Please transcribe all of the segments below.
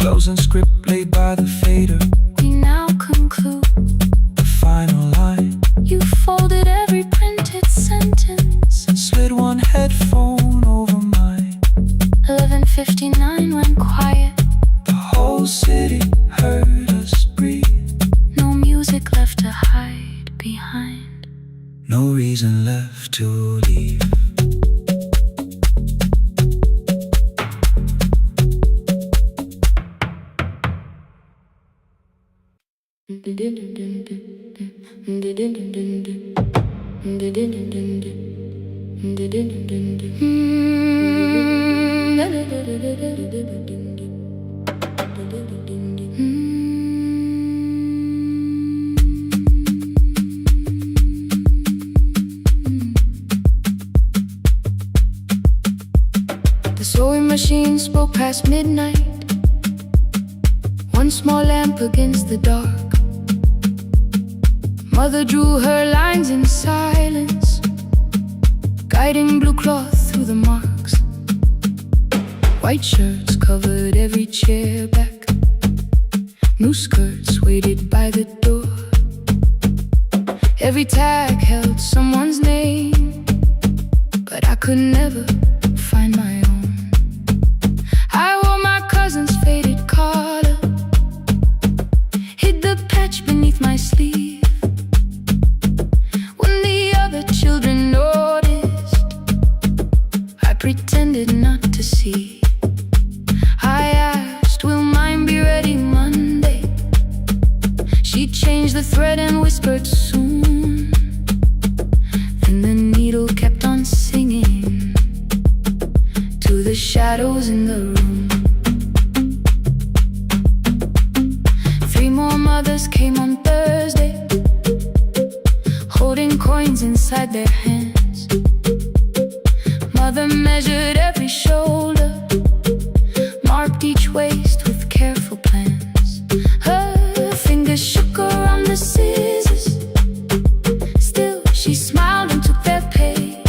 Closing script laid by the fader. We now conclude the final line. You folded every printed sentence And slid one headphone over mine. 11:59 went quiet. The whole city heard us breathe. No music left to hide behind. No reason left to leave. The sewing machine spoke past midnight. One small lamp against the dark. Mother drew her lines in silence, guiding blue cloth through the marks. White shirts covered every chair back. New skirts waited by the door. Every tag held someone's name, but I could never find my own. I wore my cousin's faded collar, hid the patch beneath my sleeve. When the other children noticed, I pretended not to see. I asked, will mine be ready Monday? She changed the thread and whispered soon. Then the needle kept on singing to the shadows in the room. 3 more mothers came on Thursday, holding coins inside their hands. Mother measured every shoulder, marked each waist with careful plans. Her fingers shook around the scissors. Still she smiled and took their pay.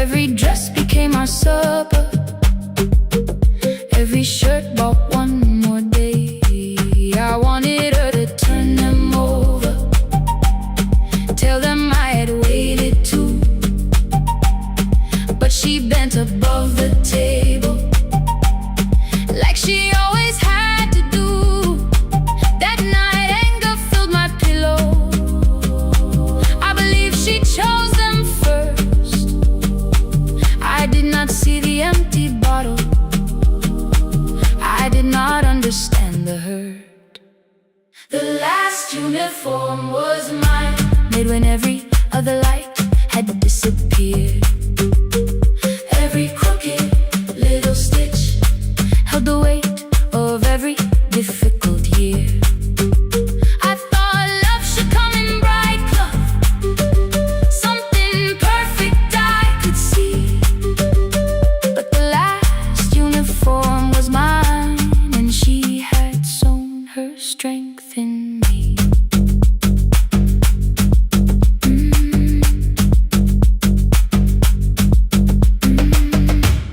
Every dress became our supper. Every shirt bought one more day. I wanted her to turn them over, tell them I had waited too. But she bent above the table, like she always had to do. That night anger filled my pillow. I believe she chose them first. I did not see the empty bottle. I did not understand the hurt. The last uniform was mine, made when every other light had disappeared. Every crooked little stitch held the weight of every difficult year. I thought love should come in bright cloth, something perfect I could see. But the last uniform was mine, and she had sown her strength in me.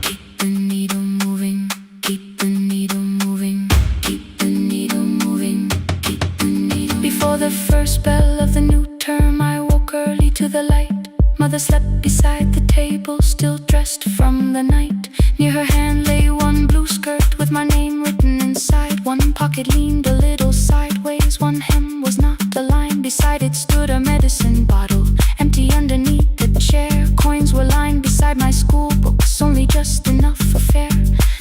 Keep the needle moving, keep the needle moving, keep the needle moving, keep the needle. Before the first bell of the new term, I woke early to the light. Mother slept beside the table, still dressed from the night. Near her hand lay one blue skirt with my name written inside. One pocket leaned a little sideways, one hem was not aligned. Beside it stood a medicine bottle, empty underneath the chair. Coins were lined beside my school books, only just enough for fare.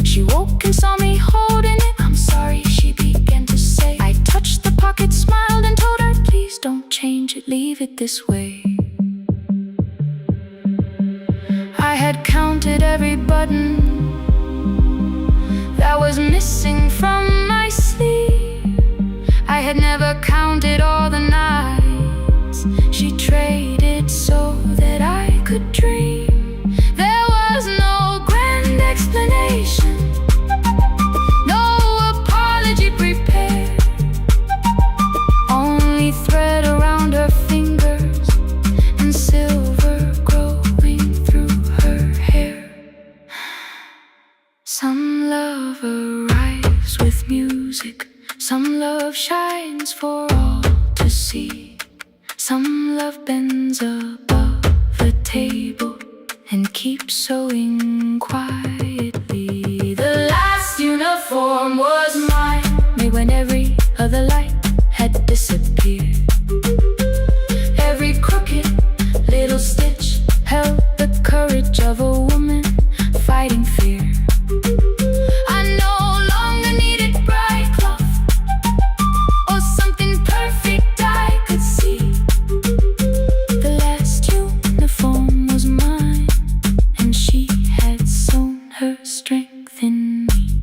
She woke and saw me holding it. I'm sorry, she began to say. I touched the pocket, smiled and told her, please don't change it, leave it this way. I had counted every button that was missing from my sleeve. I had never counted all the nights she traded so that I could dream. There was no grand explanation, no apology prepared, only thread around her fingers and silver growing through her hair. Some Some love arrives with music, some love shines for all to see. Some love bends above the table and keeps sewing quietly. The last uniform was mine, made when every other light had disappeared. Every crooked little stitch held the courage of a woman fighting fear. I no longer needed bright cloth or something perfect I could see. The last uniform was mine, and she had sewn her strength in me.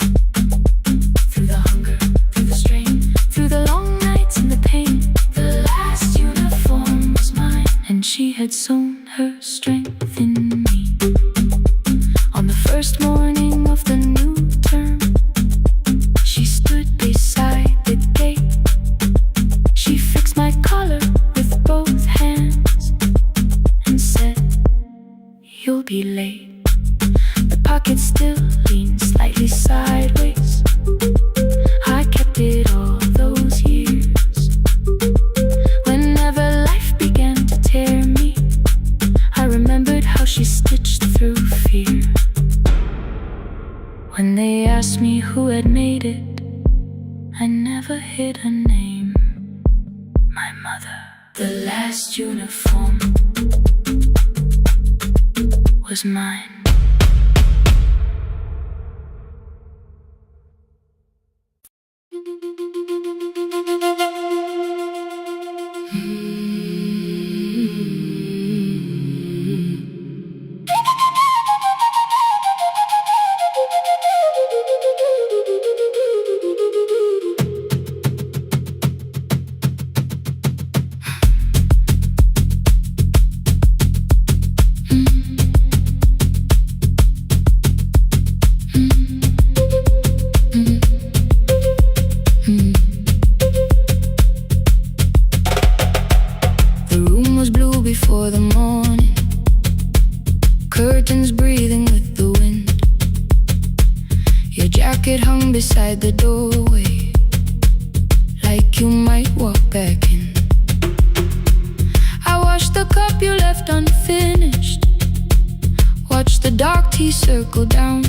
Through the hunger, through the strain, through the long nights and the pain, the last uniform was mine, and she had sewn her strength in me. On the first morning of the new term, she stood beside the gate. She fixed my collar with both hands and said, "You'll be late." The pocket still leaned slightly sideways. I kept it all those years. Whenever life began to tear me, I remembered how she stitched through fear. When they asked me who had made it, I never hid her name. My mother. The last uniform was mine. Before the morning, curtains breathing with the wind. Your jacket hung beside the doorway, like you might walk back in. I washed the cup you left unfinished, watched the dark tea circle down.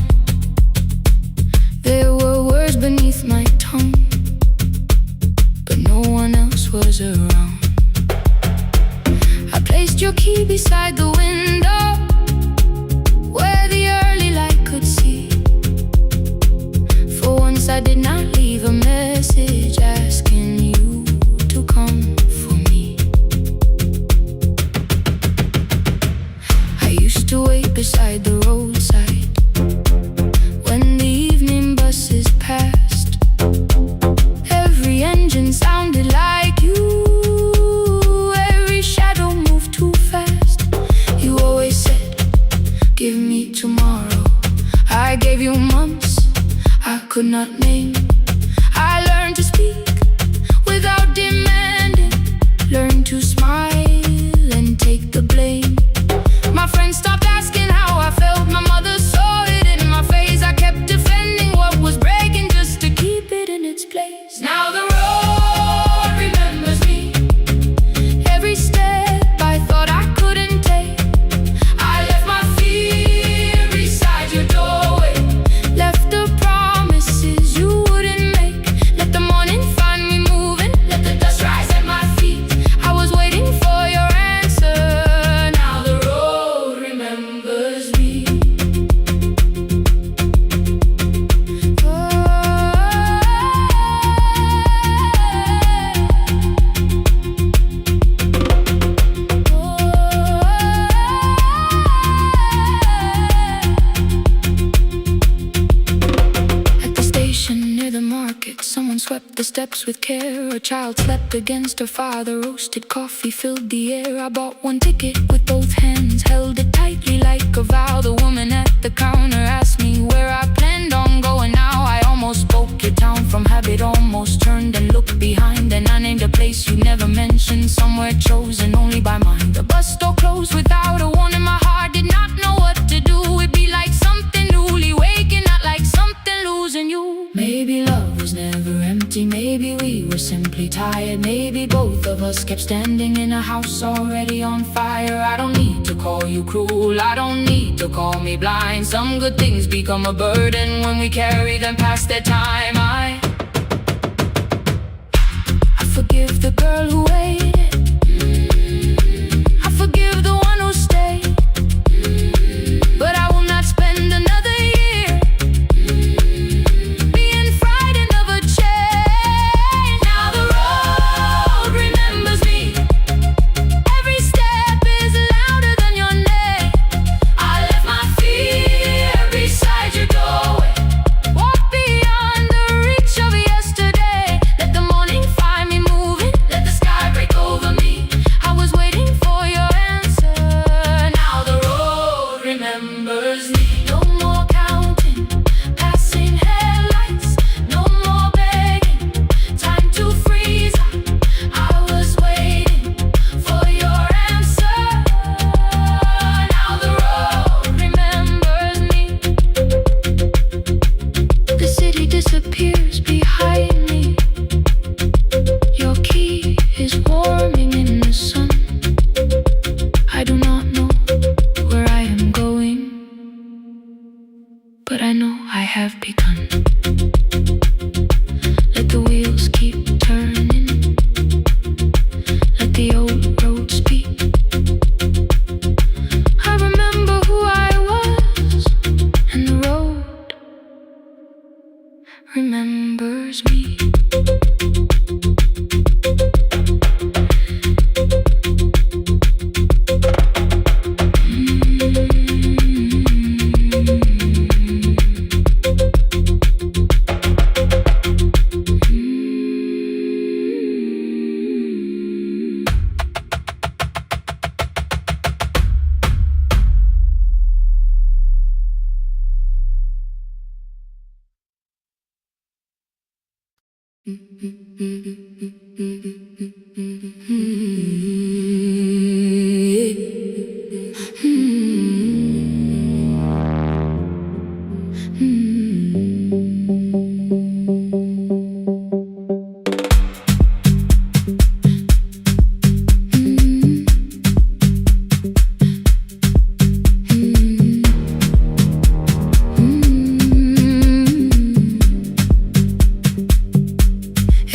There were words beneath my tongue, but no one else was around. I placed your key beside the window, where the early light could see. For once I did not leave a message asking you to come for me. I used to wait beside the roadside when the evening buses passed. Every engine sounded like you. Give me tomorrow. I gave you months I could not name. I learned to speak without demanding, learned to smile and take the blame. My friends stopped asking how I felt. My mother saw it in my face. I kept defending what was breaking just to keep it in its place. Now the road remembers me. Every step I thought I couldn't take, I left my fear beside your doorway, left the promises you wouldn't make. Let the morning find me moving, let the dust rise at my feet. I was waiting for your answer. Now the road remembers me. At the station near the market, someone swept the steps with care. A child slept against her father. Roasted coffee filled the air. I bought one ticket with both hands, held it tightly like a vow. The woman at the counter asked me where I planned on going now. I almost spoke your town from habit, almost turned and looked behind. And I named a place you never mentioned, somewhere chosen only by mine. The bus door closed without a warning. My heart did not know what to do. It'd be like something newly waking, not like something empty. Maybe we were simply tired. Maybe both of us kept standing in a house already on fire. I don't need to call you cruel, I don't need to call me blind. Some good things become a burden when we carry them past their time. I forgive the girl who waited, I forgive the one who stayed, but I will not spend another year being frightened of a change. Now the road remembers me, every step is louder than your name. I left my fear beside your doorway, walk beyond the reach of yesterday. Let the morning find me moving, let the sky break over me. I was waiting for your answer. Now the road remembers me. No more counting passing headlights, no more begging, time to freeze up. I was waiting for your answer. Now the road remembers me. The city disappears behind me. Your key is warming in the sun. I do not know where I am going, but I know I have begun. Let the wheels keep turning, let the old road speak. I remember who I was, and the road remembers me.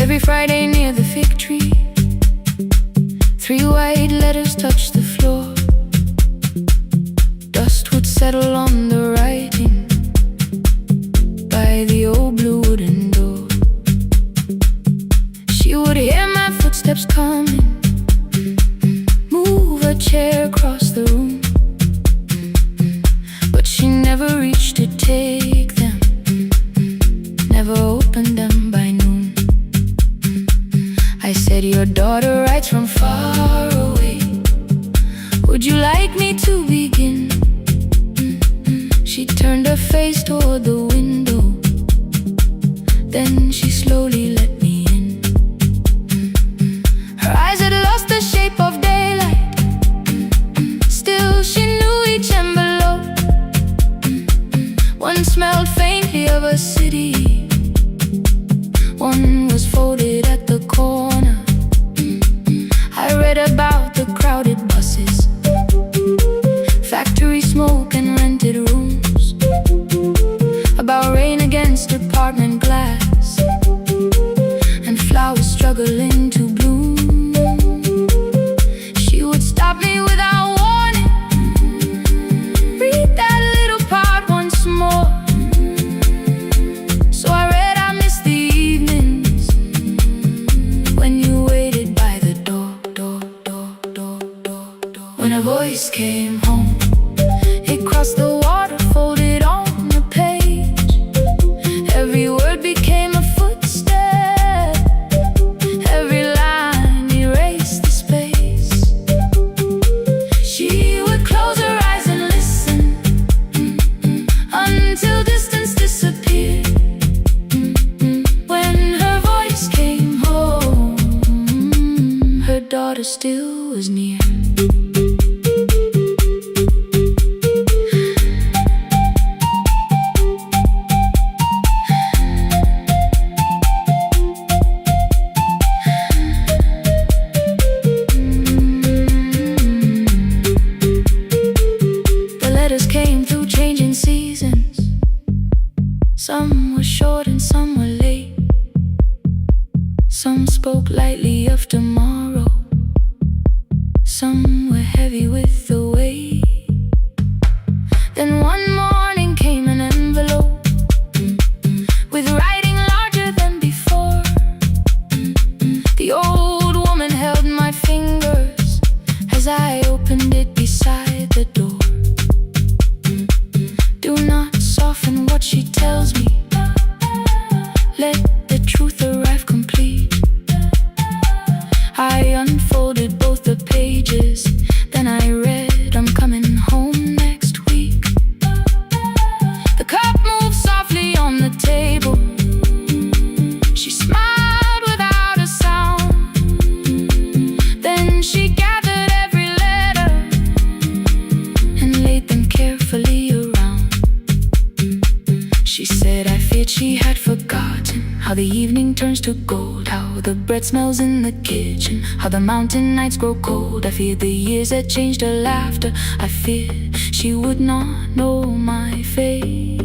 Every Friday near the fig tree, 3 white letters touched the floor. Dust would settle on the writing by the old blue wooden door. She would hear my footsteps coming, move a chair across the room, but she never reached to take them, never opened them by noon. I said, your daughter writes from far away, would you like me to begin? She turned her face toward the window, then she slowly let me in. Her eyes had lost the shape of daylight, still she knew each envelope. One smelled faintly of a city, one was folded at the corner. I read about the crowded buses, factory smoke and rented rooms, about rain against apartment glass, and flowers struggling to bloom. She would stop me without warning, read that little part once more. So I read, I missed the evenings when you waited by the door. When a voice came home, it crossed the water, folded on the page. Every word became a footstep, every line erased the space. She would close her eyes and listen, until distance disappeared. When her voice came home, her daughter still was near. short and some were late. Some spoke lightly of tomorrow, some were heavy with the weight. Then one morning came an envelope with writing larger than before. The old woman held my fingers as I opened it beside the door. Do not soften what she tells me, let the truth arrive complete. I unfolded both the pages, then I read, I'm coming home next week. The cup moved softly on the table. She smiled without a sound. Then she gathered every letter and laid them carefully around. She said, I feared she had forgotten how the evening turns to gold, how the bread smells in the kitchen, how the mountain nights grow cold. I feared the years had changed her laughter. I feared she would not know my face.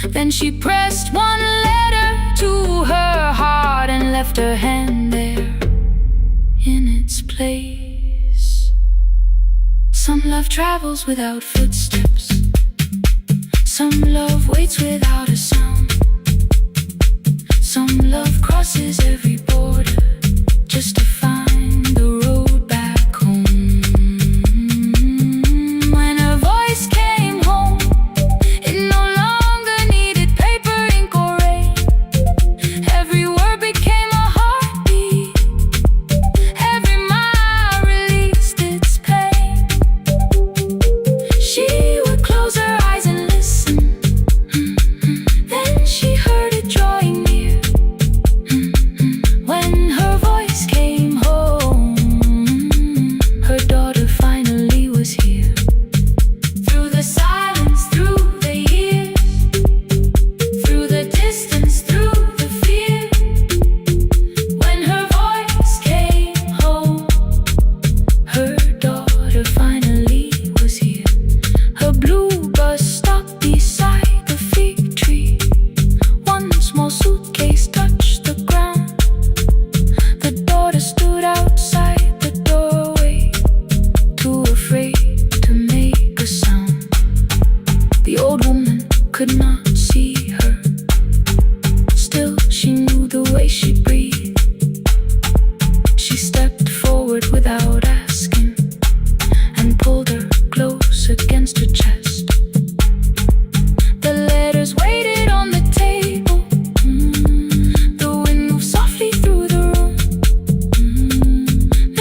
Then she pressed one letter to her heart and left her hand there in its place. Some love travels without footsteps, some love waits without a sound. Some love crosses every border just to find the road back home. When her voice came home, it no longer needed paper, ink, or rain. Every word became a heartbeat, every mile released its pain. She would close her eyes and listen, then she heard it drawing near. When her voice came home, her daughter finally was here. Through the silence, through the years, through the distance, through the fear. When her voice came home, her daughter finally was here. Her blue bus stopped beside the fig tree. One small suitcase touched the ground. The daughter stood outside the doorway, too afraid to make a sound. The old woman could not see her, still she knew the way she breathed. She stepped forward without asking and pulled her close against her chest. The letters waited on the table. The wind moved softly through the room.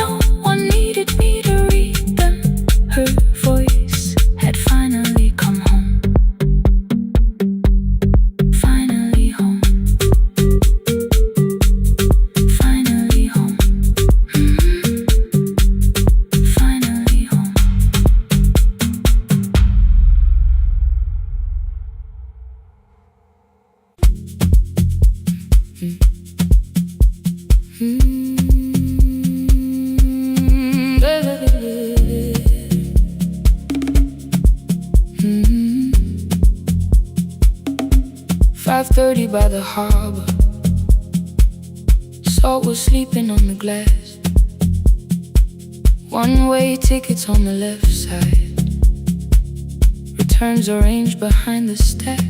No one needed me to read them. Her voice had finally come home. Finally home. Finally home. Finally home. Mm. 5:30 by the harbor. Salt was sleeping on the glass. One-way tickets on the left side. Returns arranged behind the stack.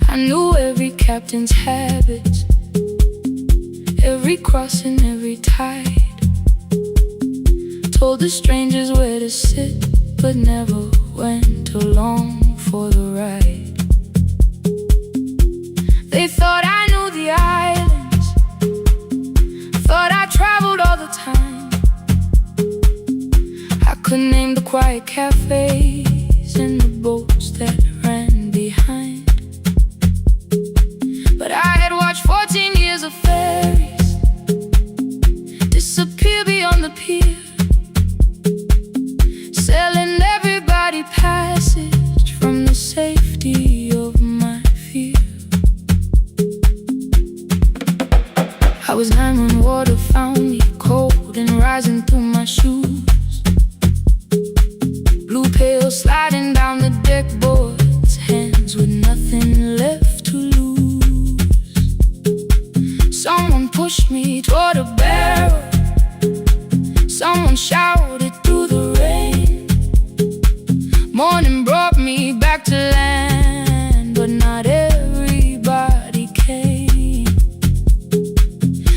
I knew every captain's habits, every crossing, every tide. Told the strangers where to sit, but never went along for the ride. They thought I knew the islands, thought I traveled all the time. I could name the quiet cafes and the boats that ran behind. But I had watched 14 years of ferries disappear beyond the pier, selling everybody passage from the safety of my fear. I was 9 when water found me, cold and rising through my shoes. Blue pail sliding down the deck boards, hands with nothing pushed me toward a barrel. Someone shouted through the rain. Morning brought me back to land, but not everybody came.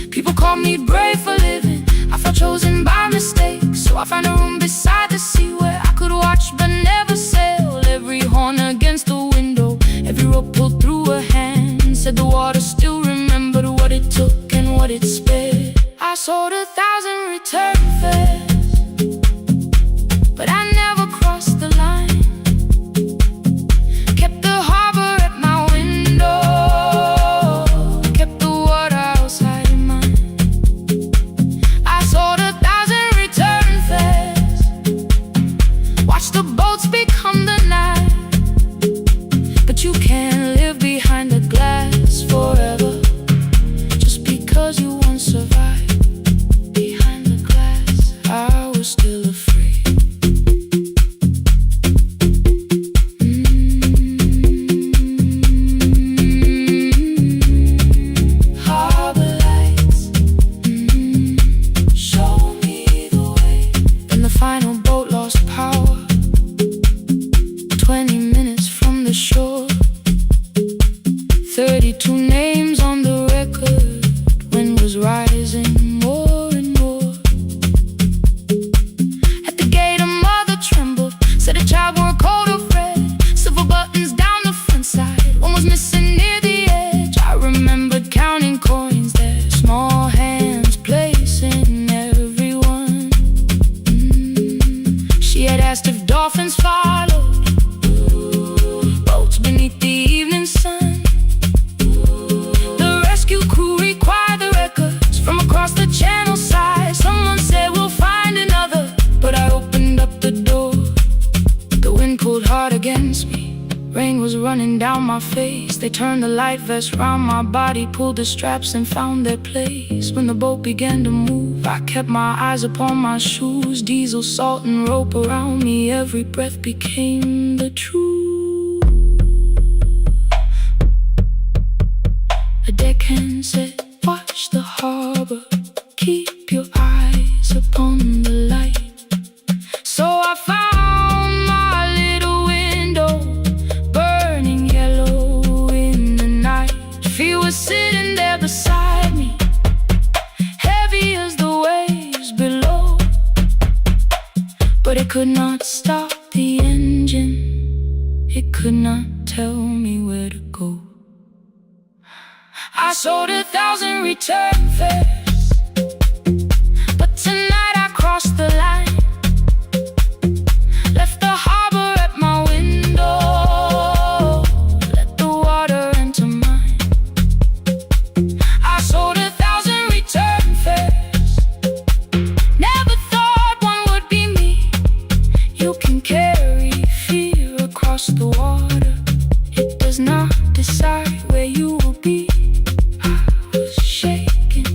People called me brave for living. I felt chosen by mistake, so I found a room beside the sea where I could watch but never sail. Every horn against the window, every rope pulled through a hand, said the water still remembered what it took and what it spared. I sold 1,000 return fares, but I never crossed the line. Kept the harbor at my window, kept the water outside of mine. I sold 1,000 return fares, watched the boats become the night. But you can't live behind the glass forever, just because you once survived. Behind the glass, I was still afraid. Harbor lights, show me the way. Then the final boat lost power, 20 minutes from the shore. 32 names on the record, wind was rising more and more. At the gate a mother trembled, said a child wore a coat of red, silver buttons down the front side, one was missing near the edge. I remembered counting coins there, small hands placing everyone. She had asked if dolphins followed, boats beneath the evening sun. The rescue crew required the records from across the channel side. Someone said we'll find another, but I opened up the door. The wind pulled hard against me, rain was running down my face. They turned the light vest round my body, pulled the straps and found their place. When the boat began to move, I kept my eyes upon my shoes. Diesel, salt and rope around me, every breath became the truth. A deckhand said, watch the harbor, keep your eyes upon the light. So I found my little window, burning yellow in the night. She was sitting there beside me, heavy as the waves below, but it could not stop the engine, it could not tell me where to go. I sold 1,000 return fares, but tonight I crossed the line. Left the harbor at my window, let the water enter mine. I sold 1,000 return fares, never thought one would be me. You can carry fear across the water, it does not decide where you will be.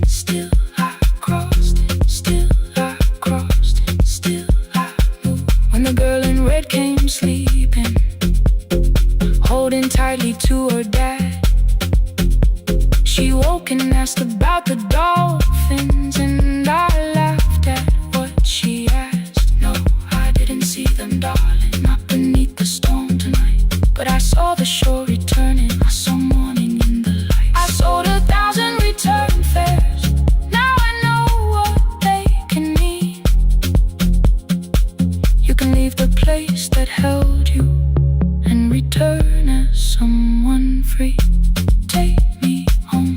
Still I crossed it, still I crossed it, still I moved. When the girl in red came sleeping, holding tightly to her dad, she woke and asked about the dolphins, and I laughed at what she asked. No, I didn't see them, darling, not beneath the storm tonight, but I saw the shore returning, I saw morning in the light. I sold 1,000 return fares, leave the place that held you and return as someone free. Take me home,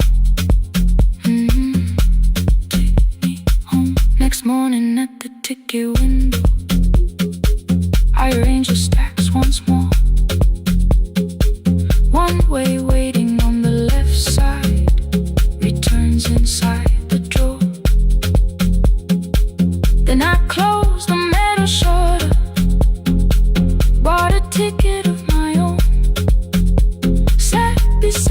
take me home. Next morning at the ticket window, I arrange the stacks once more. One way waiting on the left side, returns inside the drawer. Then I close the metal shutter, bought a ticket of my own, sat beside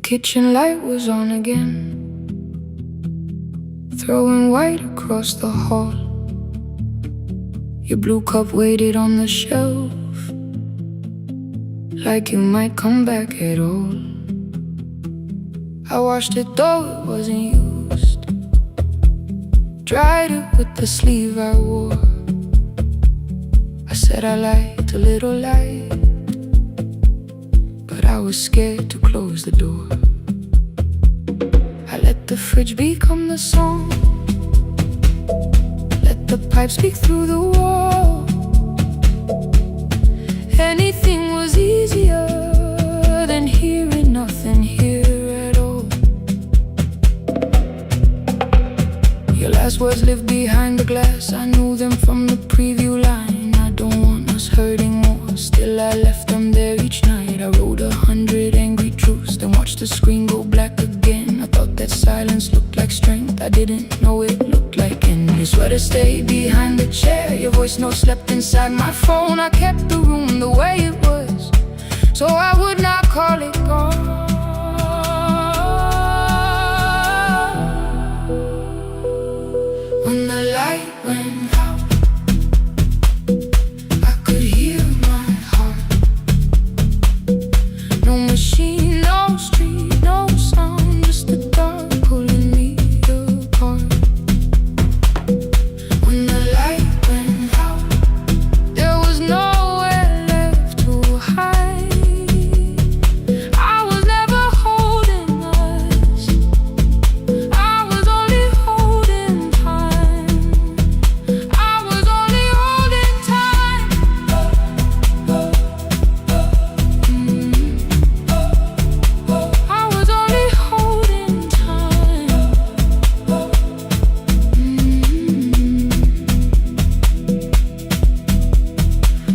kitchen light was on again, throwing white across the hall. Your blue cup waited on the shelf, like you might come back at all. I washed it though it wasn't used, dried it with the sleeve I wore. I said I liked a little light, but I was scared to close the door. I let the fridge become the song, let the pipe speak through the wall. Anything was easier than hearing nothing here at all. Your last words lived behind the glass, I knew them from the preview line. I don't want us hurting more, still I left them there each night. I wrote 100 angry truths, then watched the screen go black again. I thought that silence looked like strength, I didn't know it looked like end. Your sweater stayed behind the chair, your voice note slept inside my phone. I kept the room the way it was, so I would not call it gone. When the light went out, I could hear my heart. No machine, no street, no sound, just the dark pulling me apart. When the light went out, there was nowhere left to hide. I was never holding us, I was only holding time. I was only holding time. I was only holding time.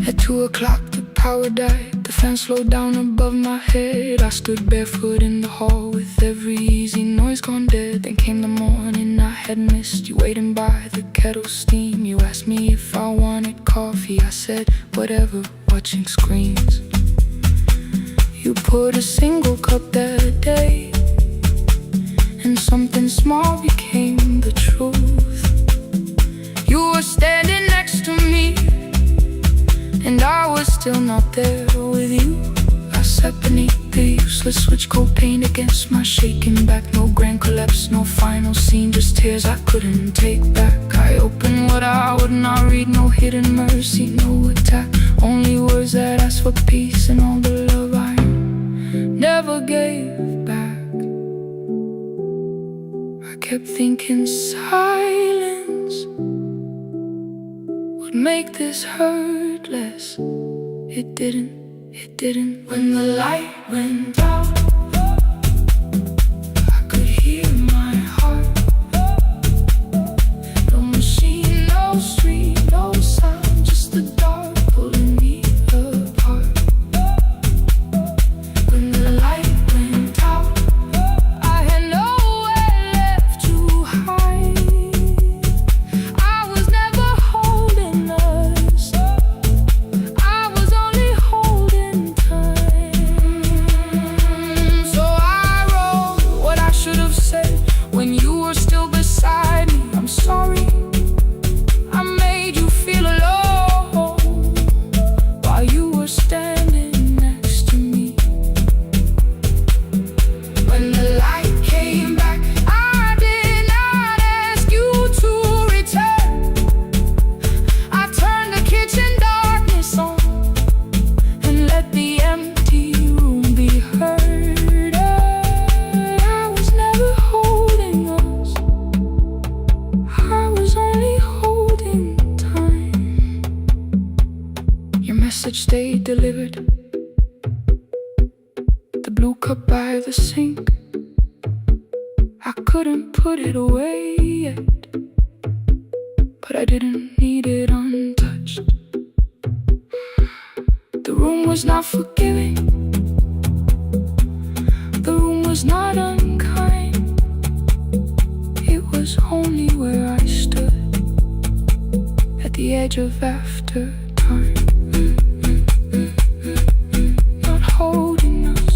At 2 o'clock the power died, the fan slowed down above my head. I stood barefoot in the hall with every easy noise gone dead. Then came the morning I had missed, you waiting by the kettle steam. You asked me if I wanted coffee, I said whatever, watching screens. You poured a single cup that day, and something small became the truth. You were standing next to me, and I was still not there with you. I sat beneath the useless switch, cold paint against my shaking back. No grand collapse, no final scene, just tears I couldn't take back. I opened what I would not read, no hidden mercy, no attack, only words that asked for peace and all the love I never gave back. I kept thinking silence would make this hurt less. It didn't, it didn't. When the light went out, I could hear my heart. No machine, no street, no sound, just the dark pulling me apart. When the light went out, I had nowhere left to hide. I was never holding us, I was only holding time. So I wrote what I should have said when you were still beside me. I'm sorry I made you feel alone while you were standing next to me. When the light came back, I did not ask you to return. I turned the kitchen darkness on and let the empty room be heard. I was never holding us, I was only holding time. Your message stayed delivered, the blue cup by the sink. I couldn't put it away yet, but I didn't need it untouched. The room was not forgiving, the room was not unkind. It was only where I stood at the edge of after time. Not holding us,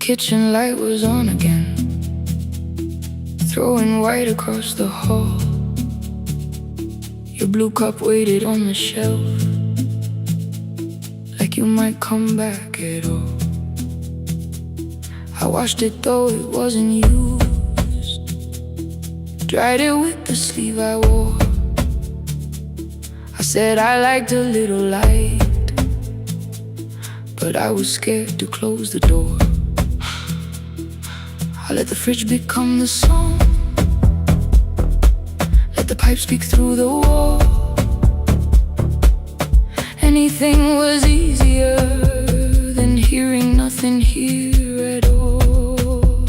kitchen light was on again, throwing white across the hall. Your blue cup waited on the shelf, like you might come back at all. I washed it though it wasn't used, dried it with the sleeve I wore. I said I liked a little light, but I was scared to close the door. I let the fridge become the song, let the pipe speak through the wall. Anything was easier than hearing nothing here at all.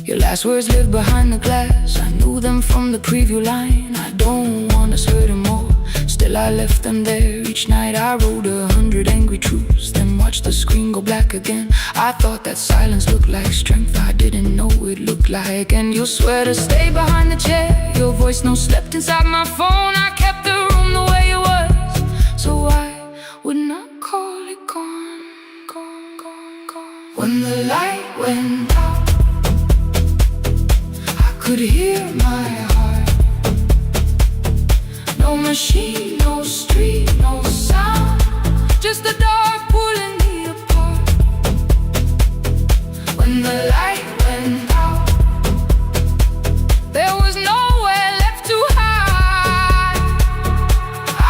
Your last words lived behind the glass, I knew them from the preview line. I don't want us hurting more, still I left them there. Each night I wrote 100 angry truths, then watched the screen go black again. I thought that silence looked like strength, I didn't know it looked like. And you'll swear to stay behind the chair, your voice no slept inside my phone. I kept the room the way it was, so I would not call it gone, gone, gone, gone. When the light went out, I could hear my heart. No machine, no street, no sound, just the dark pulling me apart. When the light went out, there was nowhere left to hide.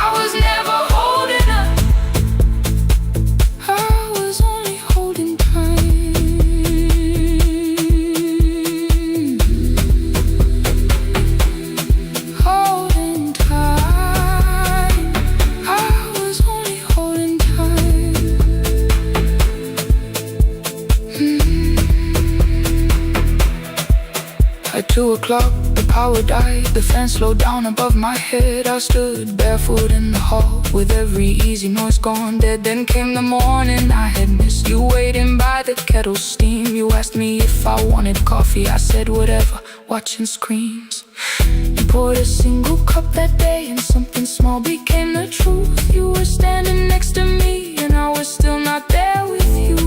I was never holding up, I was only holding time. Holding time, I was only holding time. At 2 o'clock, the power died, the fan slowed down above my head. I stood barefoot in the hall, with every easy noise gone dead. Then came the morning I had missed, you waiting by the kettle steam. You asked me if I wanted coffee, I said whatever, watching screens. You poured a single cup that day, and something small became the truth. You were standing next to me, and I was still not there with you.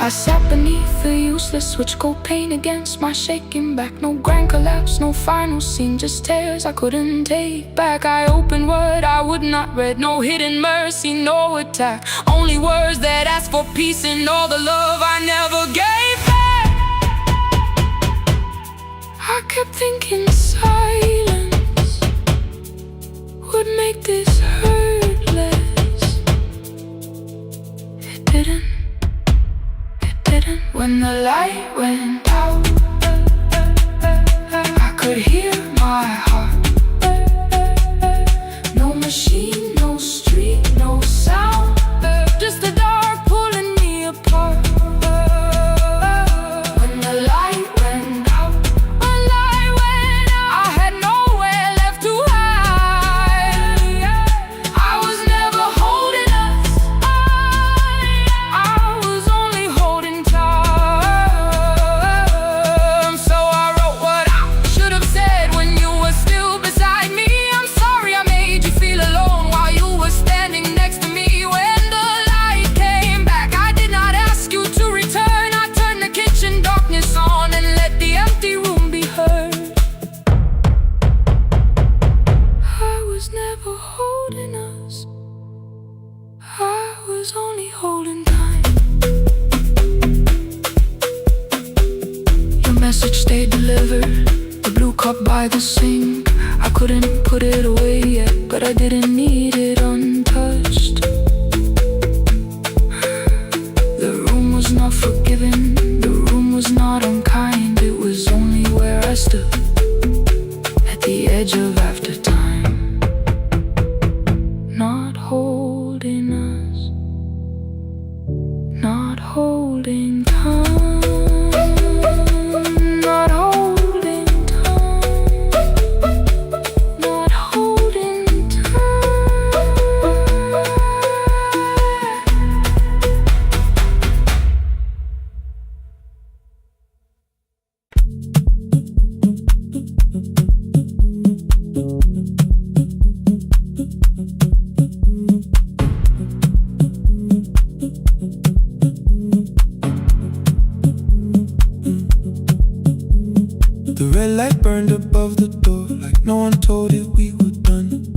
I sat beneath the useless switch, cold pain against my shaking back. No grand collapse, no final scene, just tears I couldn't take back. I opened what I would not read, no hidden mercy, no attack, only words that asked for peace and all the love I never gave back. I kept thinking silence would make this hurt less. It didn't. When the light went out, I could hear my heart. No machine, no street, no sound, just the dark pulling me apart. When the light went out, I had nowhere left to hide. I was never holding us, I was only holding time. So I wrote what I should have said when you were still beside me. I'm sorry I made you feel alone while you were standing next to me. When the light came back, I did not ask you to return. I turned the kitchen darkness on and let the empty room be heard. I was never holding us, I was only holding time. Your message stayed delivered, the blue cup by the sink. I couldn't put it away yet, but I didn't need it untouched. The room was not forgiving, the room was not unkind. It was only where I stood, at the edge of after time. Not holding us, not holding time. Not holding time, not holding time. The red light burned above the door, like no one told it we were done.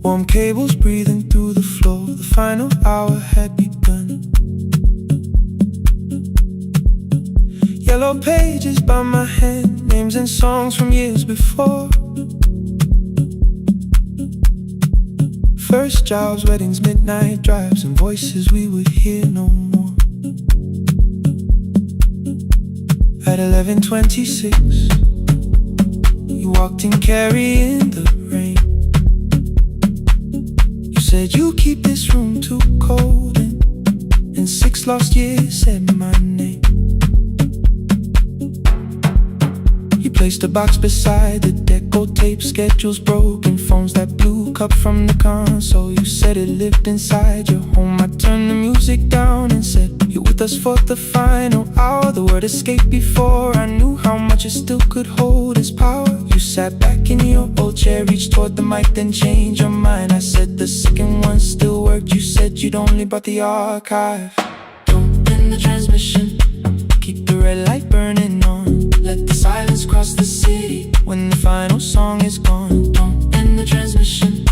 Warm cables breathing through the floor, the final hour had begun. Yellow pages by my hand, names and songs from years before. First jobs, weddings, midnight drives, and voices we would hear no more. At 11:26, you walked in carrying the rain. You said you keep this room too cold, and in 6 lost years said my name. You placed a box beside the deco tape, schedules broken, phones that blew, cup from the console. You said it lived inside your home. I turned the music down and said, you're with us for the final hour. The word escaped before I knew how much it still could hold its power. You sat back in your old chair, reached toward the mic, then changed your mind. I said the second one still worked. You said you'd only brought the archive. Don't end the transmission, keep the red light burning on. Let the silence cross the city when the final song is gone. Don't end the transmission,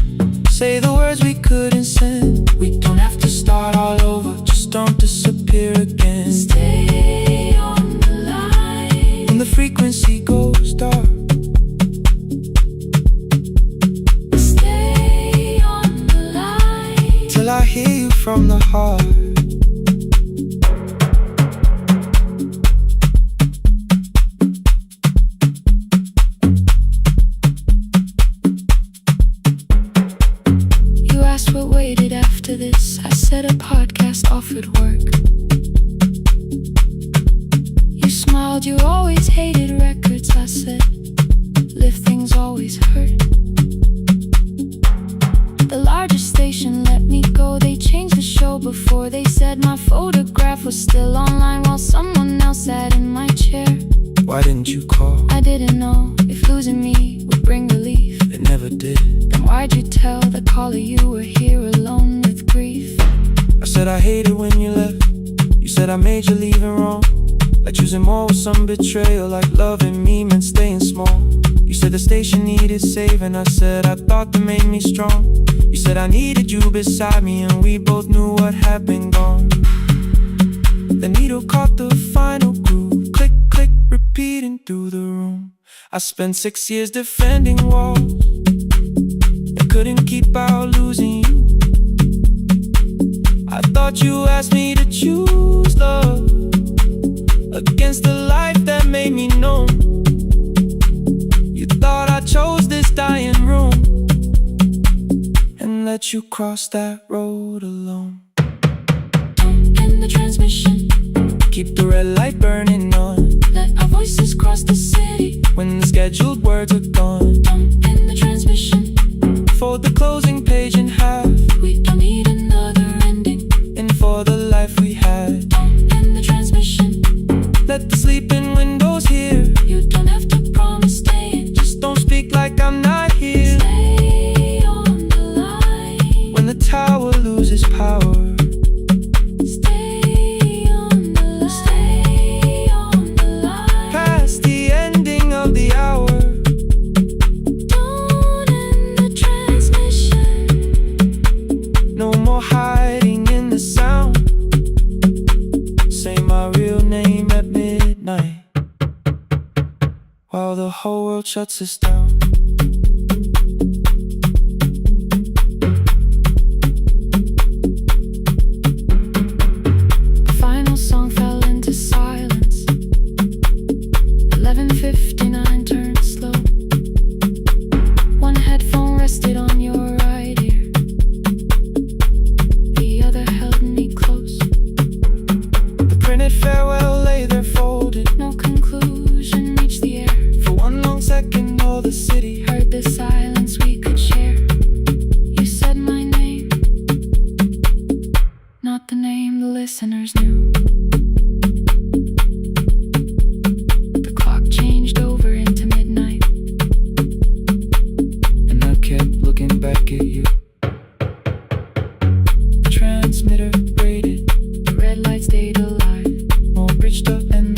say the words we couldn't send. We don't have to start all over, just don't disappear again. Stay on the line when the frequency goes dark. Stay on the line till I hear you from the heart. What waited after this? I said a podcast offered work. You smiled, you always hated records. I said, live things always hurt. The largest station let me go. They changed the show before they said my photograph was still online while someone else sat in my chair. Why didn't you call? I didn't know if losing me would bring relief. It never did. Then why'd you tell the caller you were here alone with grief? I said I hated when you left. You said I made you leaving wrong, like choosing more with some betrayal, like loving me meant staying small. You said the station needed saving. I said I thought that made me strong. You said I needed you beside me, and we both knew what had been gone. The needle caught the final groove, click, click, repeating through the room. I spent 6 years defending walls and couldn't keep out losing you. I thought you asked me to choose love against the life that made me numb. You thought I chose this dying room and let you cross that road alone. Don't end the transmission, keep the red light burning on. Let our voices cross the city when the scheduled words are gone. Don't end the transmission, fold the closing page in half. We don't need another ending, and for the life we had. Don't end the transmission, let the sleeping windows hear. You don't have to promise staying, just don't speak like I'm not here. Stay on the line when the tower loses power. Hiding in the sound, say my real name at midnight while the whole world shuts us down. The final song fell into silence. 11:59 turned slow. One headphone rested on your right ear, farewell lay there folded. No conclusion reached the air. For one long second all the city heard the silence we could share. You said my name, not the name the listeners knew. The clock changed over into midnight, and I kept looking back at you. The transmitter braided, the red light stayed alive. Bridged up and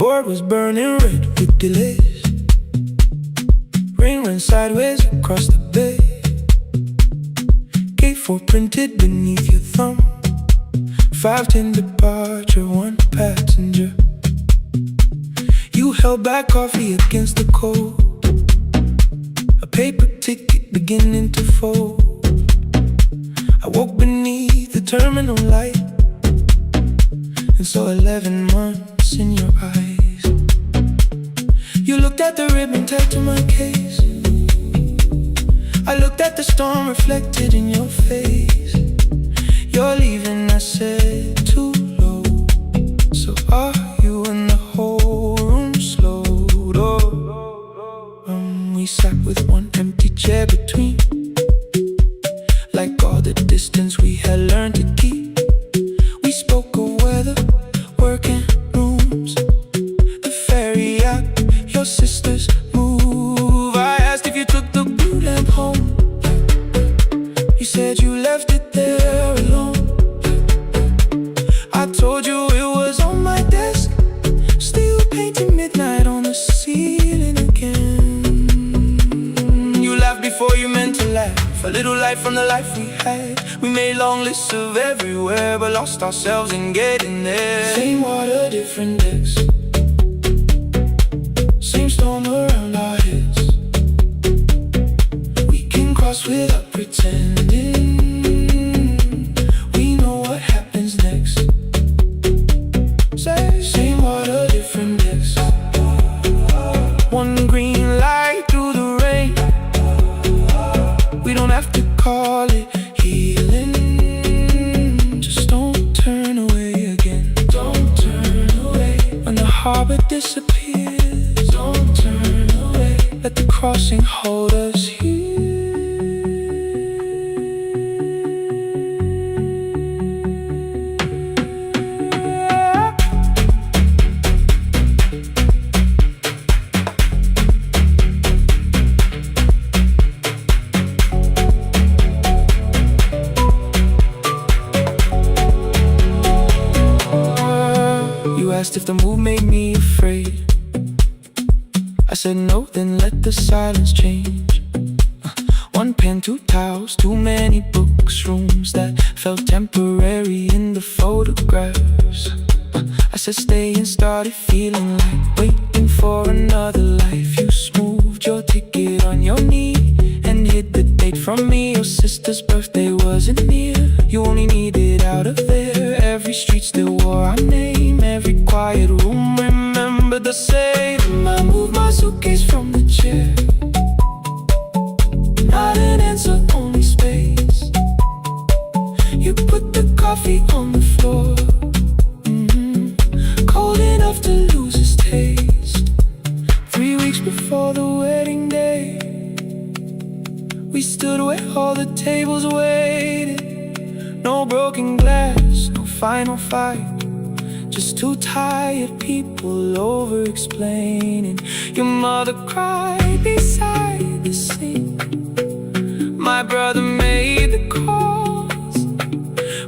Board was burning red with delays. Rain ran sideways across the bay. Gate 4 printed beneath your thumb. 5:10 departure, 1 passenger. You held back coffee against the cold. A paper ticket beginning to fold. I woke beneath the terminal light and saw 11 months in your eyes. You looked at the ribbon tagged to my case. I looked at the storm reflected in your face. You're leaving, I said, too low. So are you? And the whole room slowed up. We sat with one empty chair between, like all the distance we had learned to keep. We spoke of weather, working rooms, the ferry app, your sister's move. I asked if you took the blue lamp home. You said you left it there alone. I told you it was on my desk, still painting midnight on the ceiling again. You laughed before you meant to laugh, a little light from the life we had. We made long lists of everywhere, but lost ourselves in getting there. Same water, different decks, same storm around our heads. We can cross without pretending. We know what happens next. Same water, different decks. One green light through the rain. We don't have to call it healing. Just don't turn away again. Don't turn away. When the harbor disappears, don't turn away. Let the crossing hold us here. You asked if the move made me afraid. I said no, then let the silence change. One pen, 2 towels, too many books, rooms that felt temporary in the photographs. I said stay and started feeling like waiting for another life. You smoothed your ticket on your knee and hid the date from me. Your sister's birthday wasn't near. You only needed out of there. Every street still wore our name. Every quiet room remembered the same. I moved my suitcase from the chair. Not an answer, only space. You put the coffee on the floor, cold enough to lose its taste. 3 weeks before the wedding day, we stood where all the tables waited. No broken glass, no final fight, just 2 tired people over-explaining. Your mother cried beside the sink. My brother made the calls.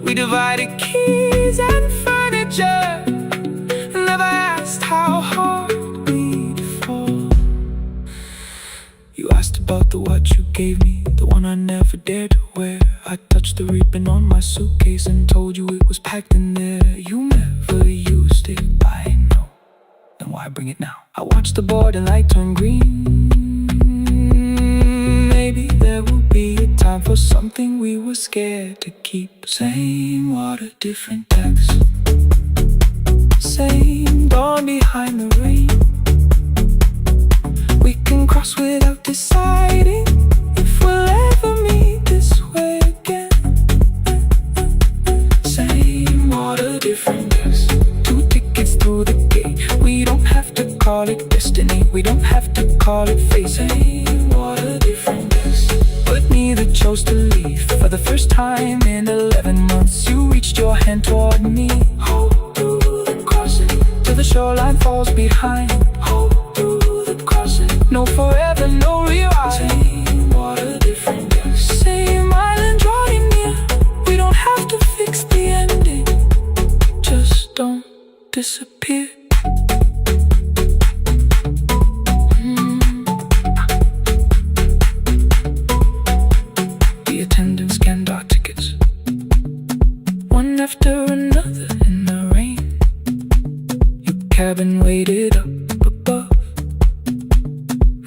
We divided keys and furniture, never asked how hard we'd fall. You asked about the watch you gave me, the one I never dared to wear. I touched the ribbon on my suitcase and told you it was packed in there. You never used it, I know. Then why bring it now? I watched the boarding light turn green. Maybe there will be a time for something we were scared to keep. Same water, different decks. Same dawn behind the rain. We can cross without deciding if we'll ever meet this way again. Same water, different decks. 2 tickets through the gate. We don't have to call it destiny. We don't have to call it fate. Same water, different decks. But neither chose to leave. For the first time in 11 months, you reached your hand toward me. Hold through the crossing till the shoreline falls behind. Hold through the crossing. No forever, no rewrite. Same water, different decks. Same island drawing near. We don't have to fix the ending. Just don't disappear. after another in the rain. Your cabin waited up above,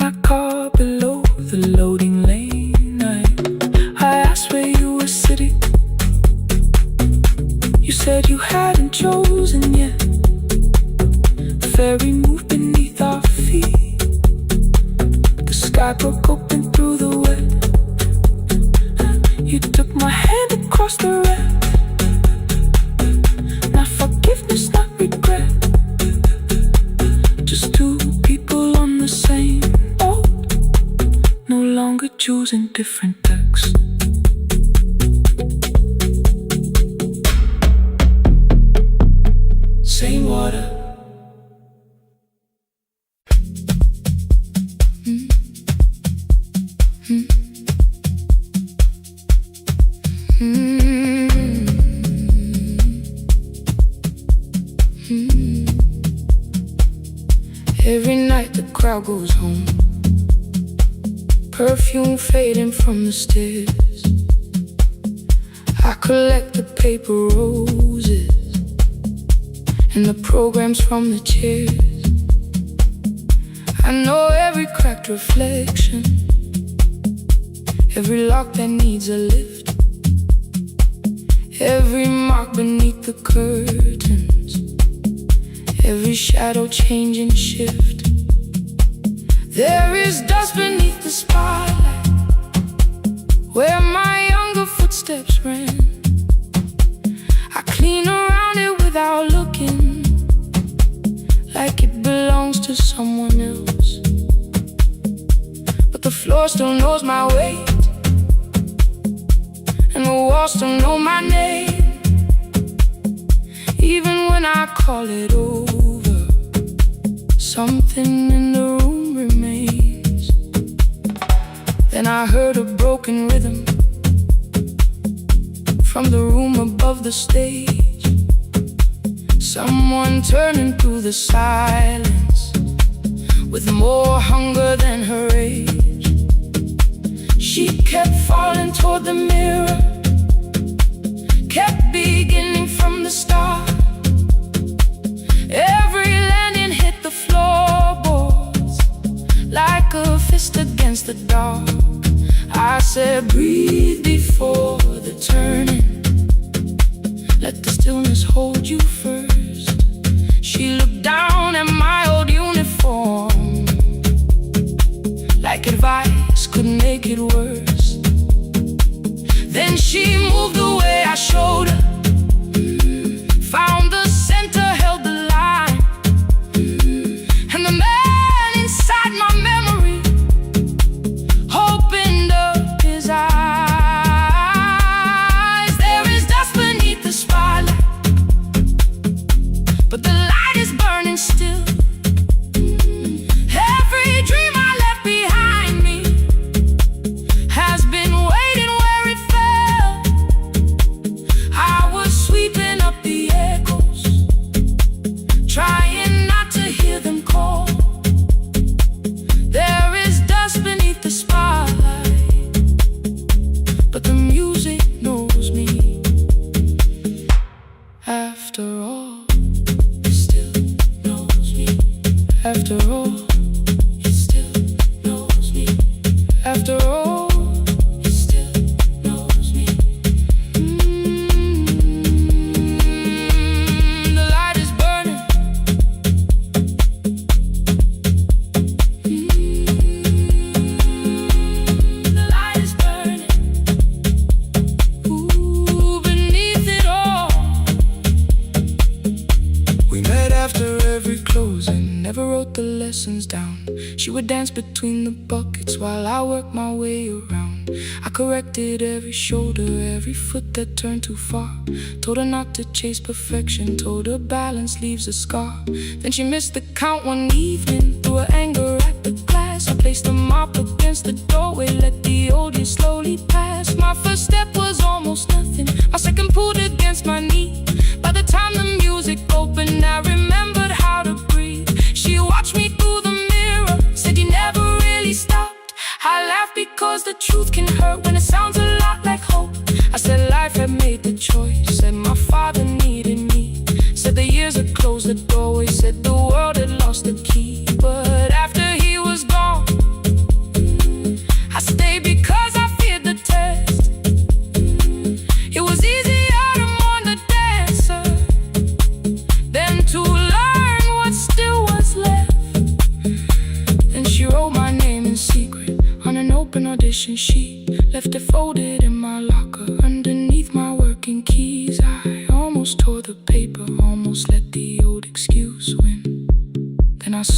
my car below the loading lane. I asked where you were sitting. You said you hadn't chosen yet. The ferry moved beneath our feet. The sky broke open through the wet. You took my hand across the red. Not forgiveness, not regret. Just two people on the same boat, no longer choosing different decks. Same water. Every night the crowd goes home, perfume fading from the stairs. I collect the paper roses and the programs from the chairs. I know every cracked reflection, every lock that needs a lift, every mark beneath the curtains, every shadow change and shift. There is dust beneath the spotlight where my younger footsteps ran. I clean around it without looking, like it belongs to someone else. But the floor still knows my weight, and the walls still know my name. Even when I call it over, something in the room remains. Then I heard a broken rhythm from the room above the stage. Someone turning through the silence with more hunger than her age. She kept falling toward the mirror, kept beginning from the start. Every landing hit the floorboards like a fist against the dark. I said, breathe before the turning, let the stillness hold you first. She looked down at my old uniform, like advice could make it worse. Then she moved the way I showed her, found the center, held the line, and the man inside my memory opened up his eyes. There is dust beneath the spotlight, but the light is burning still. Every dream I left behind me has been waiting where it fell. I was sweeping up the echoes, trying not to hear them call. There is dust beneath the spotlight, but the music knows me. After all, it still knows me. After all, it still knows me. After all, it still knows me. The light is burning. The light is burning. Ooh, beneath it all. We met after every closing, never wrote the lessons down. She would dance between the buckets while I worked my way around. I corrected every shoulder, every foot that turned too far. Told her not to chase perfection, told her balance leaves a scar. Then she missed the count one evening, threw her anger at the glass. I placed the mop against the doorway, let the old years slowly pass. My first step was almost nothing, my second pulled against my knee. By the time the music opened, I remembered how to breathe. She watched me through the mirror, said you never really stopped. I laughed because the truth can hurt when it sounds a lot like hope. I said life had made the choice, said my father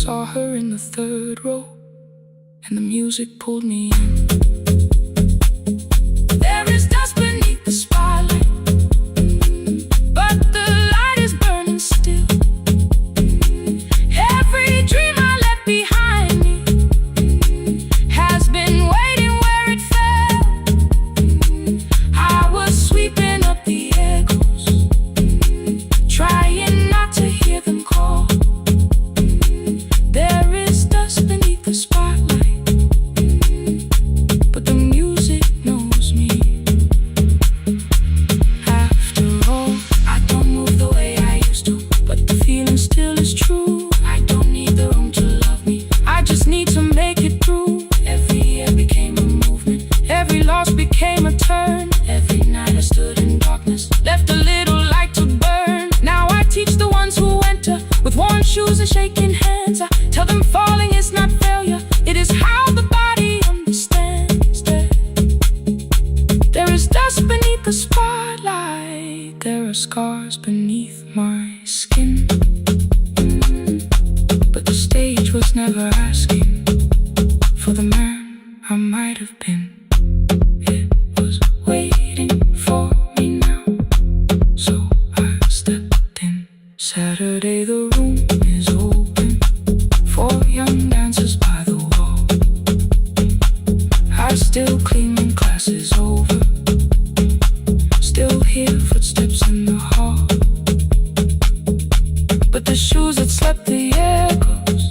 saw her in the third row, and the music pulled me in. There is dust beneath the spotlight, but the light is burning still. Every dream I left behind me has been waiting where it fell. I was sweeping up the echoes, trying not to hear them call. There is dust beneath the spotlight, but the music knows me. After all, I don't move the way I used to, but the feeling still is true. I don't need the room to love me, I just need to make it through. Every year became a movement, every loss became a turn. Every night I stood in darkness, left a little light to burn. Now I teach the ones who enter with worn shoes and shaking hands. I tell them falling is not failure, it is how the body understands that there is dust beneath the spotlight. There are scars beneath my skin, but the stage was never asking for the man I might have been. It was waiting for me now, so I stepped in. Saturday the room is open for young dancers by the wall. I still clean when class is over, still hear footsteps in the hall, but the shoes that slept the echoes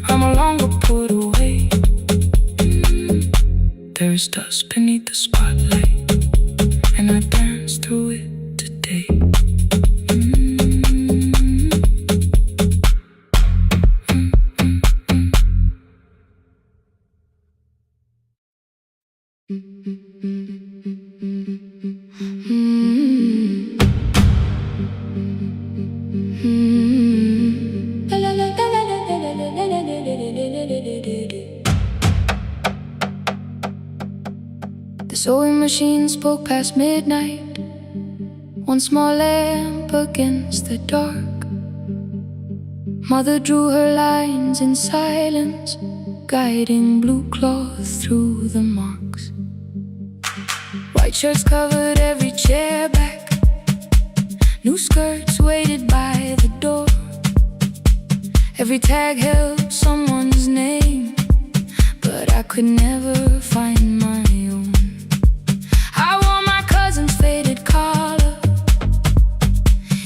are no longer put away. There is dust beneath the spotlight, and I dance through it today. The sewing machine spoke past midnight, one small lamp against the dark. Mother drew her lines in silence, guiding blue cloth through the marks. White shirts covered every chair back, new skirts waited by the door. Every tag held someone's name, but I could never find my own. I wore my cousin's faded collar,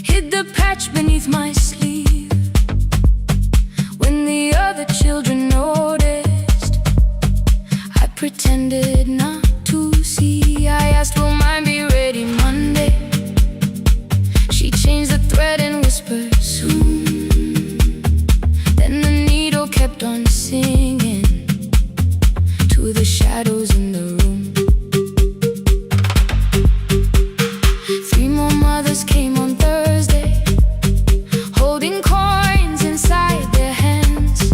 hid the patch beneath my sleeve. When the other children noticed, I pretended not to see. I asked, will mine be ready Monday? She changed the thread and whispered, soon. Then the needle kept on singing to the shadows in the room. 3 more mothers came on Thursday, holding coins inside their hands.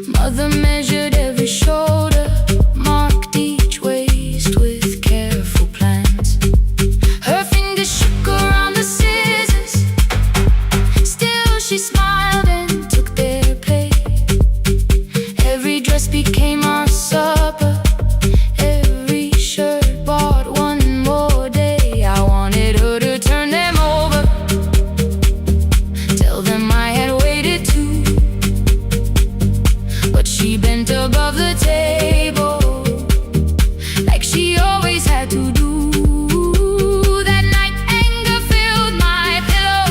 Mother measured every shoulder, marked each waist with careful plans. Her fingers shook around the scissors, still she smiled and took their place. Every dress became our supper, every shirt bought one more day. I wanted her to turn them over, tell them I had waited too, but she bent above the table like she always had to do. That night anger filled my pillow,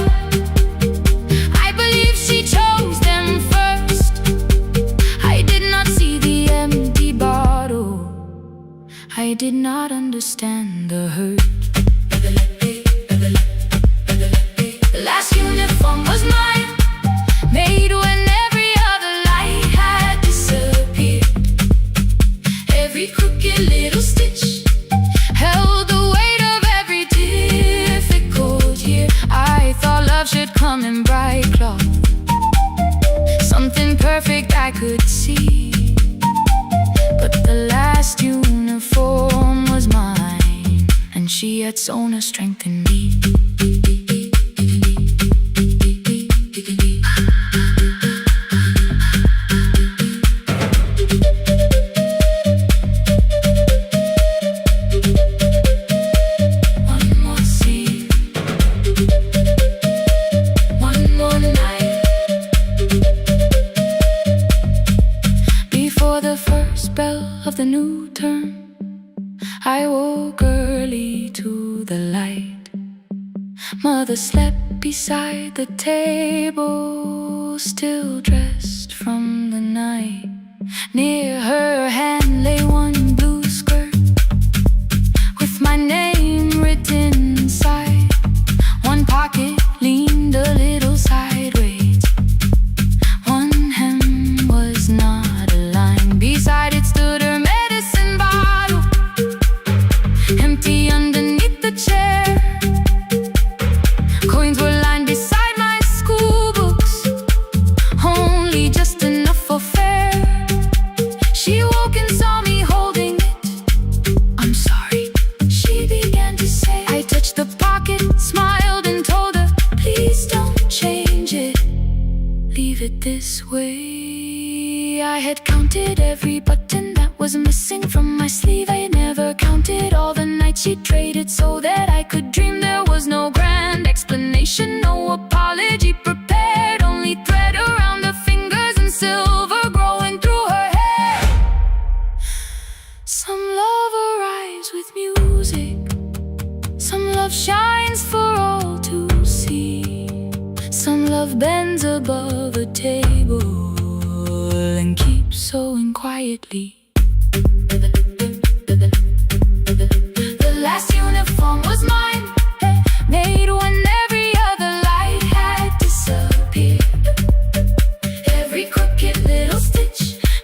I believe she chose them first. I did not see the empty bottle, I did not understand the hurt. The last uniform was mine, made when every other light had disappeared. Every crooked little stitch held the weight of every difficult year. I thought love should come in bright cloth, something perfect I could see. But the last uniform was mine, and she had sewn her strength in me. Mother slept beside the table, still dressed from the night. Near her hand lay one blue skirt with my name written inside. One pocket leaned a little sideways. One hem was not aligned. Beside it stood her medicine bottle, empty underneath the chair. Coins were lined beside my school books, only just enough for fare. She woke and saw me holding it. "I'm sorry," she began to say. I touched the pocket, smiled and told her, "Please don't change it. Leave it this way." I had counted every button that was missing from my sleeve. I never counted all the nights she traded so that I could dream. There was no grand explanation, no apology prepared, only thread around her fingers and silver growing through her hair. Some love arrives with music, some love shines for all to see. Some love bends above a table and keeps sewing quietly. The last uniform was mine, made when every other light had disappeared. Every crooked little stitch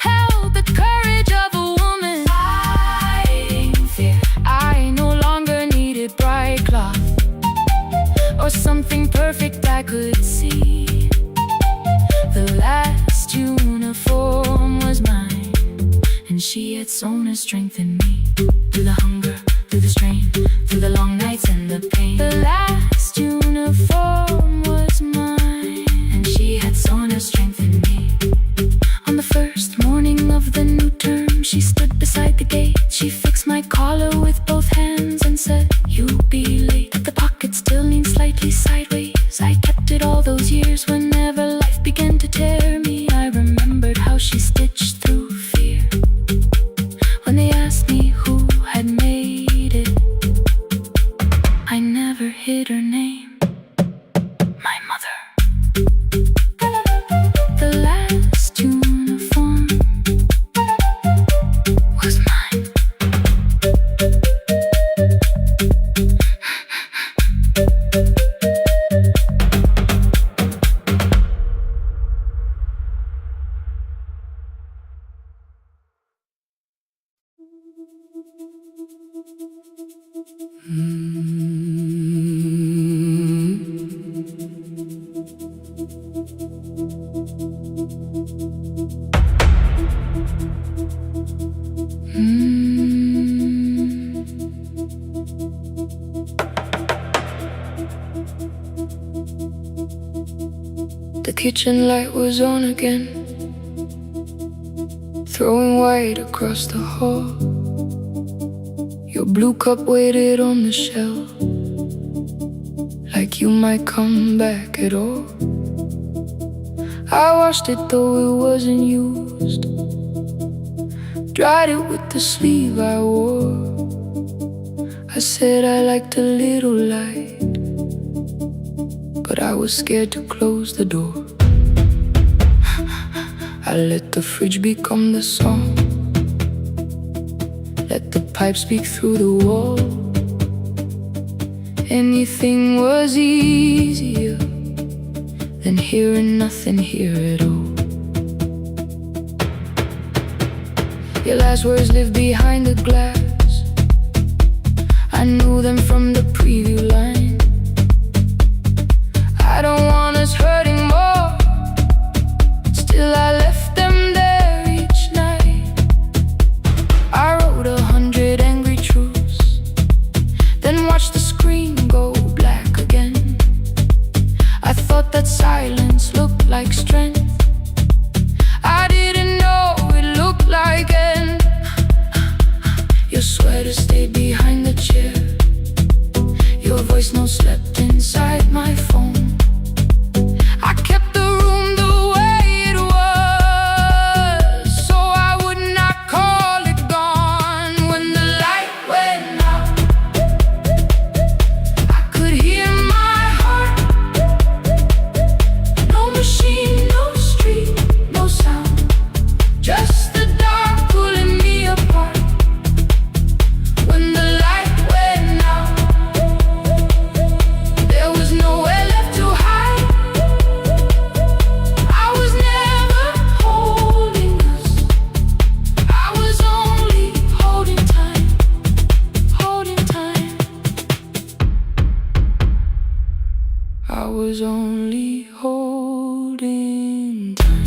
held the courage of a woman fighting fear. I no longer needed bright cloth or something perfect I could see. The last uniform was mine, and she had sewn her strength in me. Through the hunger, through the strain, through the long nights and the pain. The last uniform was mine, and she had sewn her strength in me. On the first morning of the new term, she stood beside the gate. She fixed my collar with both hands and said, "You'll be late." The pocket still leaned slightly sideways. I kept it all those years. Whenever life began to tear me, I remembered how she stitched through fear. When they asked me who had made it, I never hid her name. My mother. The last uniform was mine. The kitchen light was on again, throwing white across the hall. Your blue cup waited on the shelf, like you might come back at all. I washed it though it wasn't used, dried it with the sleeve I wore. I said I liked a little light, but I was scared to close the door. I let the fridge become the song, let the pipe speak through the wall. Anything was easier than hearing nothing here at all. Your last words live behind the glass. I knew them from the preview line. I don't want us hurting more, still I left them there each night. I wrote 100 angry truths, then watched the screen go black again. I thought that silence looked like strength. I didn't know it looked like end. Your sweater stayed behind the chair, your voice no slept inside my phone. I kept the room the way it was, so I would not call it gone. When the light went out, I could hear my was only holding time.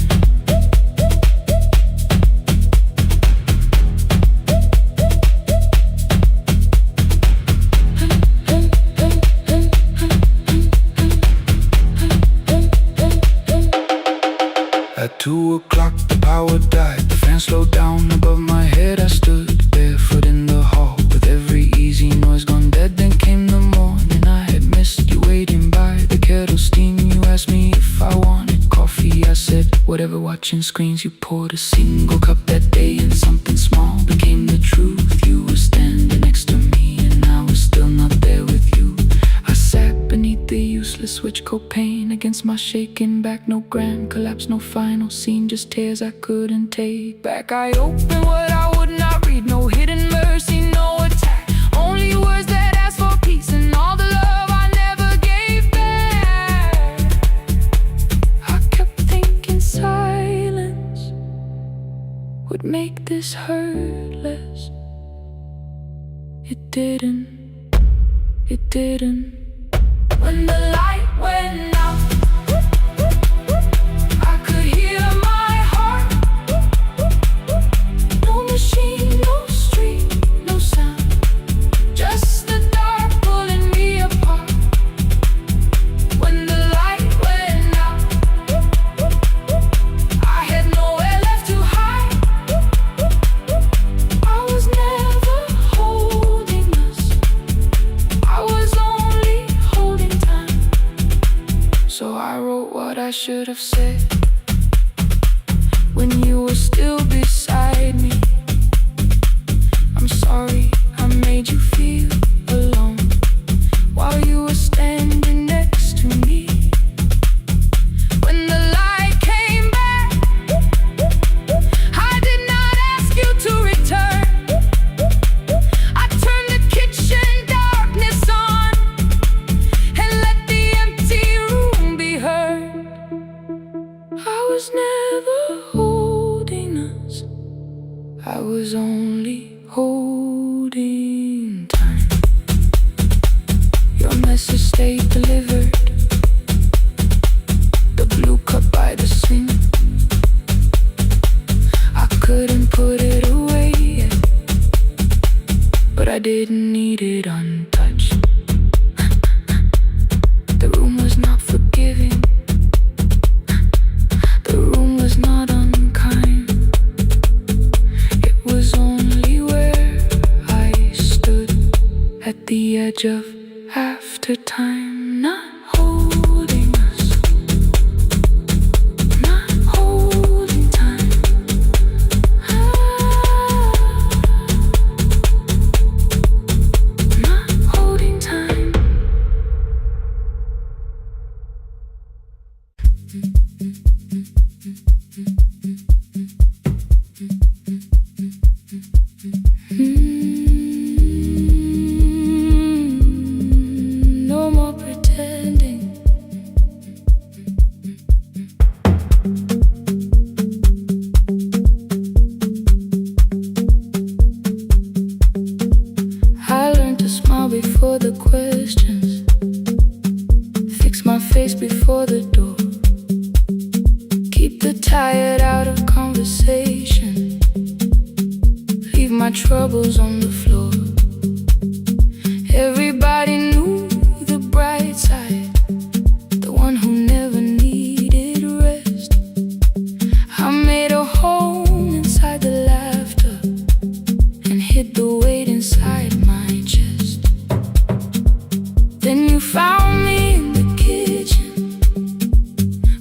At 2 o'clock the power died, the fan slowed down above my head. I stood barefoot in the hall with every easy noise gone dead. Then came the morning, I had missed you waiting by the kettle steam. You asked me if I wanted coffee, I said whatever. Watching screens, you poured a single cup that day, and something small became the truth. You were standing next to me and I was still not there with you. I sat beneath the useless switch, copain against my shaking back. No grand collapse, no final scene, just tears I couldn't take back. I opened what I would not read, no hidden mercy, no attack. Only words that ask for peace and all the love I never gave back. I kept thinking silence would make this hurt less. It didn't. When the light went out, I could hear my heart. No machine, no street, no sound, just the dark pulling me apart. When the light went out, I had nowhere left to hide. I was never holding us, I was only holding time. So I wrote what I should have said when you were still beside me. I'm sorry I made you feel alone while you were standing next to me. When the light came back, I did not ask you to return. I turned the kitchen darkness on and let the empty room be heard. I was never holding us, I was only holding time. Your message stayed delivered, the blue cup by the sink. I couldn't put it away yet, but I didn't need it untouched. The room was not forgiving, the room was not unkind. It was only where I stood at the edge of after time, not holding us, not holding time. Not holding time. No more pretending. I learned to smile before the questions, fix my face before the door, keep the tired out of conversation, leave my troubles on the floor. Everybody knew the bright side, the one who never needed rest. I made a home inside the laughter and hid the weight inside my chest. Then you found me in the kitchen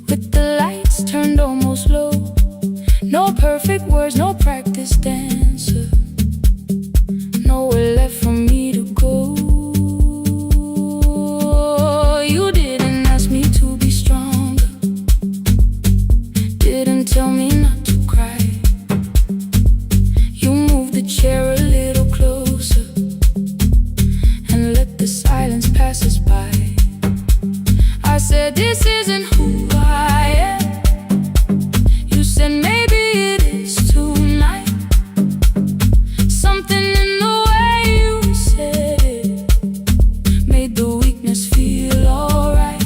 with the lights turned almost low. No perfect words, no practice dancer, nowhere left for me to go. You didn't ask me to be stronger, didn't tell me not to cry. You moved the chair a little closer and let the silence pass us by. I said, this isn't who I am. You said, maybe it is tonight. Something in the way you said it made the weakness feel alright.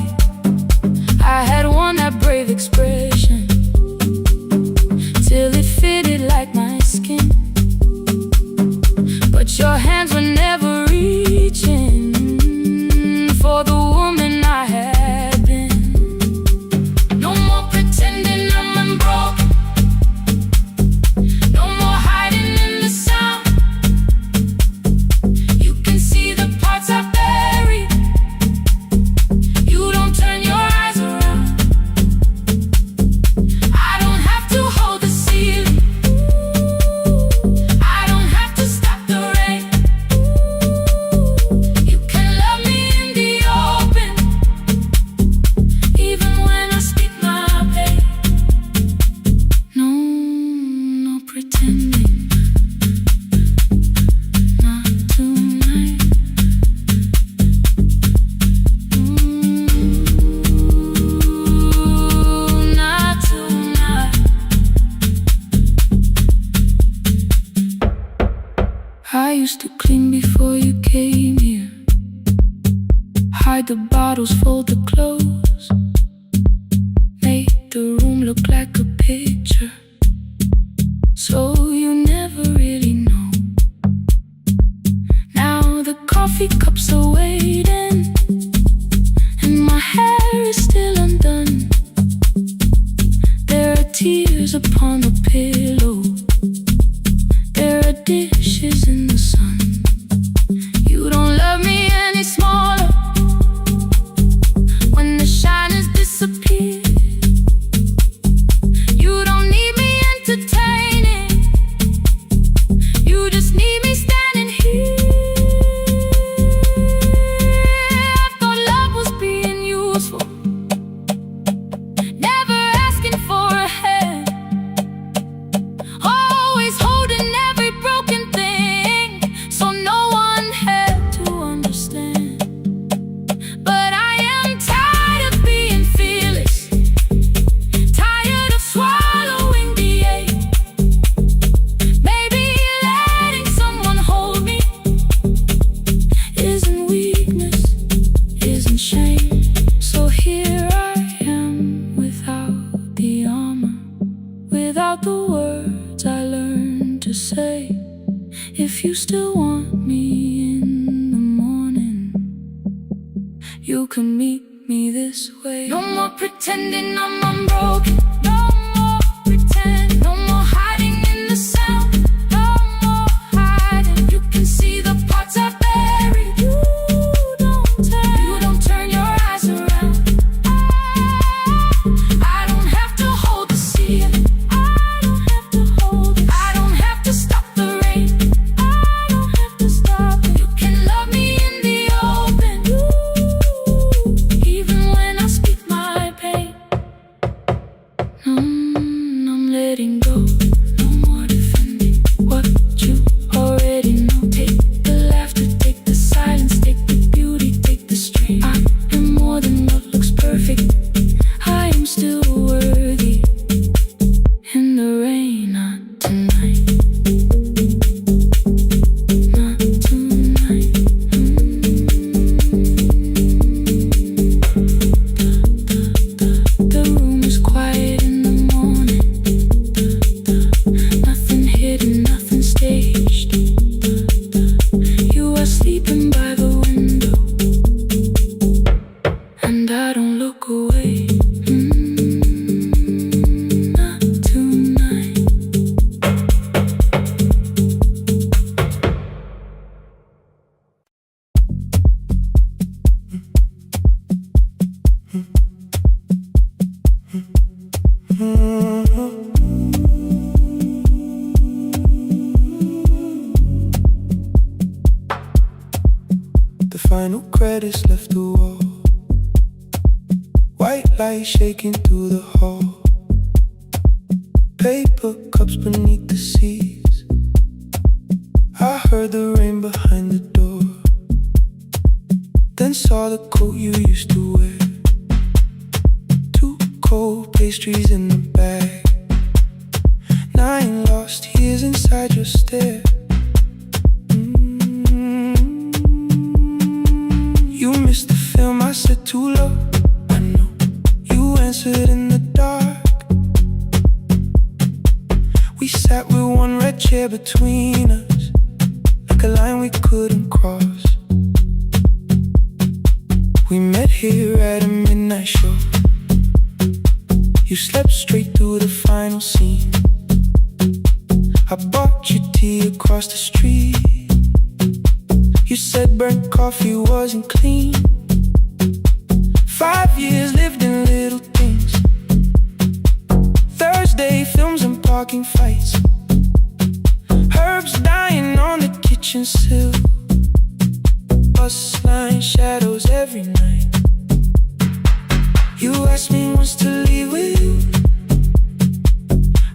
hide the bottles, fold the clothes, make the room look like a picture, so you never really know. Now the coffee cups are waiting, and my hair is still undone. There are tears upon the pillow, there are dishes in the sun. You don't love me any smaller when the shine has disappeared. You don't need me entertaining, you just need me standing here. I thought love was being useful, never asking for a hand, always holding every broken thing, so no one had to understand. But I am tired of being fearless, tired of swallowing the ache. Maybe letting someone hold me isn't weakness, isn't shame. So here I am without the armor, without the words I learned to say. If you still want me in the morning, you can meet me this way. No more pretending I'm unbroken, no more pretend, no more hiding in the sound, no more hiding. You can see the parts I buried, you don't turn your eyes around. I don't have to hold the sea, I don't have to hold it, I don't have to stop the rain, I don't have to stop it. You can love me in the open, even when I speak my pain. I'm letting go, no more defending what you already know. Take the laughter, take the silence, take the beauty, take the strain. I am more than what looks perfect, I am still worthy. In the rain, not tonight, not tonight. The room is quiet in the morning, nothing hidden, nothing staged. You are sleeping by the window, and I don't look away. Not tonight. The final credits left the wall, white light shaking through the hall, paper cups beneath the seas. I heard the rain behind the door, then saw the coat you used to wear, 2 cold pastries in the bag, 9 lost years inside your stare. You missed the film, I said too low, I know. You answered in the dark. We sat with one red chair between us, like a line we couldn't cross. We met here at a midnight show. You slept straight through the final scene. I bought you tea across the street. You said burnt coffee wasn't clean. 5 years lived in little things, Thursday films and parking fights, herbs dying on the kitchen sill, bus line shadows every night. You asked me once to leave with you,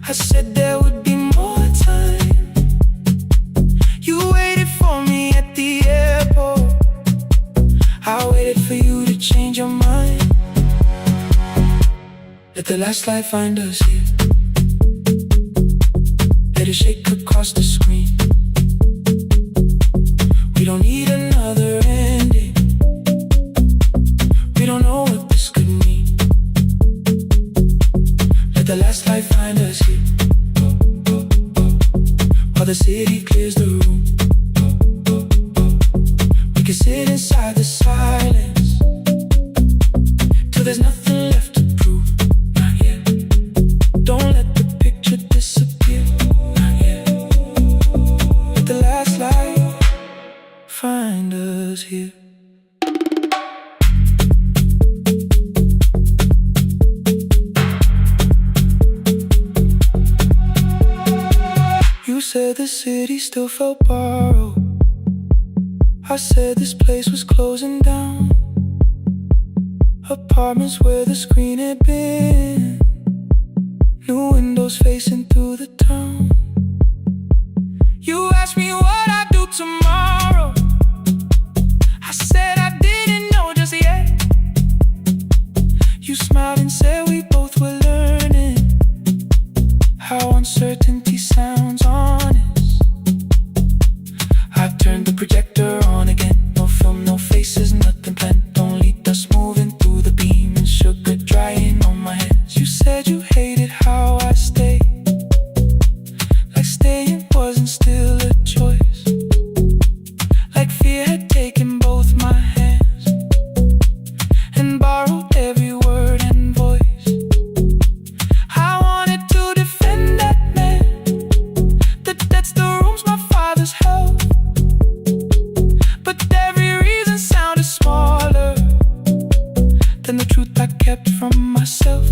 I said there would be more time. You waited for me at the airport, I waited for you to change your mind. Let the last light find us here, let it shake across the screen. We don't need another ending, inside the silence, till there's nothing left to prove. Not yet. Don't let the picture disappear. Not yet. Let the last light find us here. You said the city still felt borrowed. I said this place was closing down. Apartments where the screen had been, new windows facing through the town. You asked me what I'd do tomorrow. I said I didn't know just yet. You smiled and said we both were learning how uncertainty sounds honest. I turned the projector on again. No film, no faces, nothing planned. Only dust moving through the beam and sugar drying on my hands. You said you hated how I stayed, like staying wasn't still a choice, like fear had taken both my hands and borrowed every word and voice. I wanted to defend that man, that's the rooms my father's held, but every reason sounded smaller than the truth I kept from myself.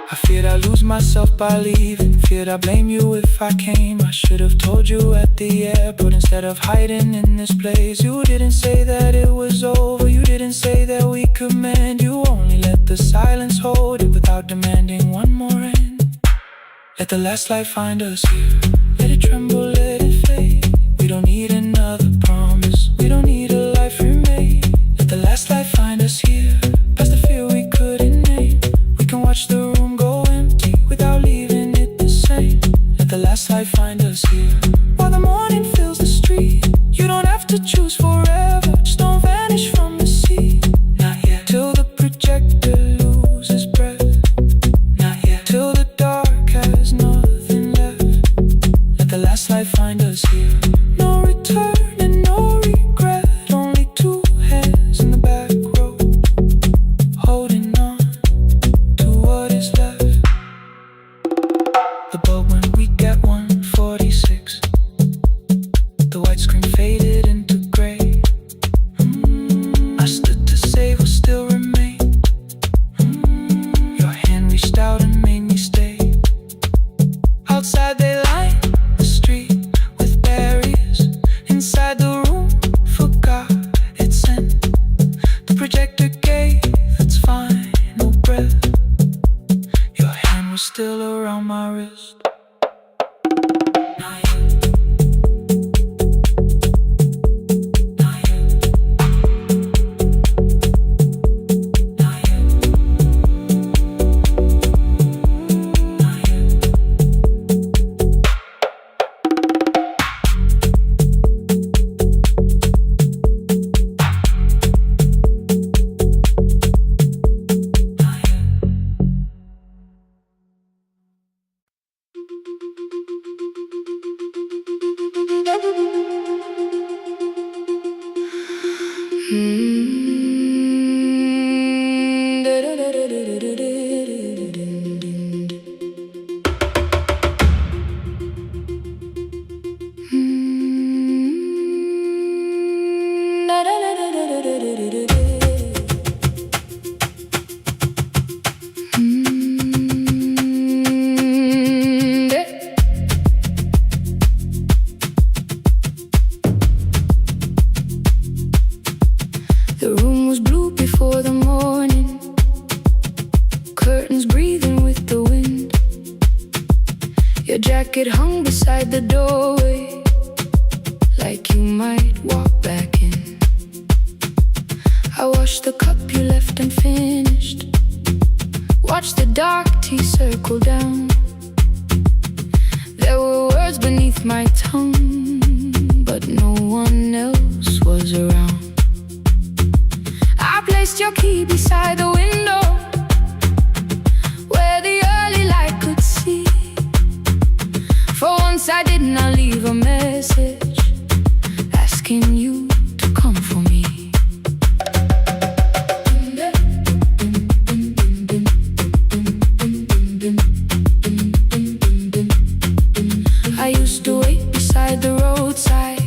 I feared I'd lose myself by leaving, feared I'd blame you if I came. I should have told you at the airport instead of hiding in this place. You didn't say that it was over, you didn't say that we could mend. You only let the silence hold it without demanding one more end. Let the last light find us here. Let it tremble, let it fade. We don't need another promise, we don't need a life remade. Let the last light find us here, past the fear we couldn't name. We can watch the room go empty without leaving it the same. Let the last light find us here, while the morning fills the street. You don't have to choose forever, just don't vanish from the sea. Not yet. Till the projector loses breath. Not yet. Till the dark has nothing left. Let the last light find us here. No return and no regret. Only two hands in the back row, holding on to what is left. The bulb went weak at 1:46. The white screen faded into gray. I stood to save what still remained. Your hand reached out and made me stay. Outside they lined the street with barriers. Inside the room forgot its scent. The projector gave its final breath. Your hand was still around my wrist. Not yet. Not yet. Not yet. Not yet. The room was blue before the morning, curtains breathing with the wind. Your jacket hung beside the doorway, like you might walk back in. I washed the cup you left unfinished, watched the dark tea circle down. There were words beneath my tongue, but no one else was around. I placed your key beside the window, where the early light could see. For once I did not leave a message, asking you to come for me. I used to wait beside the roadside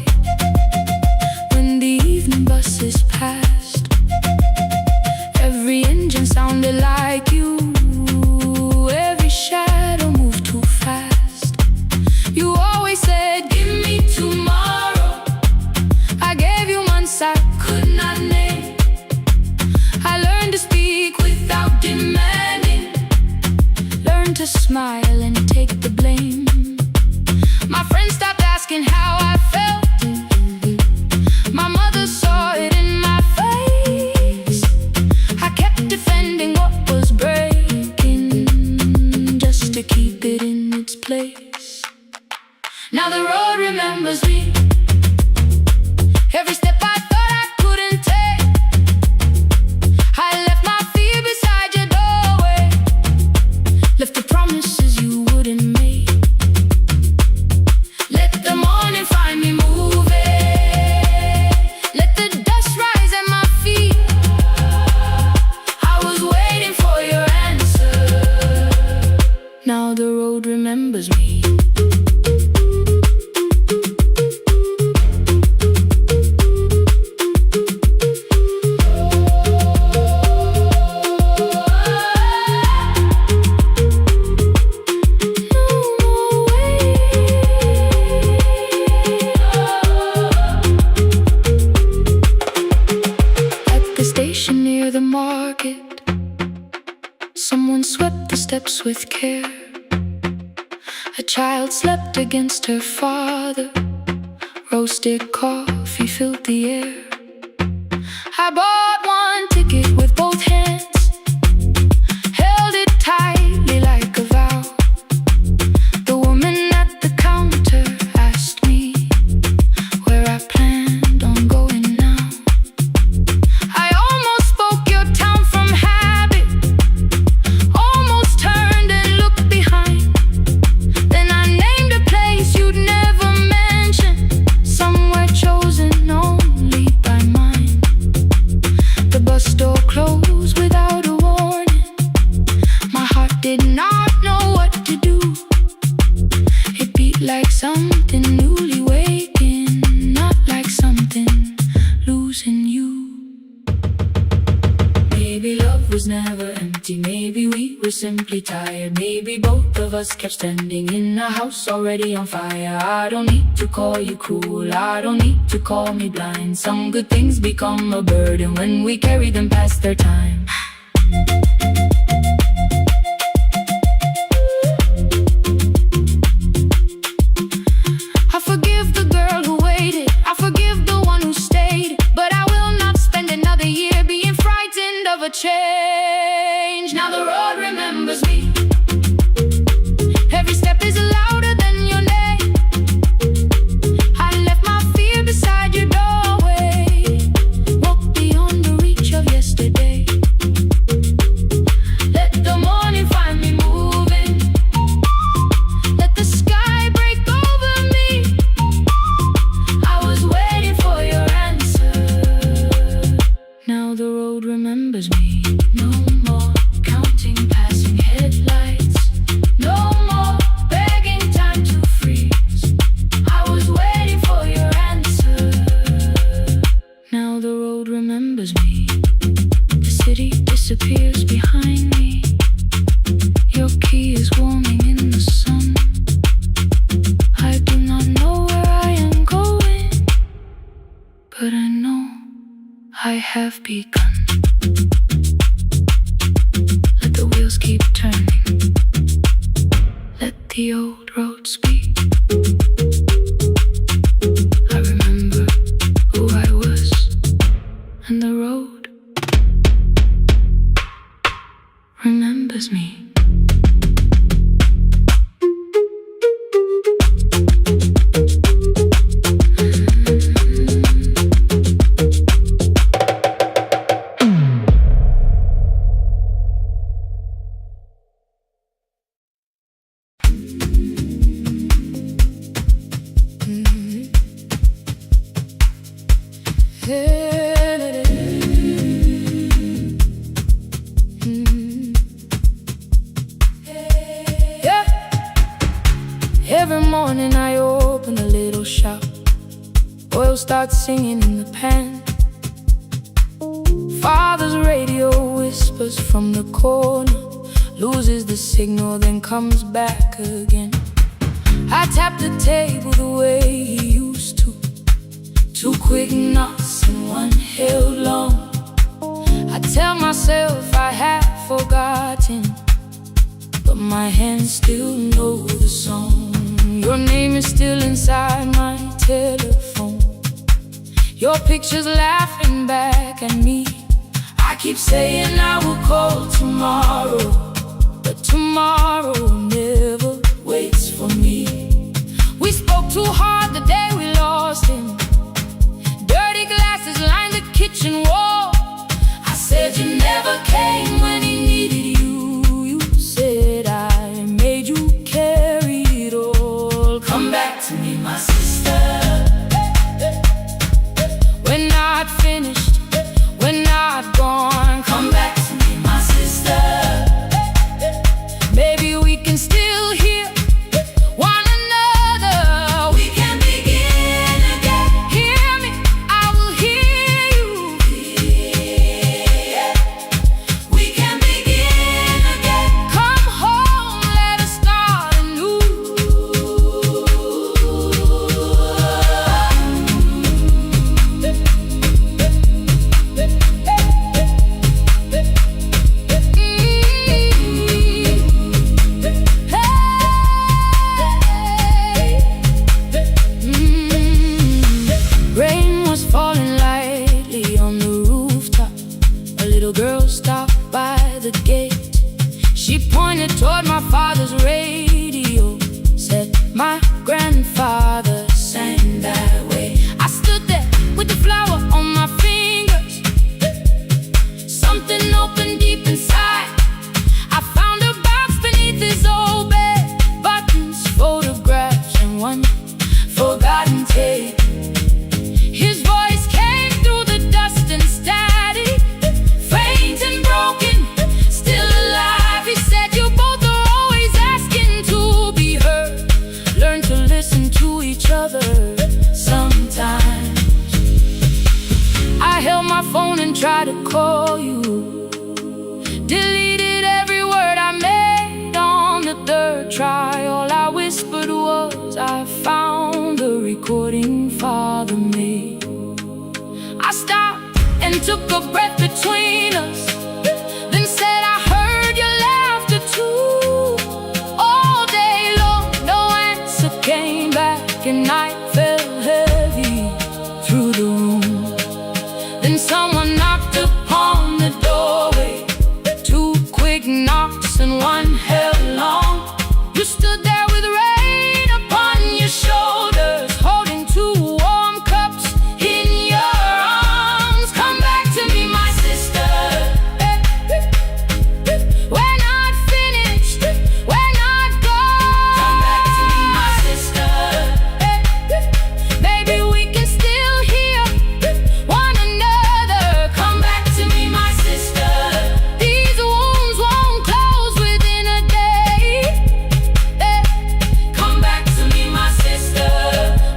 when the evening buses passed. Every engine sounded like you, every shadow moved too fast. You always said, give me tomorrow. I gave you months I could not name. I learned to speak without demanding, learned to smile and take the blame. My friends stopped asking how I felt. My mother saw it in my face. I kept defending what was breaking, just to keep it in its place. Now the road remembers me. Every step I thought I couldn't take, I left my fear beside your doorway, left the promises you wouldn't make. Let the morning find me moving, let the dust rise at my feet. I was waiting for your answer. Now the road remembers me. Near the market, someone swept the steps with care. A child slept against her father, roasted coffee filled the air. I bought one ticket with both hands, held it tightly like a vow. The woman at the counter asked me where I planned on going now. I almost spoke your town from habit, almost turned and looked behind. Then I named a place you'd never mention, somewhere chosen only by mine. The bus door closed without a warning. My heart did not know what to do. It beat like something newly waking, not like something losing you. Maybe love was never empty, maybe we were simply tired. Maybe both of us kept standing in a house already on fire. I don't need to call you cruel, I don't need to call me blind. Some good things become a burden when we carry them past their time. I forgive the girl who waited, I forgive the one who stayed, but I will not spend another year being frightened of a change. Now the road remembers me. Every step is louder than your name. I left my fear beside your doorway, walked beyond the reach of yesterday. Let the morning find me moving, let the sky break over me. I was waiting for your answer. Now the road remembers me. No more counting passing headlights, no more begging time to freeze. I was waiting for your answer. Now the road remembers me. The city disappears behind me. Your key is warming in the sun. I do not know where I am going, but I know I have begun. Let the wheels keep turning, let the old road speak. I remember who I was, and the road remembers me. Yeah. Every morning I open a little shop. Oil starts singing in the pan. Father's radio whispers from the corner, loses the signal, then comes back again. I tap the table the way he used to. 2 quick knocks and 1 held long. I tell myself I have forgotten, but my hands still know the song. Your name is still inside my telephone. Your picture's laughing back at me. I keep saying I will call tomorrow, but tomorrow never waits for me. We spoke too hard the day we lost him. Dirty glasses lined the kitchen wall. I said you never came when he needed you. You said I made you carry it all. Come back to me, my sister. We're not finished, we're not gone. Come back to me, my sister. Maybe we can still hear one another. We can begin again. Hear me, I will hear you. Yeah. We can begin again. Come home, let us start anew. Rain was falling lightly on the rooftop. A little girl stopped by the gate. She pointed toward my father's radio, said my grandfather sang that way. I stood there with the flower on my fingers. Something opened deep inside. I found a box beneath his old bed, buttons, photographs, and 1 forgotten tape. His voice came through the dust and static, faint and broken, still alive. He said you both are always asking to be heard. Learn to listen to each other sometimes. I held my phone and tried to call you, deleted every word I made on the 3rd try. All I whispered was I found the recording Father made. I stopped and took a breath between us, then said I heard your laughter too. All day long, no answer came back, and night fell heavy through the room. Then someone knocked upon the doorway. 2 quick knocks and 1 held long. You stood there with rain upon your shoulders, holding 2 warm cups in your arms. Come back to me, my sister. We're not finished, we're not gone. Come back to me, my sister. Maybe we can still hear one another. Come back to me, my sister. These wounds won't close within a day. Come back to me, my sister.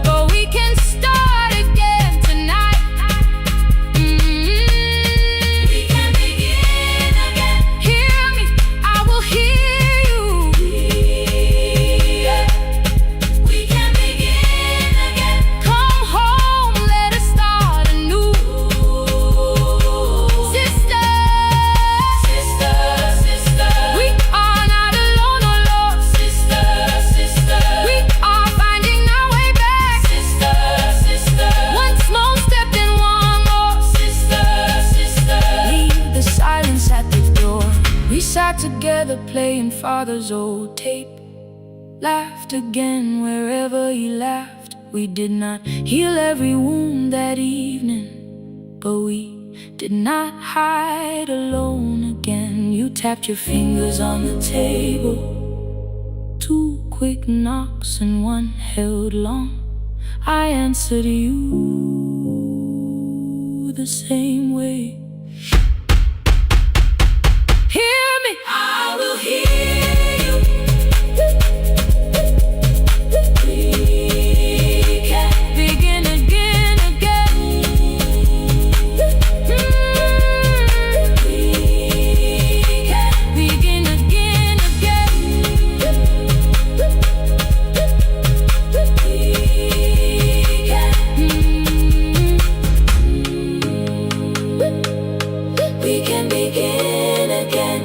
But we can start again tonight. We can begin again. Hear me, I will hear you. Yeah. We can begin again. Come home, let us start anew. Sister, sister, sister. We are not alone, oh Lord. Sister, sister. We are finding our way back. Sister, sister. 1 small step and 1 more. Sister, sister. Leave the silence at the door. We sat together playing Father's old tape. Laughed again wherever he laughed. We did not heal every wound that evening, but we did not hide alone again. You tapped your fingers on the table. 2 quick knocks and 1 held long. I answered you. the same way. Hear me, I will hear you. We can begin again, again. We can begin again, again. We can begin again.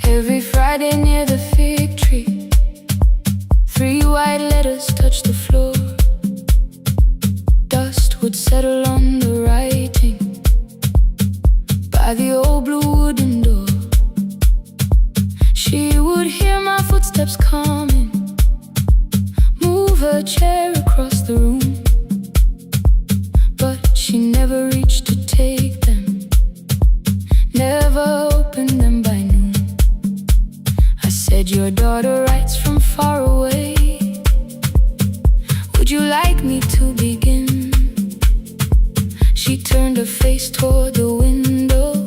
Every Friday near the fig tree, 3 white letters touched the floor. Dust would settle on the writing by the old blue wooden door. She would hear my footsteps coming, move her chair across the room, but she never reached to take them, never opened them by noon. I said, your daughter writes from far away. Would you like me to begin? She turned her face toward the window,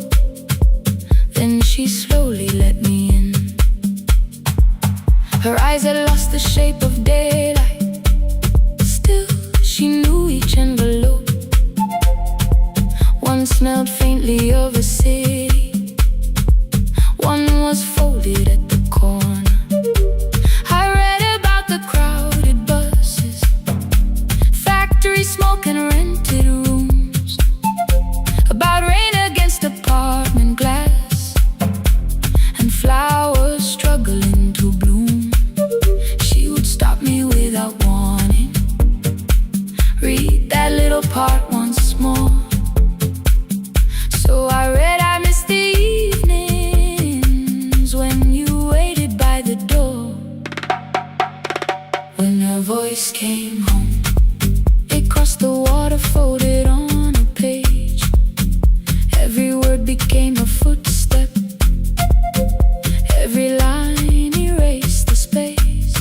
then she slowly let me in. Her eyes had lost the shape of daylight, still she knew each envelope. One smelled faintly of a city, one was folded at the corner. I read about the crowded buses, factory smoke and rented rooms, about rain against apartment glass and flowers struggling to bloom. She would stop me without warning, read that little part once more. So I read, I miss the evenings when you waited by the door. When her voice came home, it crossed the water, folded on a page. Every word became a footstep, every line erased the space.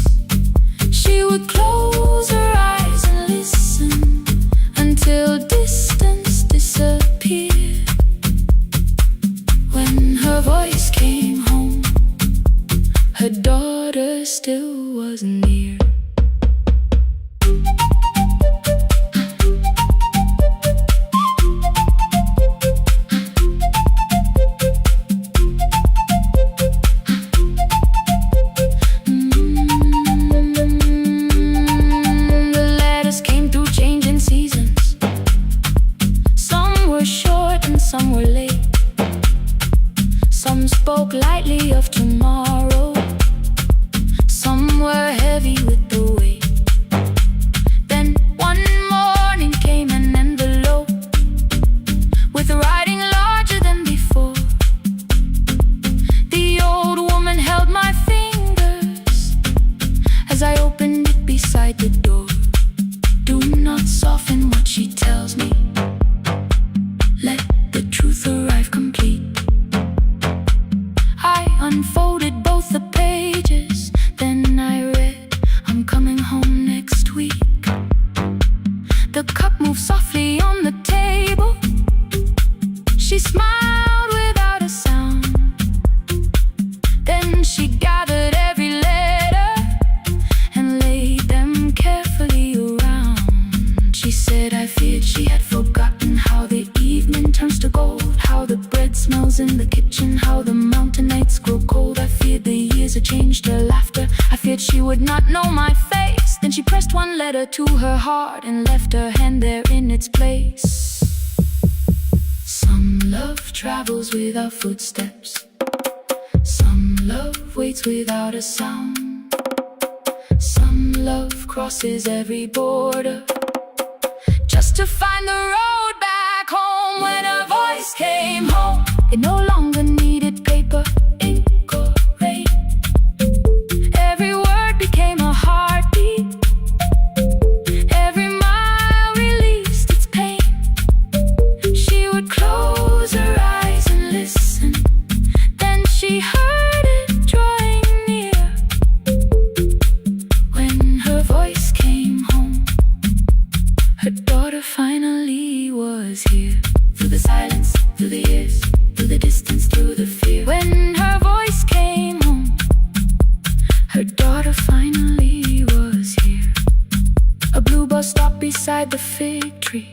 She would close her eyes and listen until distance disappeared. When her voice came home, her daughter still wasn't near. The letters came through changing seasons. Some were short and some were late. Some spoke lightly of tomorrow, some were heavy with the weight. Then one morning came an envelope with writing larger than before. The old woman held my fingers as I opened it beside the door. Do not soften what she tells me, let the truth arrive complete. I unfolded both the pages, then I read, I'm coming home next week. The cup moved softly on the table. She smiled without a sound. Then she gathered every letter and laid them carefully around. She said, I feared she had forgotten how the evening turns to gold, how the bread smells in the kitchen, how the mountain nights grow cold. I feared the years had changed her laughter. I feared she would not know my face. Then she pressed one letter to her heart and left her hand there in its place. Some love travels without footsteps, some love waits without a sound, some love crosses every border just to find the road back home. When her voice came home, It no longer needed paper, ink, or rain. Every word became a heartbeat. Every mile released its pain. She would close her eyes and listen. Then she heard it drawing near. When her voice came home, her daughter finally was here. Through the silence, through the years, through the distance, through the fear. When her voice came home, her daughter finally was here. A blue bus stopped beside the fig tree.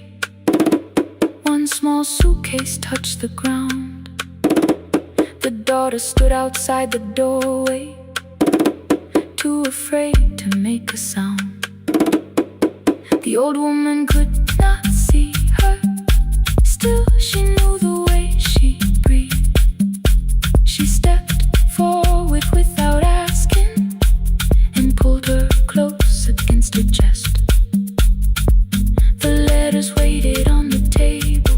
One small suitcase touched the ground. The daughter stood outside the doorway, too afraid to make a sound. The old woman could not see her. Still, she knew the way she breathed. She stepped forward without asking and pulled her close against her chest. The letters waited on the table.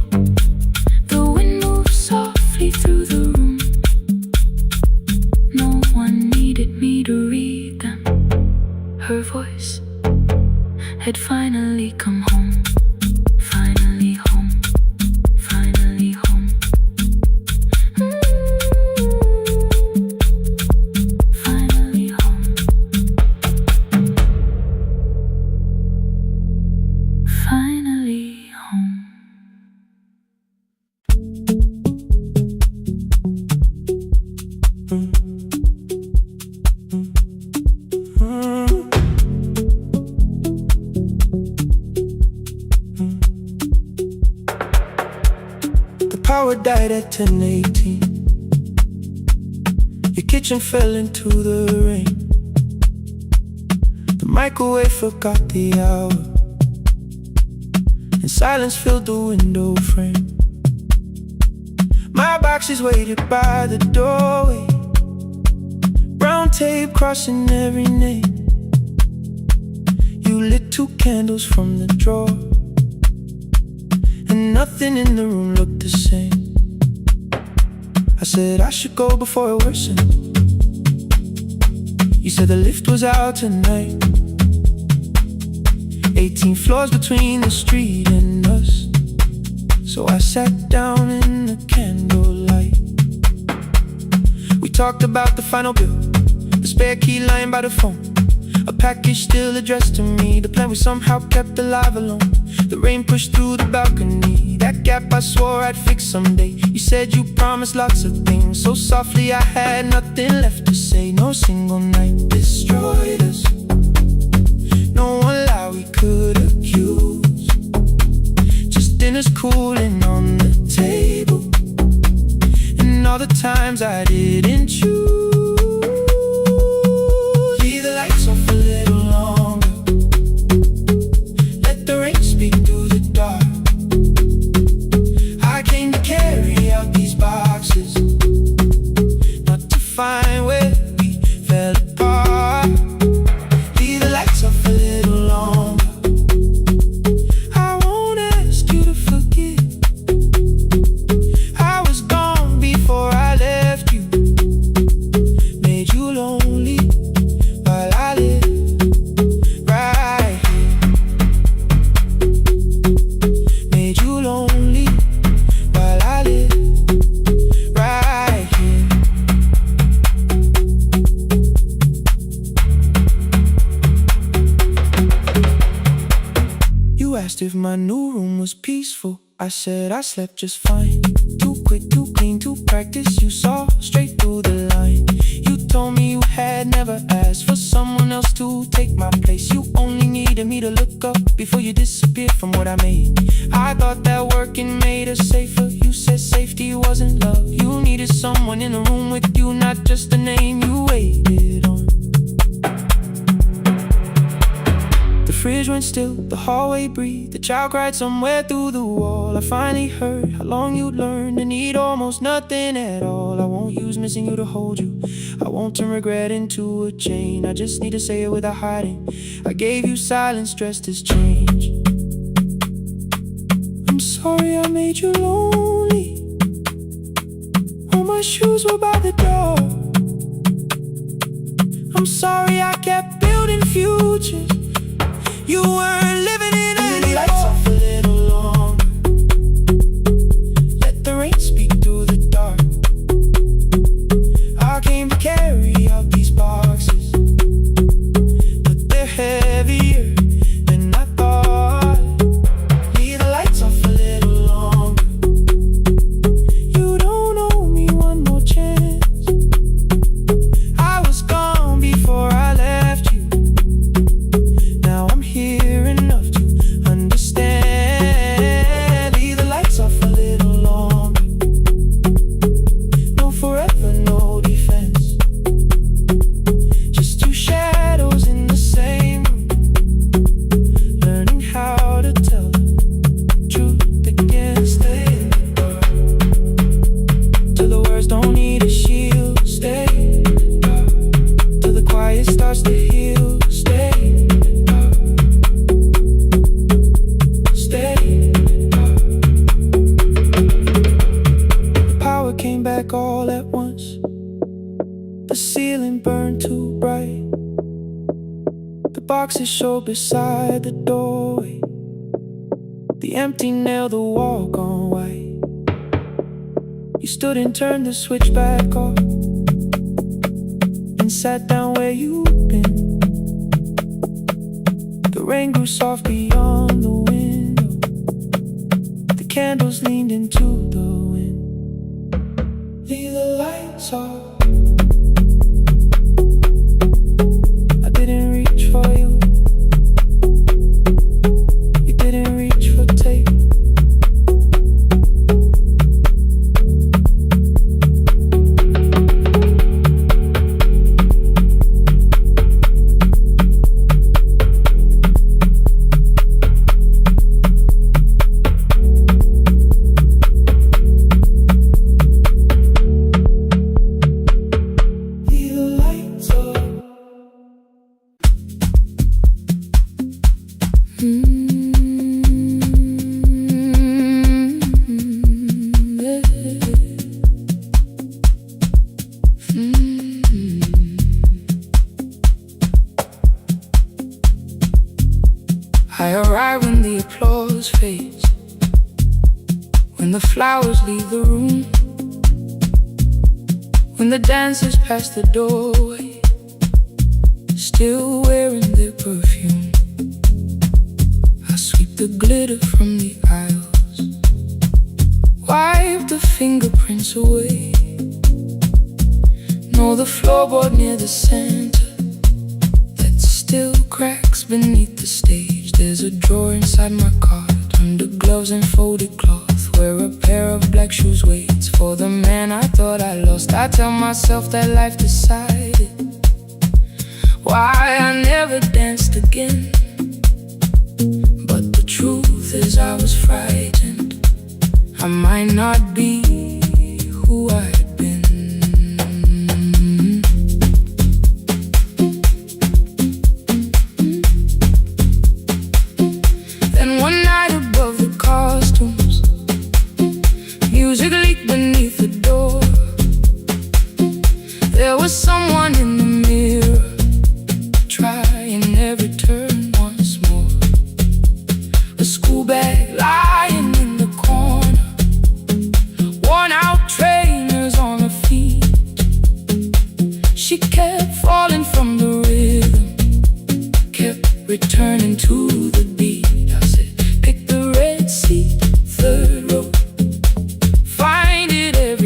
The wind moved softly through the room. No one needed me to read them. Her voice had finally come home. Finally home. Finally home. Finally home. Finally home. The power died at 10:18. Your kitchen fell into the rain. The microwave forgot the hour, and silence filled the window frame. My boxes waited by the doorway, brown tape crossing every name. You lit 2 candles from the drawer, and nothing in the room looked the same. I said I should go before it worsened. You said the lift was out tonight. 18 floors between the street and us. So I sat down in the candlelight. We talked about the final bill, the spare key lying by the phone, a package still addressed to me, the plan we somehow kept alive alone. The rain pushed through the balcony, that gap I swore I'd fix someday. You said you promised lots of things, so softly I had nothing left to say. No single night destroyed us, no one lie we could accuse. Just dinners cooling on the table, and all the times I didn't choose. Leave the lights off a little longer, let the rain speak through the dark. I came to carry out these boxes, not to find where we fell apart. Leave the lights off a little longer. I won't ask you to forget. I was gone before I left you, made you lonely while I live right here. Made you lonely while I live right here. You asked if my new room was peaceful. I said I slept just fine. Too quick, too clean, too practiced. You saw straight through the line. You told me you had never asked for someone else to take my place. You only needed me to look up before you disappeared from what I made. I thought that working made us safer. You said safety wasn't love. You needed someone in the room with you, not just a name you waited on. The fridge went still, the hallway breathed, the child cried somewhere through the wall. I finally heard how long you'd learned to need almost nothing at all. I won't use missing you to hold you, I won't turn regret into a chain. I just need to say it without hiding. I gave you silence dressed as change. I'm sorry I made you lonely. shoes were by the door. I'm sorry I kept building futures. You weren't living in any lights off a little longer. Let the rain speak through the dark. I came to carry out these boxes, but they're heavier than I thought. Leave the lights off a little longer. You don't owe me one more chance. I was gone before I left you. Now I'm here enough to understand. Leave the lights off a little longer. No forever, no defense. Just two shadows in the same room, learning how to tell the truth against the dark. Till the words don't need a shield. Stay dark. Till the quiet starts to heal. Stay dark. Stay dark. The power came back all at once. The ceiling burned too bright. The boxes showed beside the doorway. The empty nail, the wall gone white. You stood and turned the switch back off, and sat down where you'd been. The rain grew soft beyond the window. The candles leaned into the wind. Leave the lights off. I didn't reach for you. You didn't reach for tape. Leave the lights off. I arrive when the applause fades, when the flowers leave the room, when the dancers pass the doorway, still wearing their perfume. I sweep the glitter from the aisles, wipe the fingerprints away. Know the floorboard near the center that still cracks beneath the stage. There's a drawer inside my cart, under gloves and folded cloth, where a pair of black shoes waits for the man I thought I lost. I tell myself that life decided why I never danced again. But the truth is I was frightened. I might not be who I'd been. Then one night above the costumes, music leaked beneath the door. There was someone in the mirror, trying every turn once more. A school bag lying in the corner, worn out trainers on her feet. She kept falling from the rhythm, kept returning to the beat. I said, pick the red seat, third row, find it every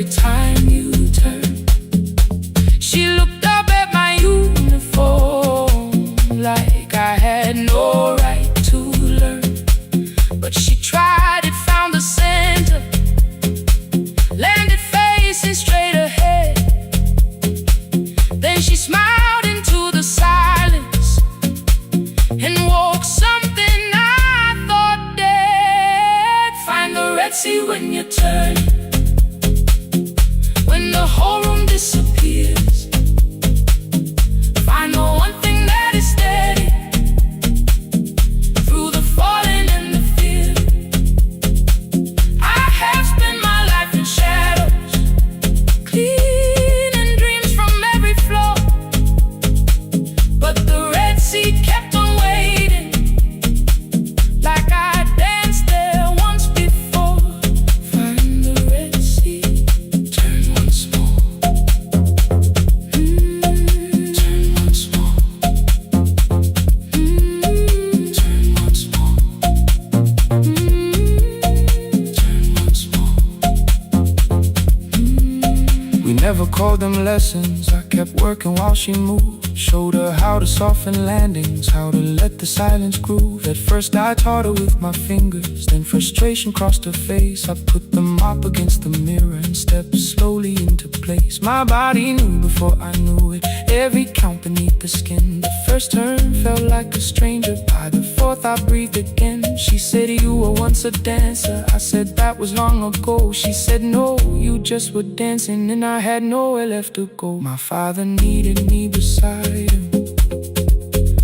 never called them lessons. I kept working while she moved. Showed her how to soften landings, how to let the silence groove. At first I taught her with my fingers, then frustration crossed her face. I put the mop against the mirror and stepped slowly into place. My body knew before I knew it, every count beneath the skin. The first turn felt like a stranger, by the fourth I breathed again. She said, you were once a dancer. I said, that was long ago. She said, no, you just were dancing, and I had nowhere left to go. My father needed me beside him,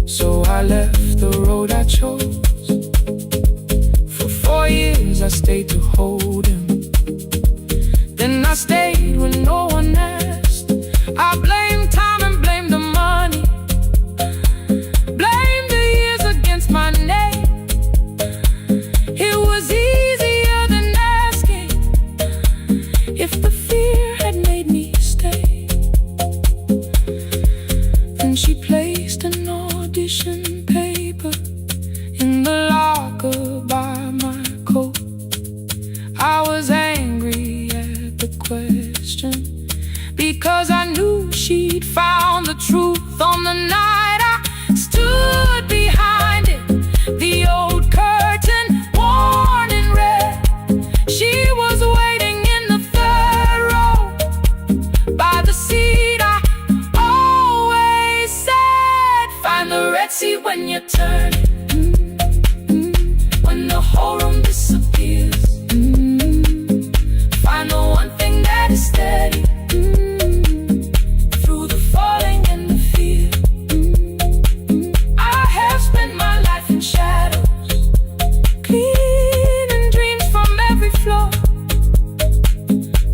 so I left the road I chose. For 4 years I stayed to hold him, then I stayed when no one asked. I blamed time and blamed the money, blamed the years against my name. It was easier than asking if the fear had made me stay. Then she placed an audition paper in the locker by my coat. I was angry at the question, because I knew she'd found the truth on the night I stood behind it. The old curtain, worn in red. She was waiting in the third row by the seat I always said, find the red seat when you turn it. When the whole room disappears, find the one thing that is steady through the falling and the fear. I have spent my life in shadows, cleaning dreams from every floor,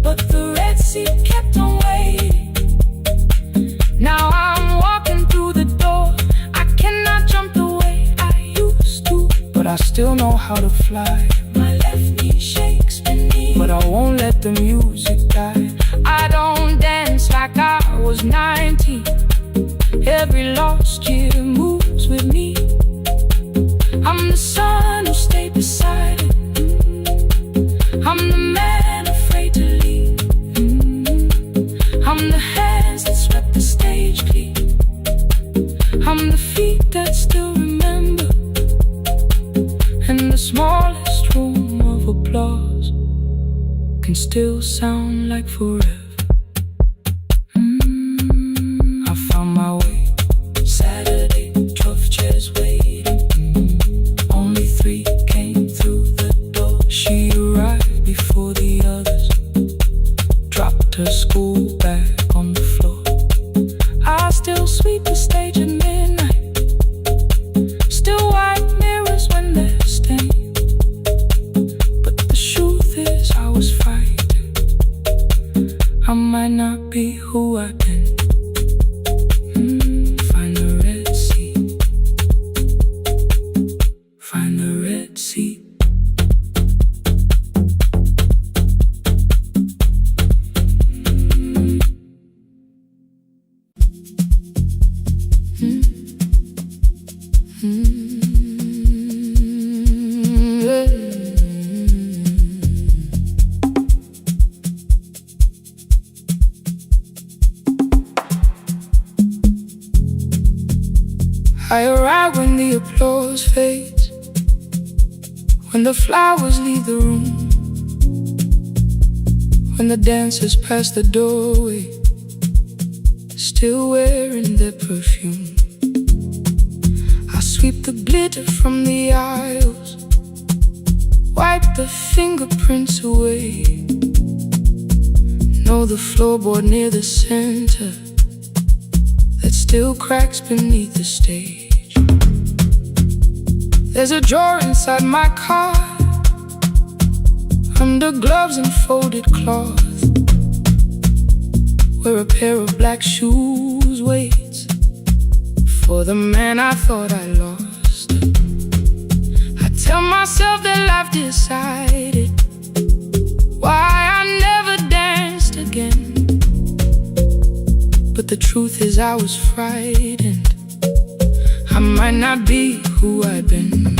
but the red seat kept on waiting. Now I'm walking through the door. I cannot jump the way I used to, but I still know how to fly. My left knee shakes beneath, but I won't let the music die. I don't dance like I was 19. Every lost year moves with me. I'm the son who stayed beside it. I'm the man afraid to leave. I'm the hands that swept the stage clean. I'm the feet that still remember, and the smallest room of applause can still sound like forever. I found my way. Saturday, 12 chairs waiting. Only 3 came through the door. She arrived before the others, dropped her school bag on the floor. I still sweep the stage at midnight, still wipe mirrors when they're stained. But the truth is I was frightened. I might not be who I've been. Find the red seat. Find the red seat. I arrive when the applause fades, when the flowers leave the room, when the dancers pass the doorway, still wearing their perfume. I sweep the glitter from the aisles, wipe the fingerprints away. Know the floorboard near the center that still cracks beneath the stage. There's a drawer inside my car, under gloves and folded cloth, where a pair of black shoes waits for the man I thought I lost. I tell myself that life decided why I never danced again, but the truth is I was frightened. I might not be who I've been.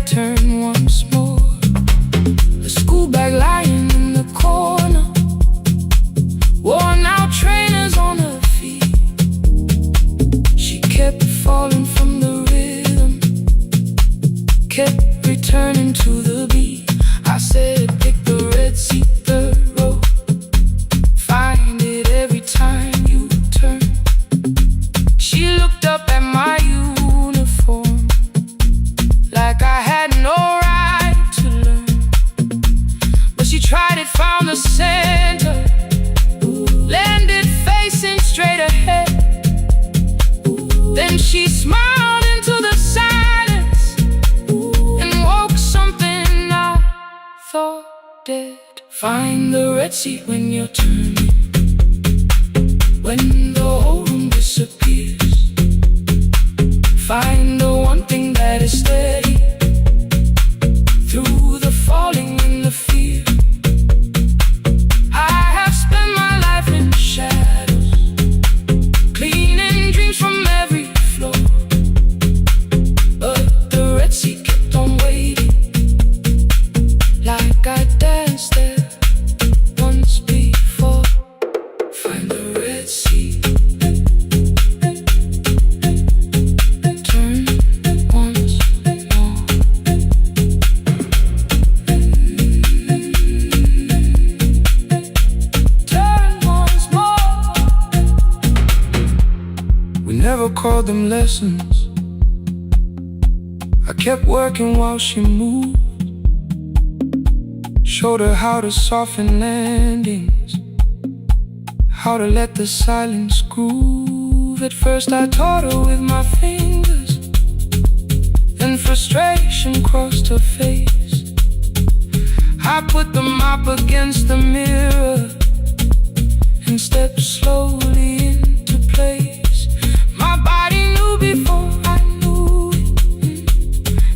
turn once more. The school bag lying in the corner, worn out trainers on her feet. She kept falling from the rhythm, kept returning to the beat. I said, pick the red seat, third row, find it every time you turn. She looked up at my uniform like I had no right to learn. But she tried it, found the center, landed facing straight ahead. Then she smiled into the silence and woke something I thought dead. Find the red seat when you're turning, when the whole room disappears. Find the one thing that is steady through the falling and the fear. I have spent my life in shadows, cleaning dreams from every floor. But the red seat kept on waiting, like I danced there once before. Find the red seat, turn once more. Turn once more. We never called them lessons. I kept working while she moved, showed her how to soften landings, how to let the silence groove. At first I taught her with my fingers, then frustration crossed her face. I put the mop against the mirror and stepped slowly into place. My body knew before I knew it,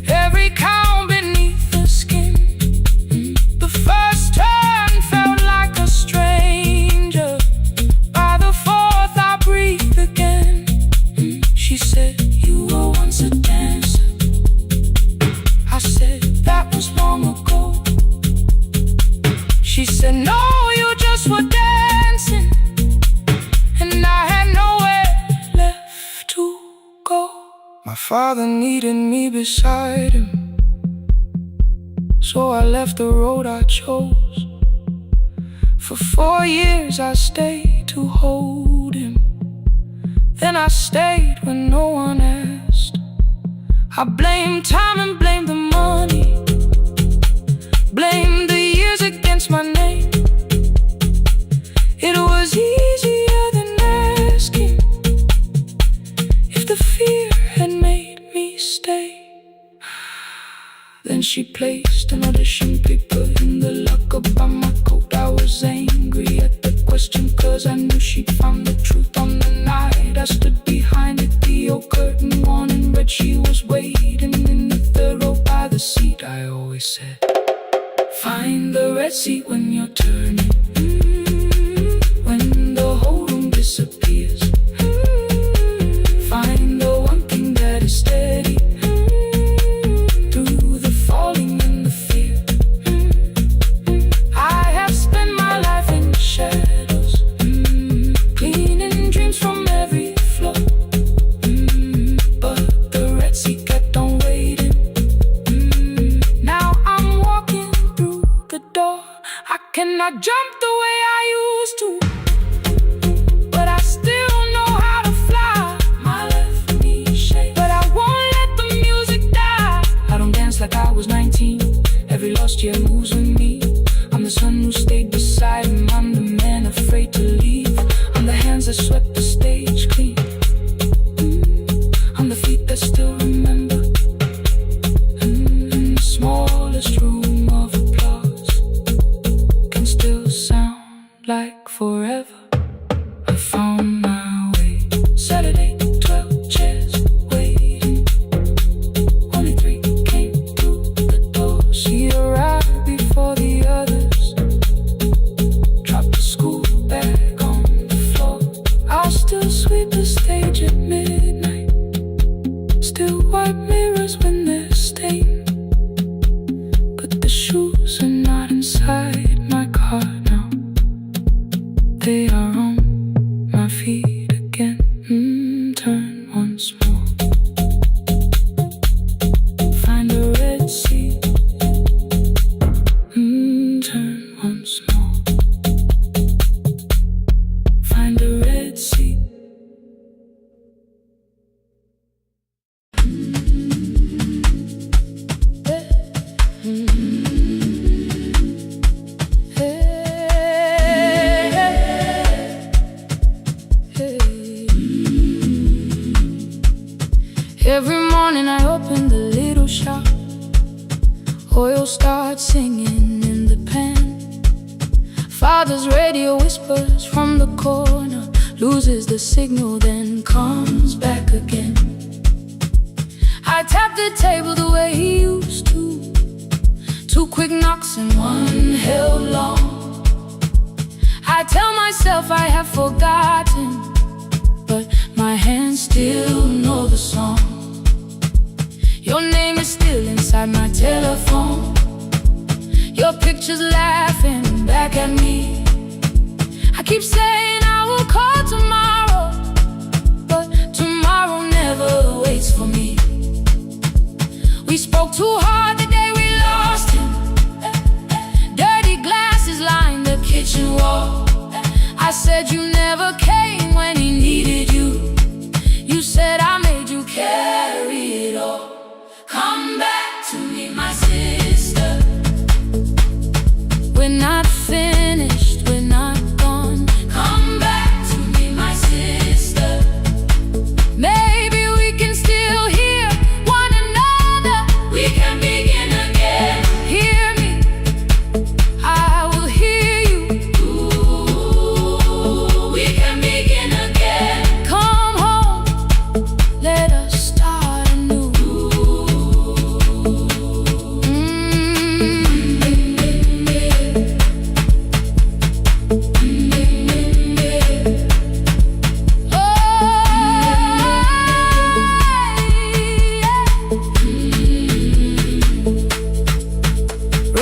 every count beneath the skin. The first turn felt like a stranger. By the fourth I breathed again. She said, you were once a dancer. I said, that was long ago. She said, no, you just were dancing. And I had nowhere left to go. My father needed me beside him, so I left the road I chose. For 4 years I stayed to hold him, then I stayed when no one asked. I blamed time and blamed the money, blamed the years against my name. It was easier than asking if the fear had made me stay. Then she placed an audition paper in the locker by my coat. I was angry at the question, cause I knew she'd found the truth on the night I stood behind it. The old curtain worn in red, she was waiting in the third row by the seat. I always said, find the red seat when you're turning, when the whole room disappears. Find the one thing that is steady through the falling and the fear. I have spent my life in shadows, cleaning dreams from every floor. But the red seat kept on waiting. Now I'm walking through the door. I cannot jump the way I used to, but I still know how to fly. My left knee shakes, but I won't let the music die. I don't dance like I was 19. Every lost year moves with me. I'm the son who stayed beside him. I'm the man afraid to leave. I'm the hands that swept the stage clean. I'm the feet that still remember. In the smallest room of applause can still sound like forever. I found my way. Saturday, 12 chairs waiting. Only 3 came through the door. She arrived before father's radio whispers from the corner, loses the signal, then comes back again. I tap the table the way he used to, 2 quick knocks and 1 held long. I tell myself I have forgotten, but my hands still know the song. Your name is still inside my telephone, your picture's laughing back at me. I keep saying I will call tomorrow, but tomorrow never waits for me. We spoke too hard the day we lost him. Dirty glasses line the kitchen wall. I said you never came when he needed you. You said I made you carry it all. Come back to me, my sister. We're not finished, we're not gone. Come back to me, my sister. Maybe we can still hear one another. We can begin again. Hear me, I will hear you. Ooh, we can begin again. Come home, let us start anew.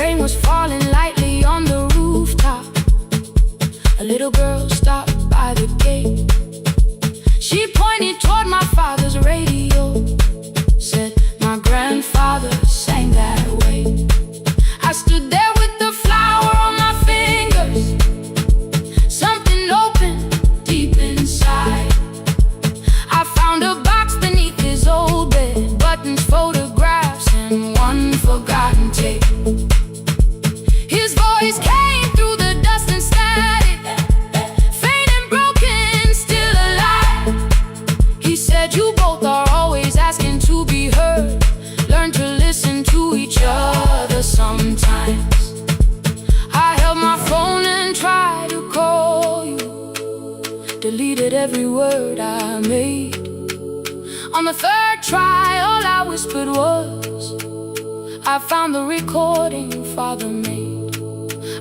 Rain was falling lightly on the rooftop. A little girl stopped by the gate. She pointed toward my father's radio, said my grandfather sang that way. I stood there with the flower on my fingers. Something opened deep inside. I found a box beneath his old bed, buttons, photographs, and 1 forgotten tape. His voice came through the dust and static, faint and broken, still alive. He said you both are always asking to be heard. Learn to listen to each other sometimes. I held my phone and tried to call you, deleted every word I made. On the 3rd try, all I whispered was, I found the recording Father made.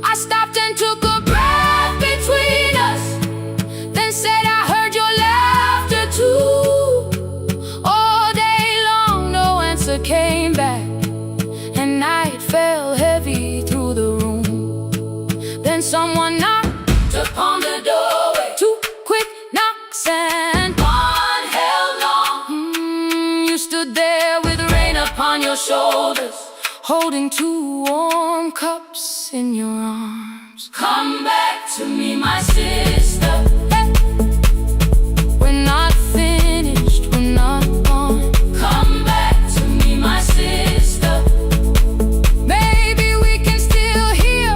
I stopped and took a breath between us, then said I heard your laughter too. All day long no answer came back, and night fell heavy through the room. Then someone knocked upon the doorway, 2 quick knocks and 1 held long. You stood there with rain upon your shoulders, holding 2 warm cups in your arms. Come back to me, my sister. Hey. We're not finished, we're not gone. Come back to me, my sister. Maybe we can still hear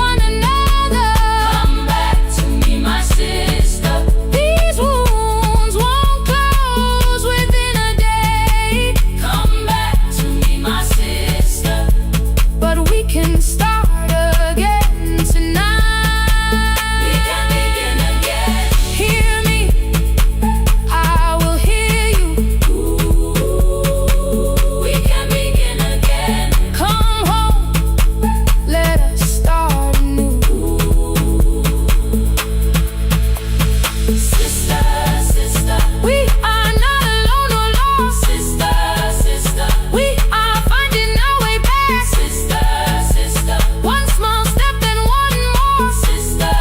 one another. Come back to me, my sister. These wounds won't close within a day. Come back to me, my sister. But we can start again tonight. We can begin again. Hear me, I will hear you. Ooh, we can begin again. Come home, let us start anew. Sister, sister, we are not alone or lost. Sister, sister, we are finding our way back. Sister, sister, 1 small step and 1 more. Sister,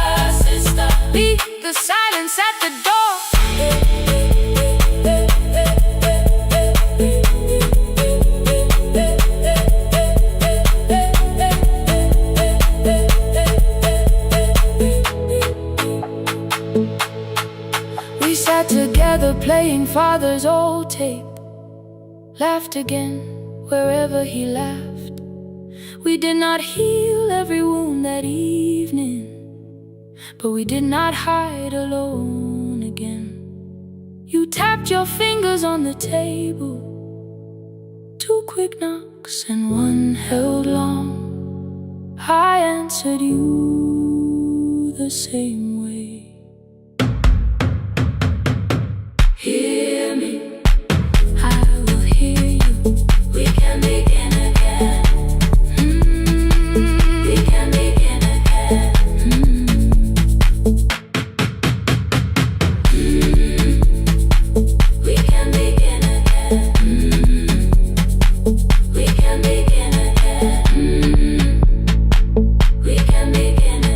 sister, beat the silence at the door. We sat together playing Father's old tape, laughed again wherever he laughed. We did not heal every wound that evening, but we did not hide alone again. You tapped your fingers on the table, 2 quick knocks and 1 held long. I answered you the same way. Hear me, I will hear you. We can begin again. We can begin again. We can begin again. We can begin again. We can begin again.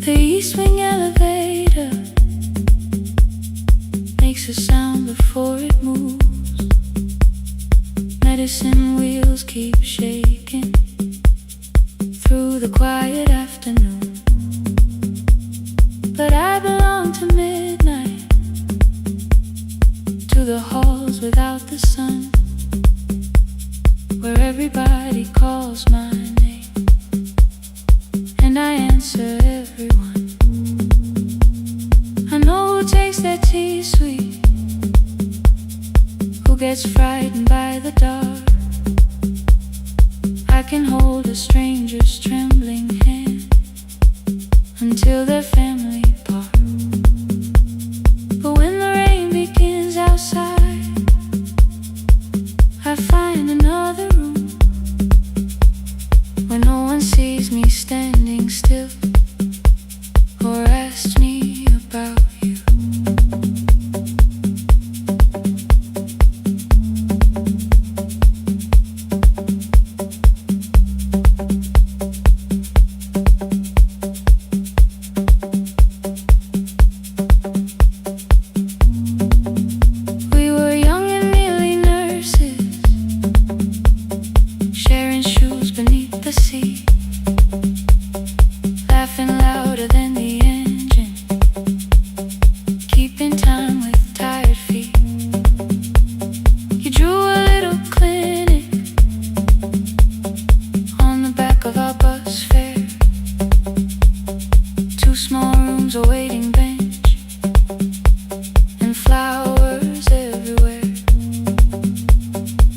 The East Wing elevator makes a sound before it moves. Medicine wheels keep shaking through the quiet afternoon. But I belong to midnight, to the halls without the sun, where everybody calls my name and I answer everyone. I know who takes their tea sweet, who gets frightened by the dark. I can hold a stranger's trembling hand until their family part. But when the rain begins outside, I find another room where no one sees me standing still or asks me about you. We were young and nearly nurses, sharing shoes beneath the sea, laughing louder than the engine, keeping time with tired feet. You drew a little clinic on the back of our bus fare, 2 small rooms, a waiting bench, and flowers everywhere.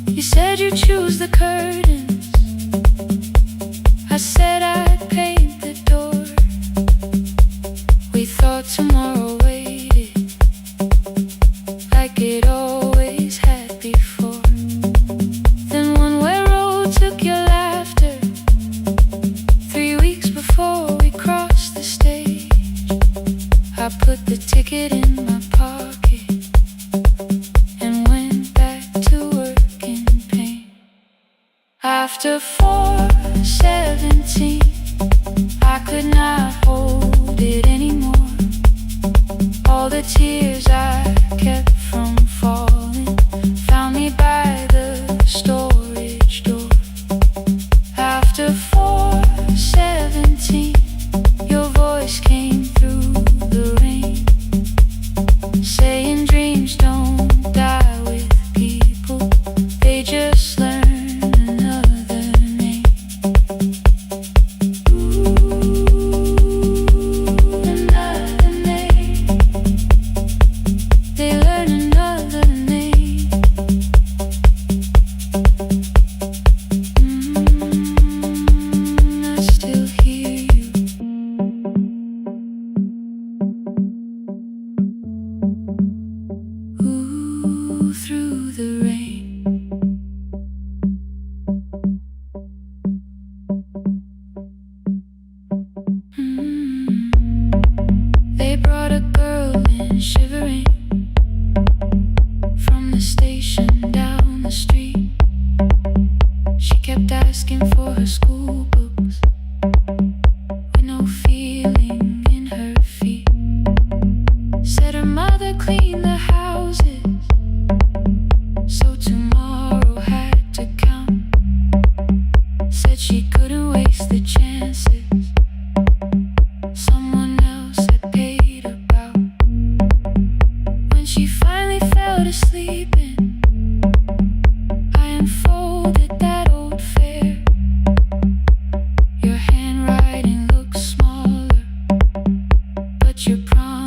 You said you'd choose the curtains, I said I'd paint the door. We thought tomorrow waited like it always had before. Then one way road took your laughter, 3 weeks before we crossed the stage. I put the ticket in my pocket and went back to work in pain. After 4:17, I could not hold it anymore. All the tears I kept from falling found me by the storage door. After 4:17, your voice came through the rain, saying dreams don't die with people, they just learn another name. Another name.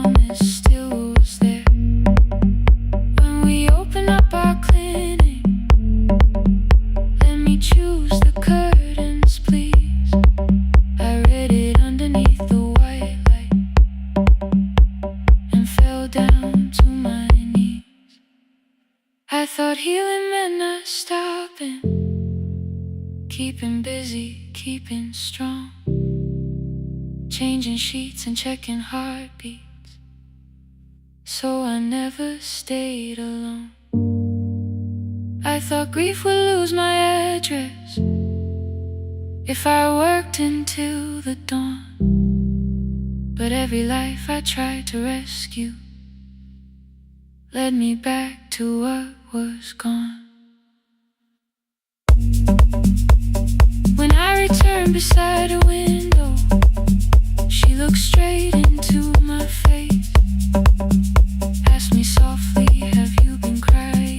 promise still was there. When we open up our clinic, let me choose the curtains, please. I read it underneath the white light and fell down to my knees. I thought healing meant not stopping, keeping busy, keeping strong, changing sheets and checking heartbeats, so I never stayed alone. I thought grief would lose my address if I worked until the dawn, but every life I tried to rescue led me back to what was gone. When I returned beside a window, she looked straight into my face, asked me softly, have you been crying?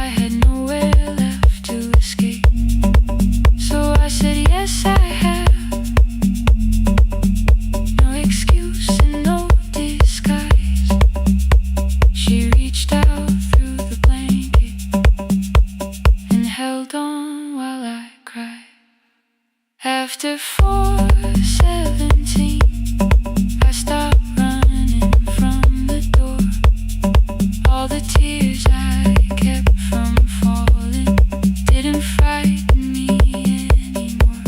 I had nowhere left to escape, so I said yes I have. No excuse and no disguise. She reached out through the blanket and held on while I cried. After 4:17, I stopped running from the door. All the tears I kept from falling didn't frighten me anymore.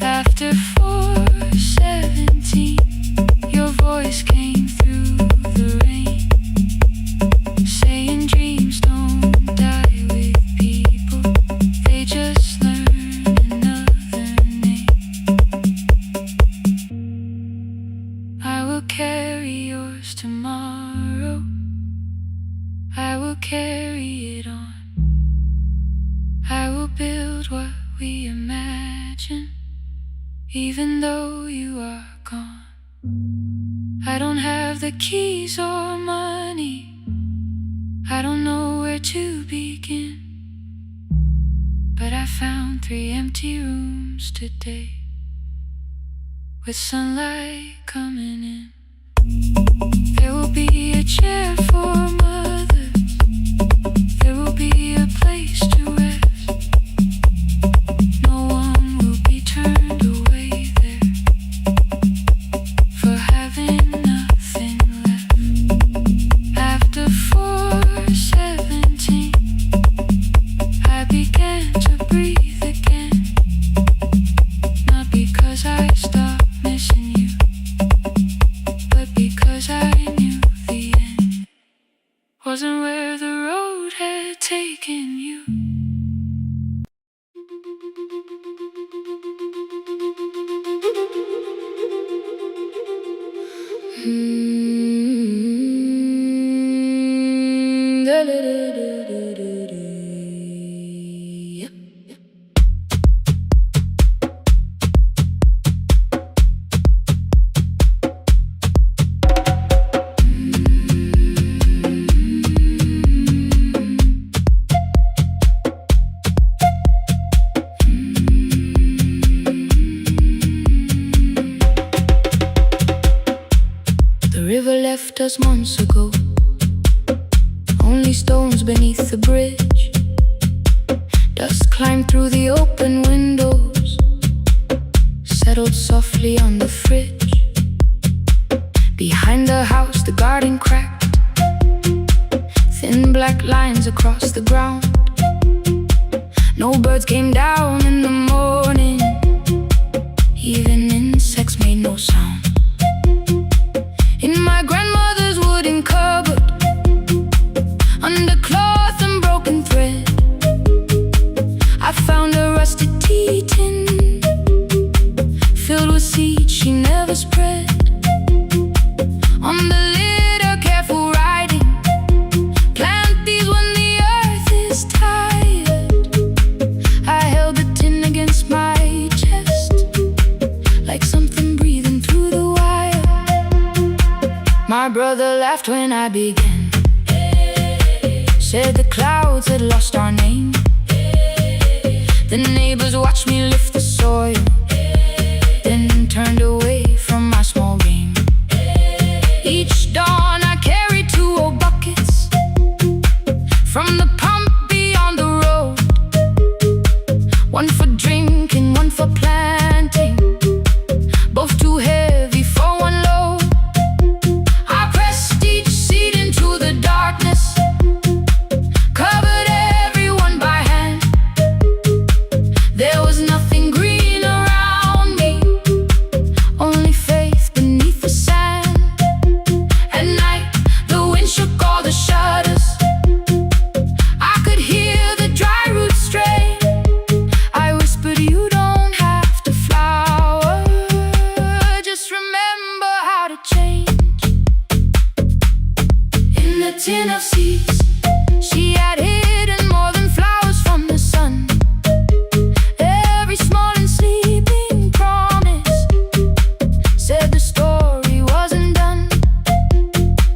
After 4:17, your voice came through the rain, saying dreams don't die with people, they just learn another name. I will carry yours tomorrow, I will carry it on. I will build what we imagine, even though you are gone. I don't have the keys or money, I don't know where to begin, but I found 3 empty rooms today, with sunlight coming in. There will be a chair for mothers, there will be a place to rest. No one will be turned away there for having nothing left. After 4:17, I began to breathe again, not because I stopped missing you, but because I knew the end wasn't where the road had taken you. The river left us months ago, only stones beneath the bridge. Dust climbed through the open windows, settled softly on the fridge. Behind the house the garden cracked, thin black lines across the ground. No birds came down in the morning, even insects made no sound. In my grandmother's wooden cupboard, under cloth and broken thread, I found a rusted tea tin filled with seeds she never spread. On the lid a careful writing, plant these when the earth is tired. I held the tin against my chest, like something breathing through the wire. My brother laughed when I began, said the clouds had lost our name. The neighbors watched me lift the soil, then turned away from my small game. remember how to change. In the tin of seeds, she had hidden more than flowers from the sun. Every small and sleeping promise said the story wasn't done.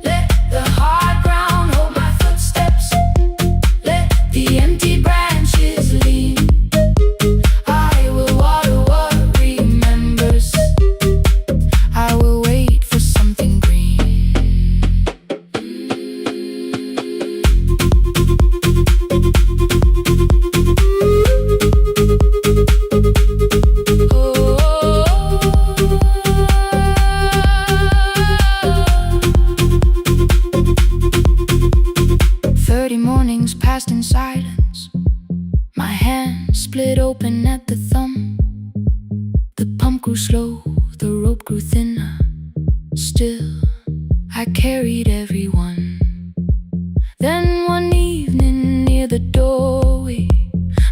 Let the hard ground hold my footsteps. Let the empty branches lean. I will water what remembers. I will wait for something green. Mornings passed in silence. My hand split open at the thumb. The pump grew slow, the rope grew thinner. Still, I carried everyone. Then one evening near the doorway,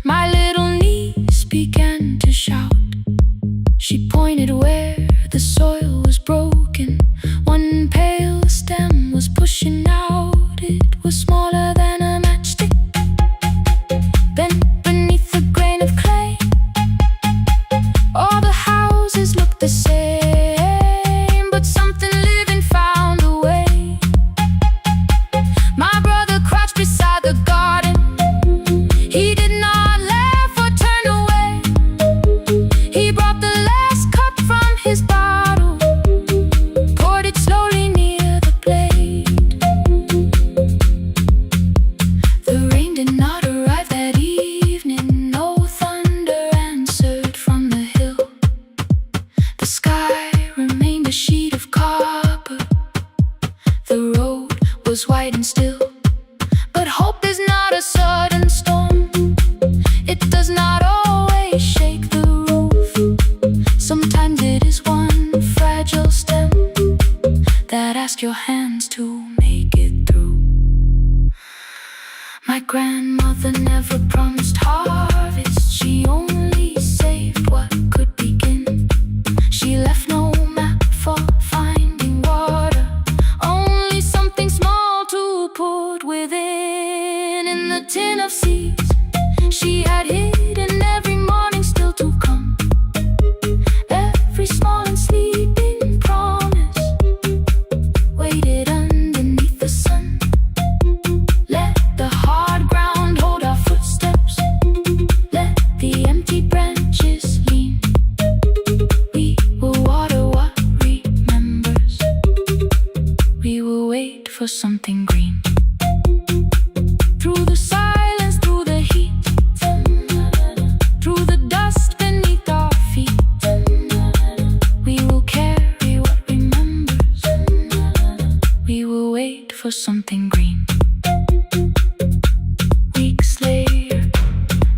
my little niece began to shout. She pointed where the soil was broken. One pale stem was pushing out. It was smaller than a matchstick, bent beneath a grain of clay. All the houses looked the same, but something living found a way. My brother crouched beside the garden. He did not laugh or turn away. He brought the last cup from his bottle, poured it slowly near the blade. The rain did not arrive that evening. No thunder answered from the hill. The sky remained a sheet of copper. The road was white and still. But hope is not a sudden storm. It does not always shake the roof. Sometimes it is one fragile stem that asks your hands to make it through. My grandmother never promised harvest. She only saved what could begin. She left no map for finding water, only something small to put within. In the tin of seeds, she had hidden every morning still to come. Every small and sleeping promise waited underneath the sun. Let the hard ground hold our footsteps. Let the empty branches lean. We will water what remembers. We will wait for something green. Through the silence, through the heat, through the dust beneath our feet, we will carry what remembers. We will wait for something green. Weeks later,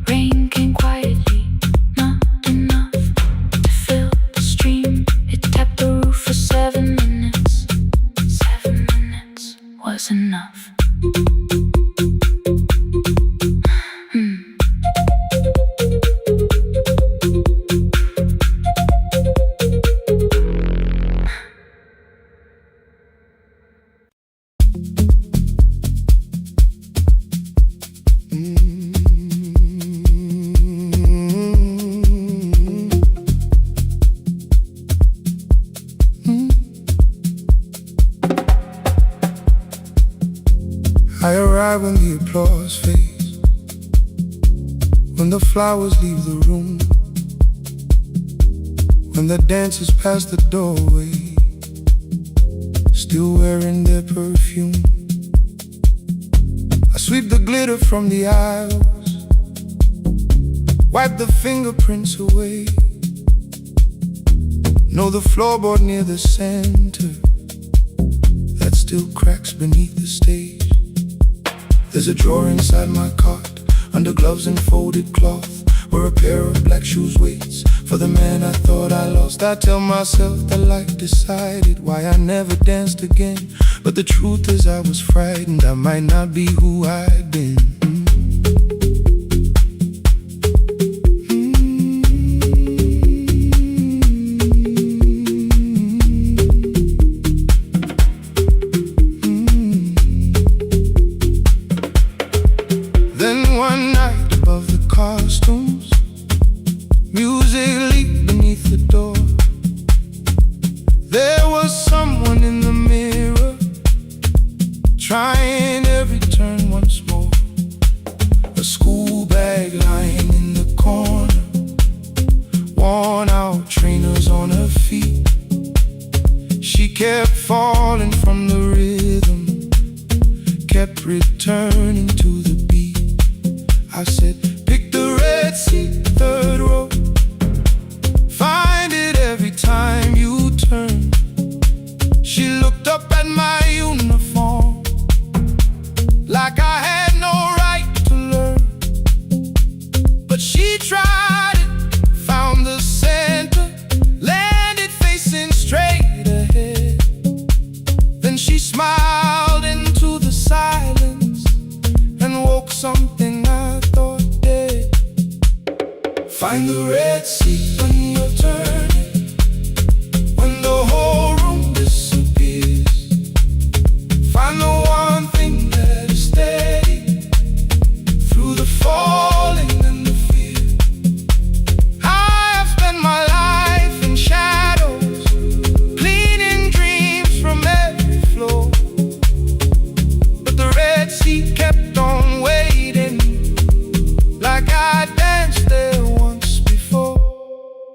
rain came quietly, not enough to fill the stream. It tapped the roof for 7 minutes. 7 minutes was enough. I arrive when the applause fades, when the flowers leave the room, when the dancers pass the doorway, still wearing their perfume. I sweep the glitter from the aisles, wipe the fingerprints away. Know the floorboard near the center that still cracks beneath the stage. There's a drawer inside my cart, under gloves and folded cloth, where a pair of black shoes waits for the man I thought I lost. I tell myself that life decided why I never danced again, but the truth is I was frightened I might not be who I'd been. kept falling from the rhythm, kept returning to the beat. I said, pick the red seat, third row. Find it every time you turn. She looked up at my uniform like I had no right to learn. But she tried it, found the center, landed facing straight ahead. Then she smiled into the silence and woke something I thought dead. Find the red seat when you're turning, when the whole room disappears. Find the one thing that is steady through the falling and the fear. I have spent my life in shadows, cleaning dreams from every floor. But the red seat kept on waiting, like I danced there once before.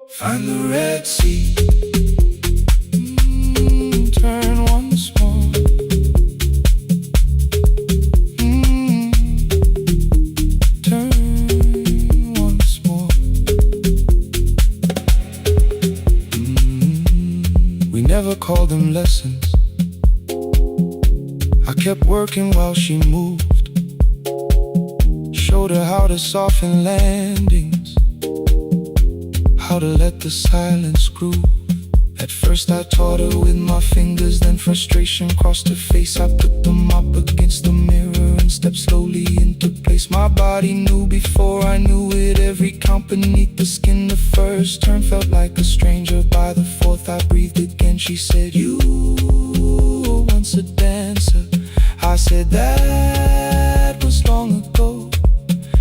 Find the red seat, turn once more. Turn once more. We never called them lessons. I kept working while she moved, showed her how to soften landings, how to let the silence groove. At first I taught her with my fingers, then frustration crossed her face. I put them up against the mirror and stepped slowly into place. My body knew before I knew it, every count beneath the skin. The first turn felt like a stranger, by the fourth I breathed again. She said, you were once a dancer. I said, that was long ago.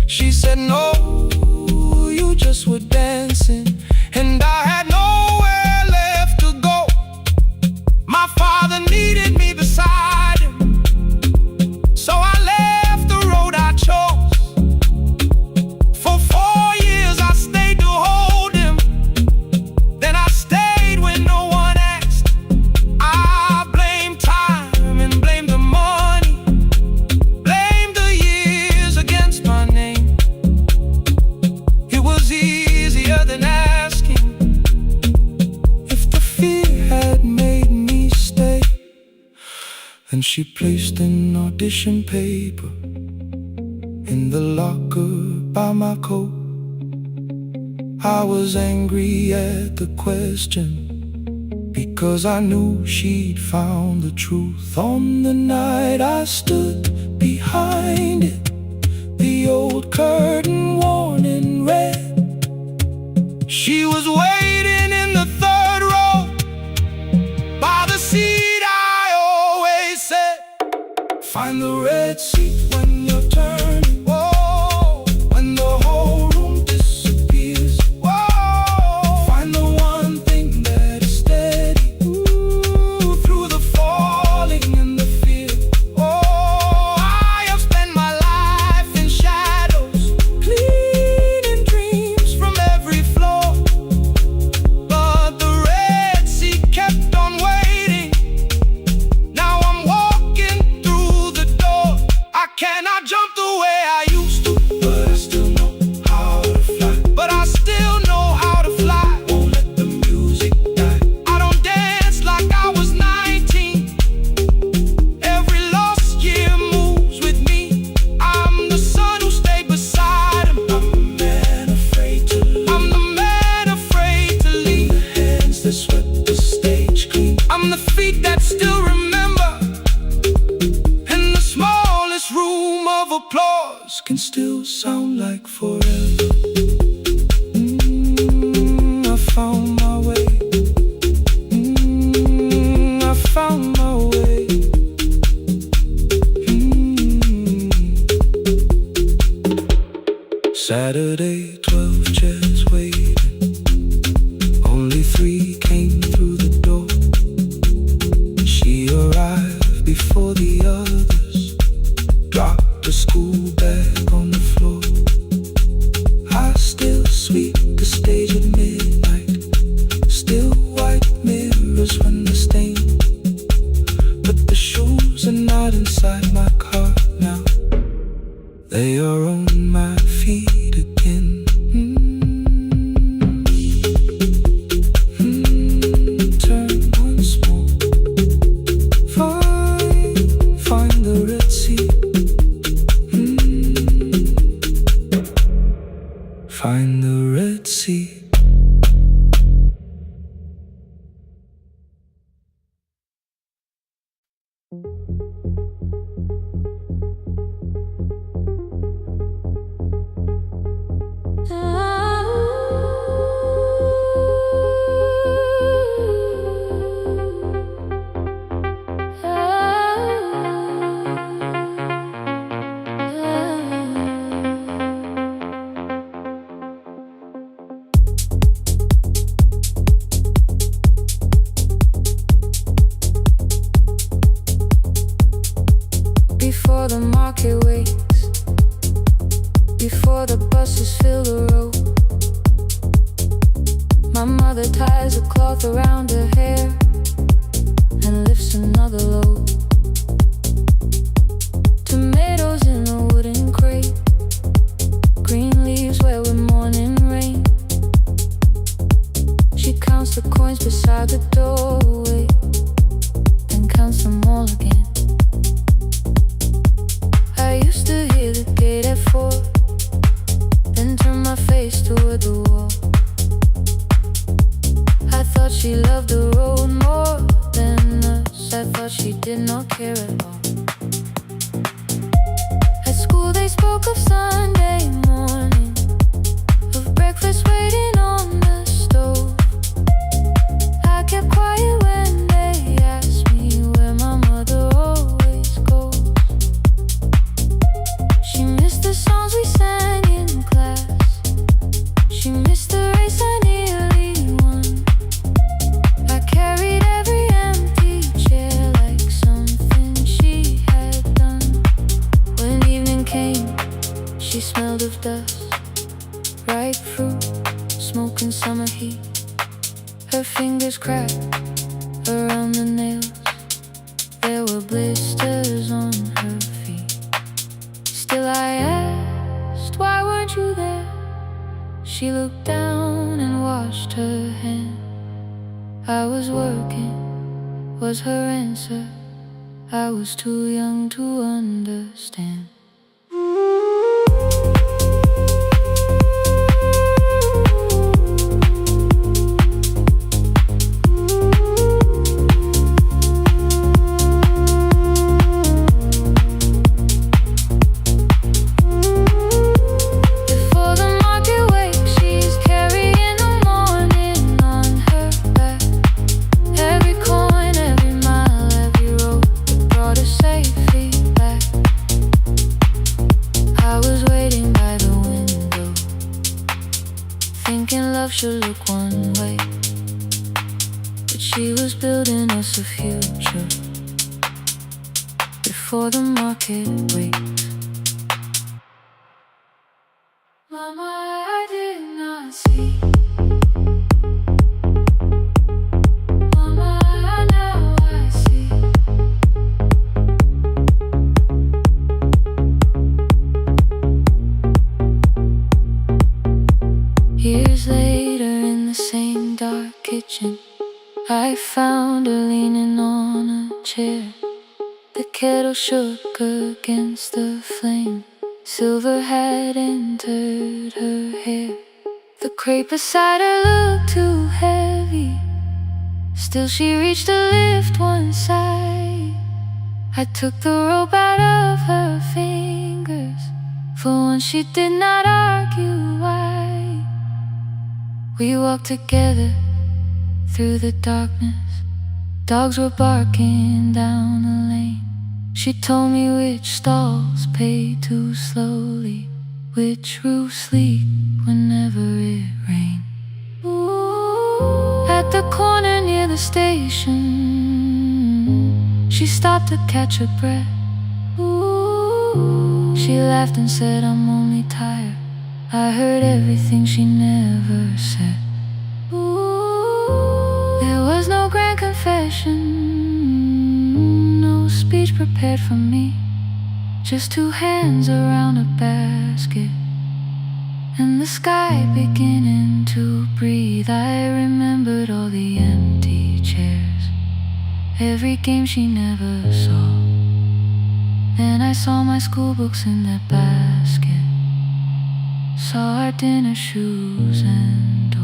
She said, no, you just were dancing, and I had nowhere left to go. My father needed me beside him, so I left the road I chose. For 4 years I stayed to hold him, then I stayed when no one asked. I blamed time and blamed the money, blamed the years against my name. It was easier than asking if the fear had made me stay. Then she placed an audition paper in the locker by my coat. I was angry at the question, because I knew she'd found the truth. On the night I stood behind it, the old curtain worn in red. She was waiting in the third row, by the seat I always said. Find the red seat when you're turning, whoa, when the whole room disappears. Whoa, find the one thing that is steady, ooh, through the falling and the fear. Oh, I have spent my life in shadows, cleaning dreams from every floor. But the red seat kept on waiting. Now I'm walking through the door. I cannot jump the way I used to, but I still know how to fly. But I still know how to fly. Won't let the music die. I don't dance like I was 19. Every lost year moves with me. I'm the son who stayed beside him. I'm the man afraid to leave. I'm the man afraid to leave. The hands that swept the stage clean. I'm the feet that still remember. And the smallest room of applause can still sound like forever. I found my way. I found my way. Saturday, 12 chairs waiting. Only 3 came through the door. She arrived before the others, dropped the school bag on the floor. I still sweep the stage at midnight, still white mirrors when the stain inside my car now. They are on my feet again. Turn once more. Find the Red Sea. Find the Red Sea. Before the market wakes, before the buses fill the road, my mother ties a cloth around her hair and lifts another load. Tomatoes in a wooden crate, green leaves wet with morning rain. She counts the coins beside the doorway, then counts them all again. I used to hear the gate at 4, then turn my face toward the wall. I thought she loved the road more than us. I thought she did not care at all. At school they spoke of Sunday morning, of breakfast waiting on the stove. I kept quiet when they asked me where my mother always goes. She missed the songs we sang in class. She missed the race I nearly won. I carried every empty chair like something she had done. When evening came, she smelled of dust, ripe fruit, smoke and summer heat. Her fingers cracked around the nails. There were blisters on her feet. Still I asked, why weren't you there? She looked down and washed her hand. I was working, was her answer. I was too young to understand. Should look one way, but she was building us a future before the market waits. Mama, I did not see. Mama, now I see. Years later, in the same dark kitchen, I found her leaning on a chair. The kettle shook against the flame. Silver had entered her hair. The crepe beside her looked too heavy. Still she reached to lift one side. I took the rope out of her fingers. For once she did not argue why. We walked together through the darkness. Dogs were barking down the lane. She told me which stalls pay too slowly, which roofs leak whenever it rained. At the corner near the station, she stopped to catch her breath. She laughed and said, I'm only tired. I heard everything she never said. There was no grand confession, no speech prepared from me. Just two hands around a basket, and the sky beginning to breathe. I remembered all the empty chairs, every game she never saw. Then I saw my school books in that basket, saw our dinner shoes and door.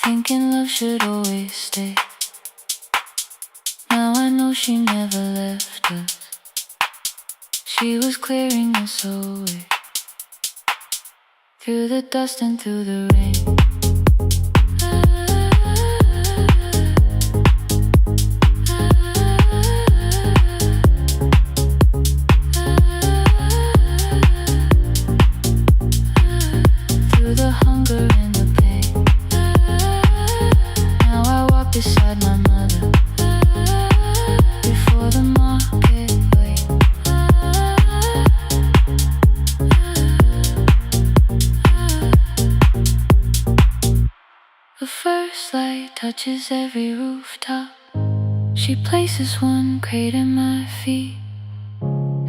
Thinking love should always stay. Now I know she never left us. She was clearing us away, through the dust and through the rain. Through the hunger and the pain. Now I walk beside my mother, before the market wait. The first light touches every rooftop. She places one crate at my feet.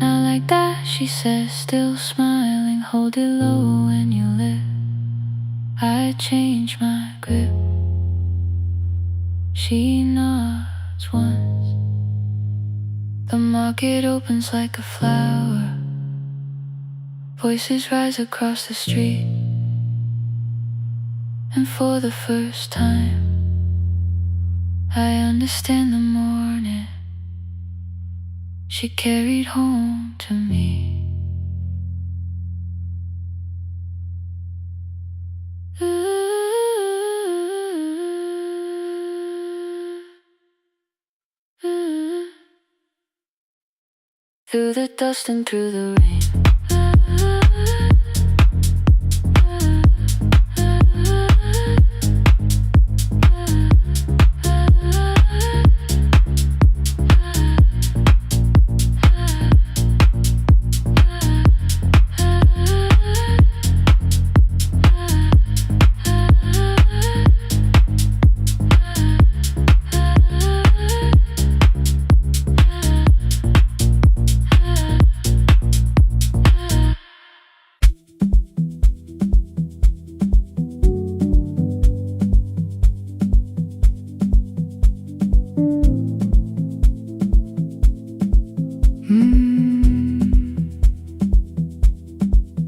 Now like that she says, still smiling, hold it low when you live. I change my grip. She nods once. The market opens like a flower. Voices rise across the street. And for the first time, I understand the morning she carried home to me. Through the dust and through the rain.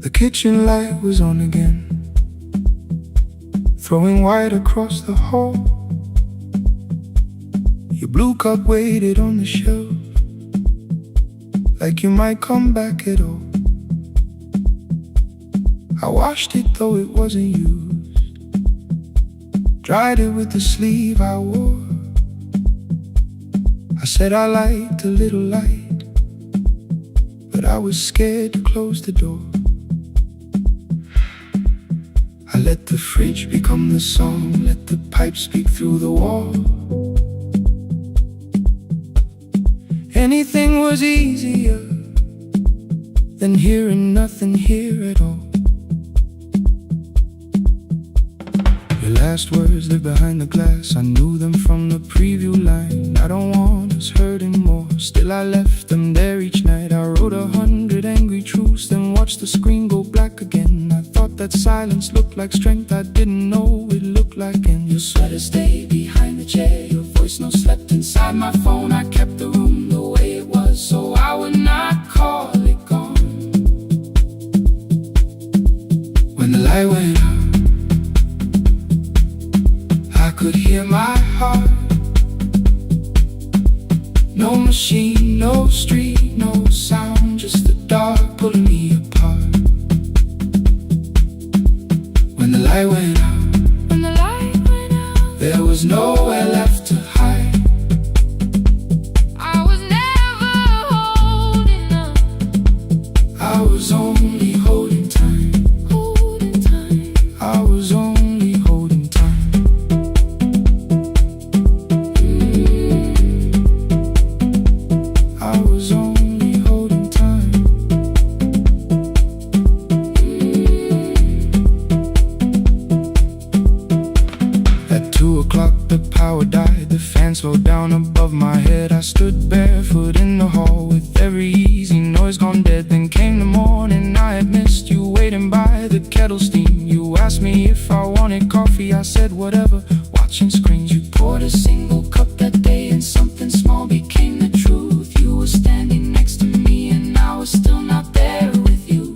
The kitchen light was on again, throwing white across the hall. Your blue cup waited on the shelf, like you might come back at all. I washed it though it wasn't used, dried it with the sleeve I wore. I said I liked a little light, but I was scared to close the door. I let the fridge become the song, let the pipe speak through the wall. Anything was easier than hearing nothing here at all. Your last words live behind the glass, I knew them from the preview line. I don't want us hurting more, still I left them there each night. I wrote 100 angry truths, then watched the screen go black again. I thought that silence looked like strength, I didn't know it looked like. And your sweater stayed behind the chair, your voice no slept inside my phone. I kept the room the way it was, so I would not call it gone. When the light went out, I could hear my heart. No machine, no street, no sound, just the dark pulling me apart. When the light went out, there was nowhere left to hide. I was never holding up. I was only holding time. I was only holding time. I was only holding time. At 2 o'clock the power died, the fan slowed down above my head. I stood barefoot in the hall with every easy noise gone dead. Then came the morning, I had missed you waiting by the kettle steam. You asked me if I wanted coffee, I said whatever, watching screens. You poured a single cup that day and something small became the truth. You were standing next to me and I was still not there with you.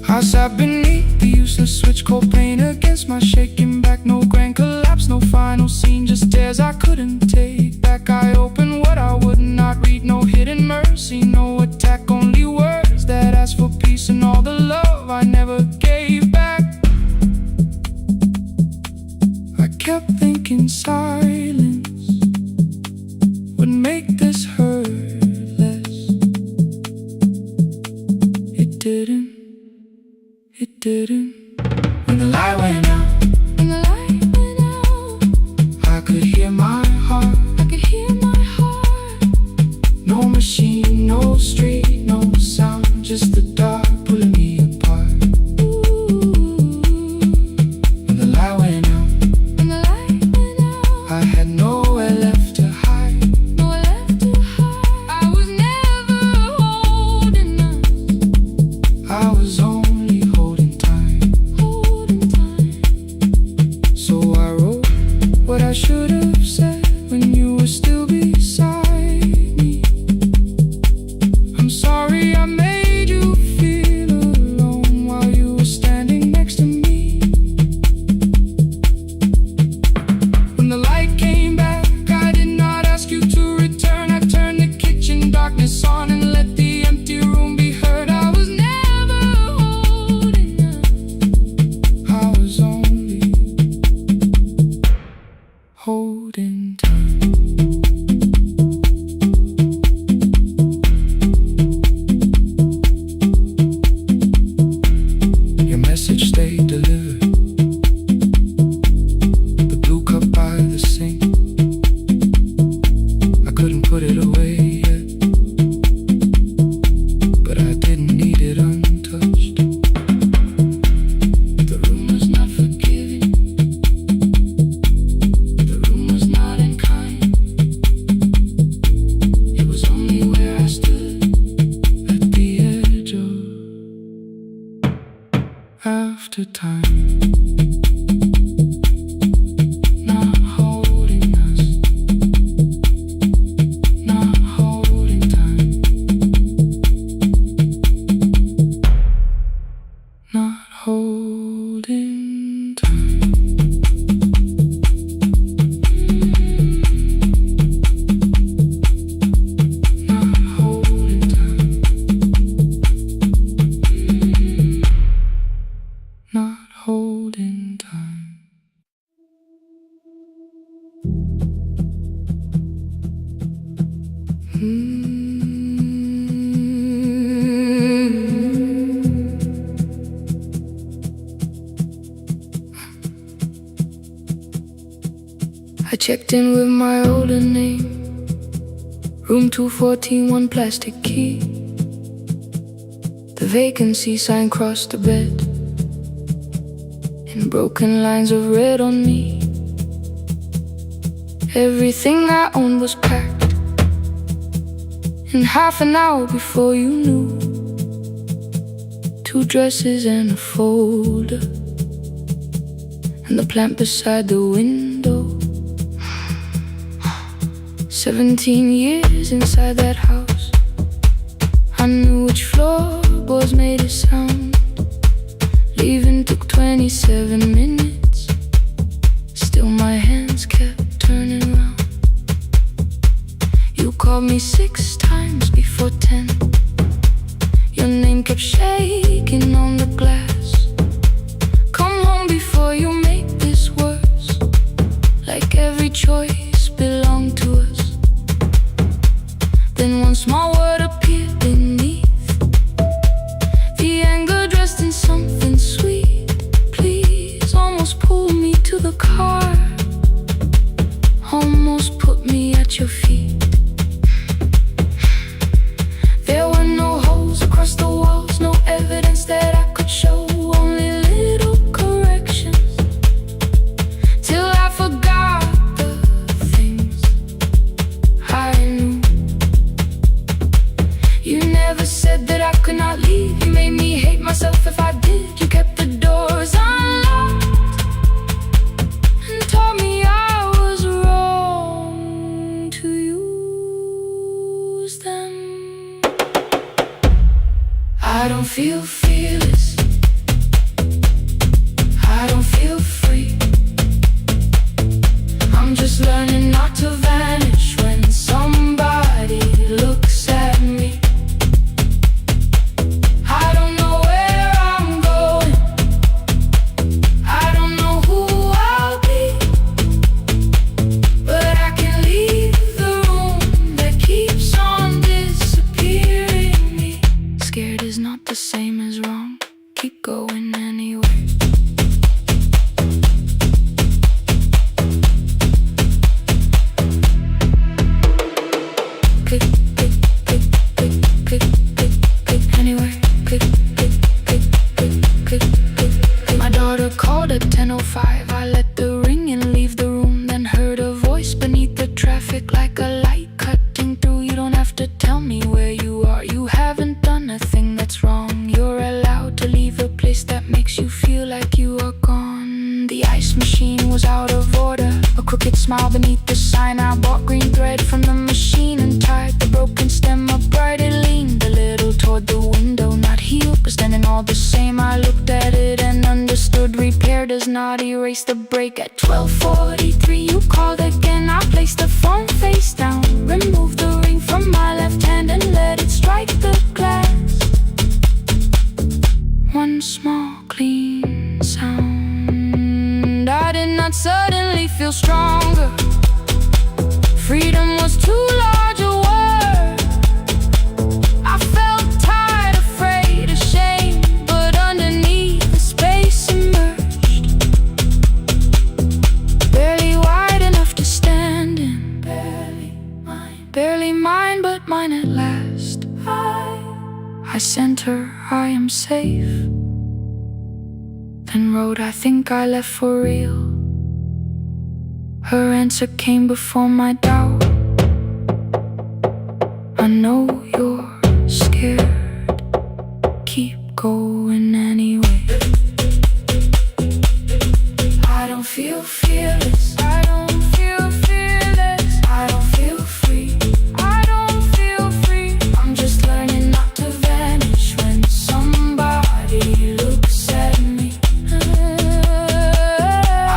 I sat beneath the useless switch, cold pain against my shaking back. No grand collapse, no final scene, just tears I couldn't take back. I opened what I would not read, no hidden mercy, no attack, only words that asked for peace and all the love I never gave back. I kept thinking silence would make this hurt less. It didn't. It didn't. When the light went out, I could hear my heart. No machine, no street, no sound, just the dark pulling me apart. When the light went out, I had nowhere left to hide. I was never holding up. I was only holding time. So I wrote what I should have said when you were still beside me. I'm sorry I made you feel alone while you were standing next to me. When the light came back, I did not ask you to return. I turned the kitchen darkness on and let the empty room be heard. I was never holding up. I was only holding time. Your message stayed delivered. The blue cup by the sink, I couldn't put it away yet, but I didn't need it untouched. The room was not forgiving. The room was not unkind. It was only where I stood at the edge of after time. Not holding us. Not holding time. Not holding time. Not holding time. Not holding time. I checked in with my older name, room 214, one plastic key. The vacancy sign crossed the bed, and broken lines of red on me. Everything I owned was packed in half an hour before you knew. 2 dresses and a folder, and the plant beside the window. 17 years inside that house, I knew which floorboards made it sound. 27 minutes, still my hands kept turning round. You called me 6 times before 10. Your name kept shaking on the glass. Come home before you make this worse, like every choice belonged to us. Then one small word appeared beneath the anger, dressed in something sweet. Please, almost pulled me to the car, almost put me at your feet. There were no holes across the walls, no evidence that I could show, only little corrections, till I forgot the things I knew. You never said that I could not leave. You made me hate myself if I did. You kept the doors unlocked and taught me I was wrong to use them. I don't feel fearless, I don't feel free. I'm just learning not to vanish when somebody looks at me. I don't know where I'm going, I don't know who I'll be, but I can leave the room that keeps on disappearing me. Scared is not the same as wrong, keep going anyway. Click, click, click, click, click, click, click, anyway. Click, click, click, click, click, click, click. My daughter called at 10:05. I let the ring and leave the room, then heard a voice beneath the traffic like a light cutting through. You don't have to tell me where you are, you haven't done a thing that's wrong. You're allowed to leave a place that makes you feel like you are gone. The ice machine was out of order, a crooked smile beneath the sign. I bought green thread from the machine and tied the broken stem upright. It leaned a little toward the window, not healed but standing all the same. I looked at it and understood, repair does not erase the break. At 12:43 you called again. I placed the phone face down, removed the ring from my left hand and let it strike the glass. One small clean sound. I did not suddenly feel stronger. Freedom was too large a word. I felt tired, afraid, ashamed, but underneath the space emerged, barely wide enough to stand in. Barely mine, but mine at last. I sent her, I am safe, then wrote, I think I left for real. Her answer came before my doubt. I know you're scared, keep going anyway. I don't feel fearless, I don't feel fearless, I don't feel free, I don't feel free. I'm just learning not to vanish when somebody looks at me.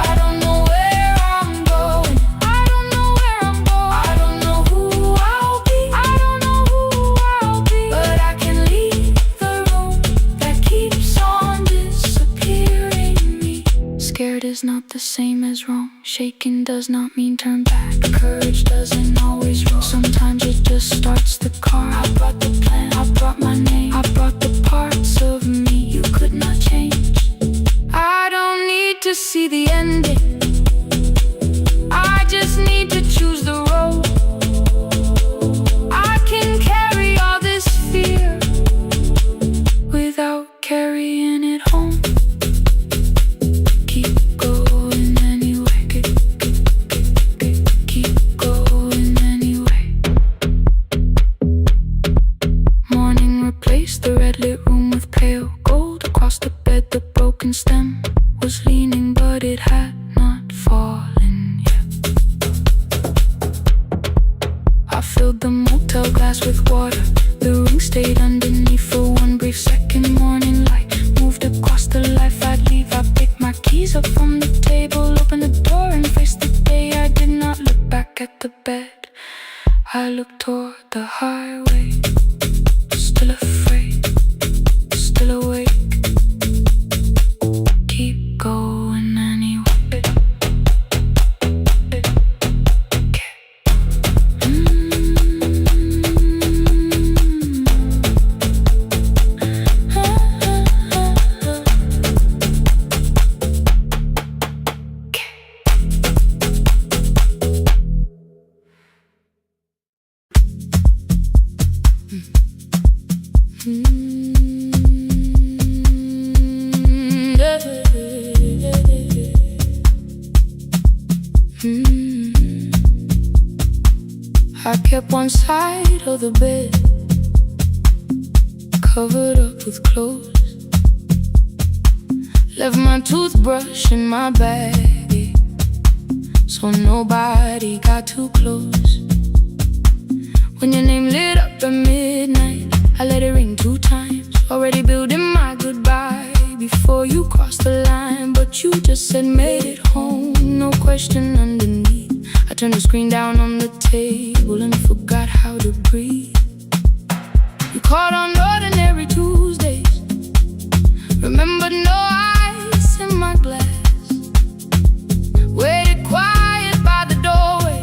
I don't know where I'm going, I don't know where I'm going, I don't know who I'll be, I don't know who I'll be, but I can leave the room that keeps on disappearing me. Scared is not the same as wrong, shaken does not mean turn back. Courage doesn't always roll, sometimes it just starts the car. I brought the plan, I brought my name, I brought the parts of me you could not change. I don't need to see the ending, I just need to choose the road. I can carry all this fear without carrying it home. Keep going anyway, keep going anyway. Morning replaced the red lit room with pale gold. Across the bed the broken stem was leaning, but it had not fallen yet. I filled the motel glass with water, the ring stayed underneath for one brief second. Morning light moved across the life I'd leave. I picked kept one side of the bed covered up with clothes. Left my toothbrush in my bag, so nobody got too close. When your name lit up at midnight, I let it ring 2 times, already building my goodbye before you crossed the line. But you just said made it home, no question underneath. I turned the screen down on the table and forgot how to breathe. You called on ordinary Tuesdays, remembered no ice in my glass. Waited quiet by the doorway,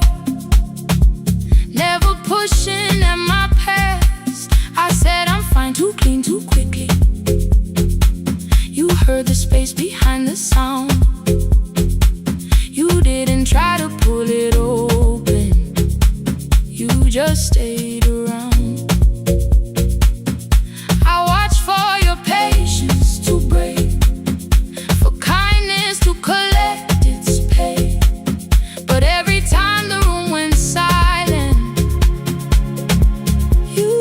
never pushing at my past. I said I'm fine, too clean, too quickly. You heard the space behind the sound. You didn't try to pull it open, you just stayed around. I watched for your patience to break, for kindness to collect its pay. But every time the room went silent, you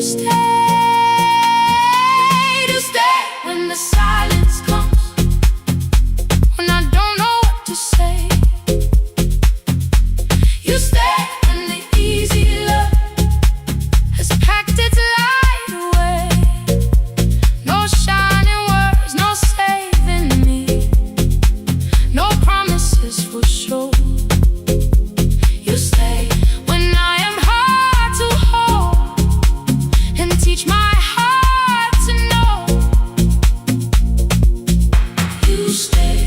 stayed. You stay when the silence comes, when I don't know what to say. You stay when the easy love has packed its light away. No shining words, no saving me, no promises for sure. You stay when I am hard to hold, and teach my heart to know. You stay.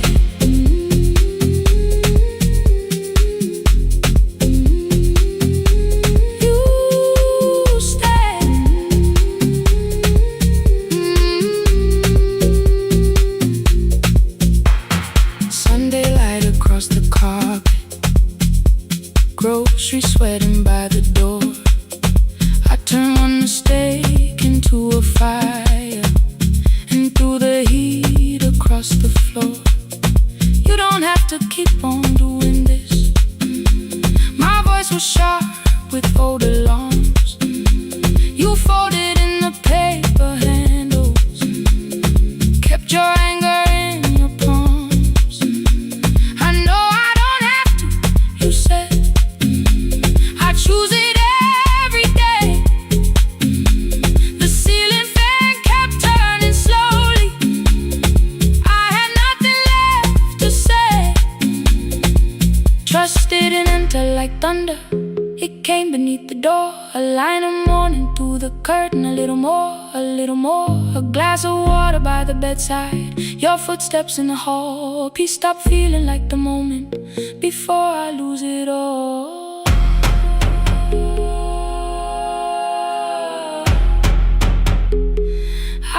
You stay. Sunday light across the carpet, grocery sweating by the door. I turn one mistake into a fire, and through the heat across the floor. You don't have to keep on doing this. My voice was sharp with old alarms. You folded in the paper handles, kept your anger in your palms. I know I don't have to, you said. I choose it every day. The ceiling fan kept turning slowly. I had nothing left to say. Trust didn't enter like thunder, it came beneath the door. A line of morning through the curtain, a little more, a little more. A glass of water by the bedside, your footsteps in the hall. Peace stopped feeling like the moment before I lose it all.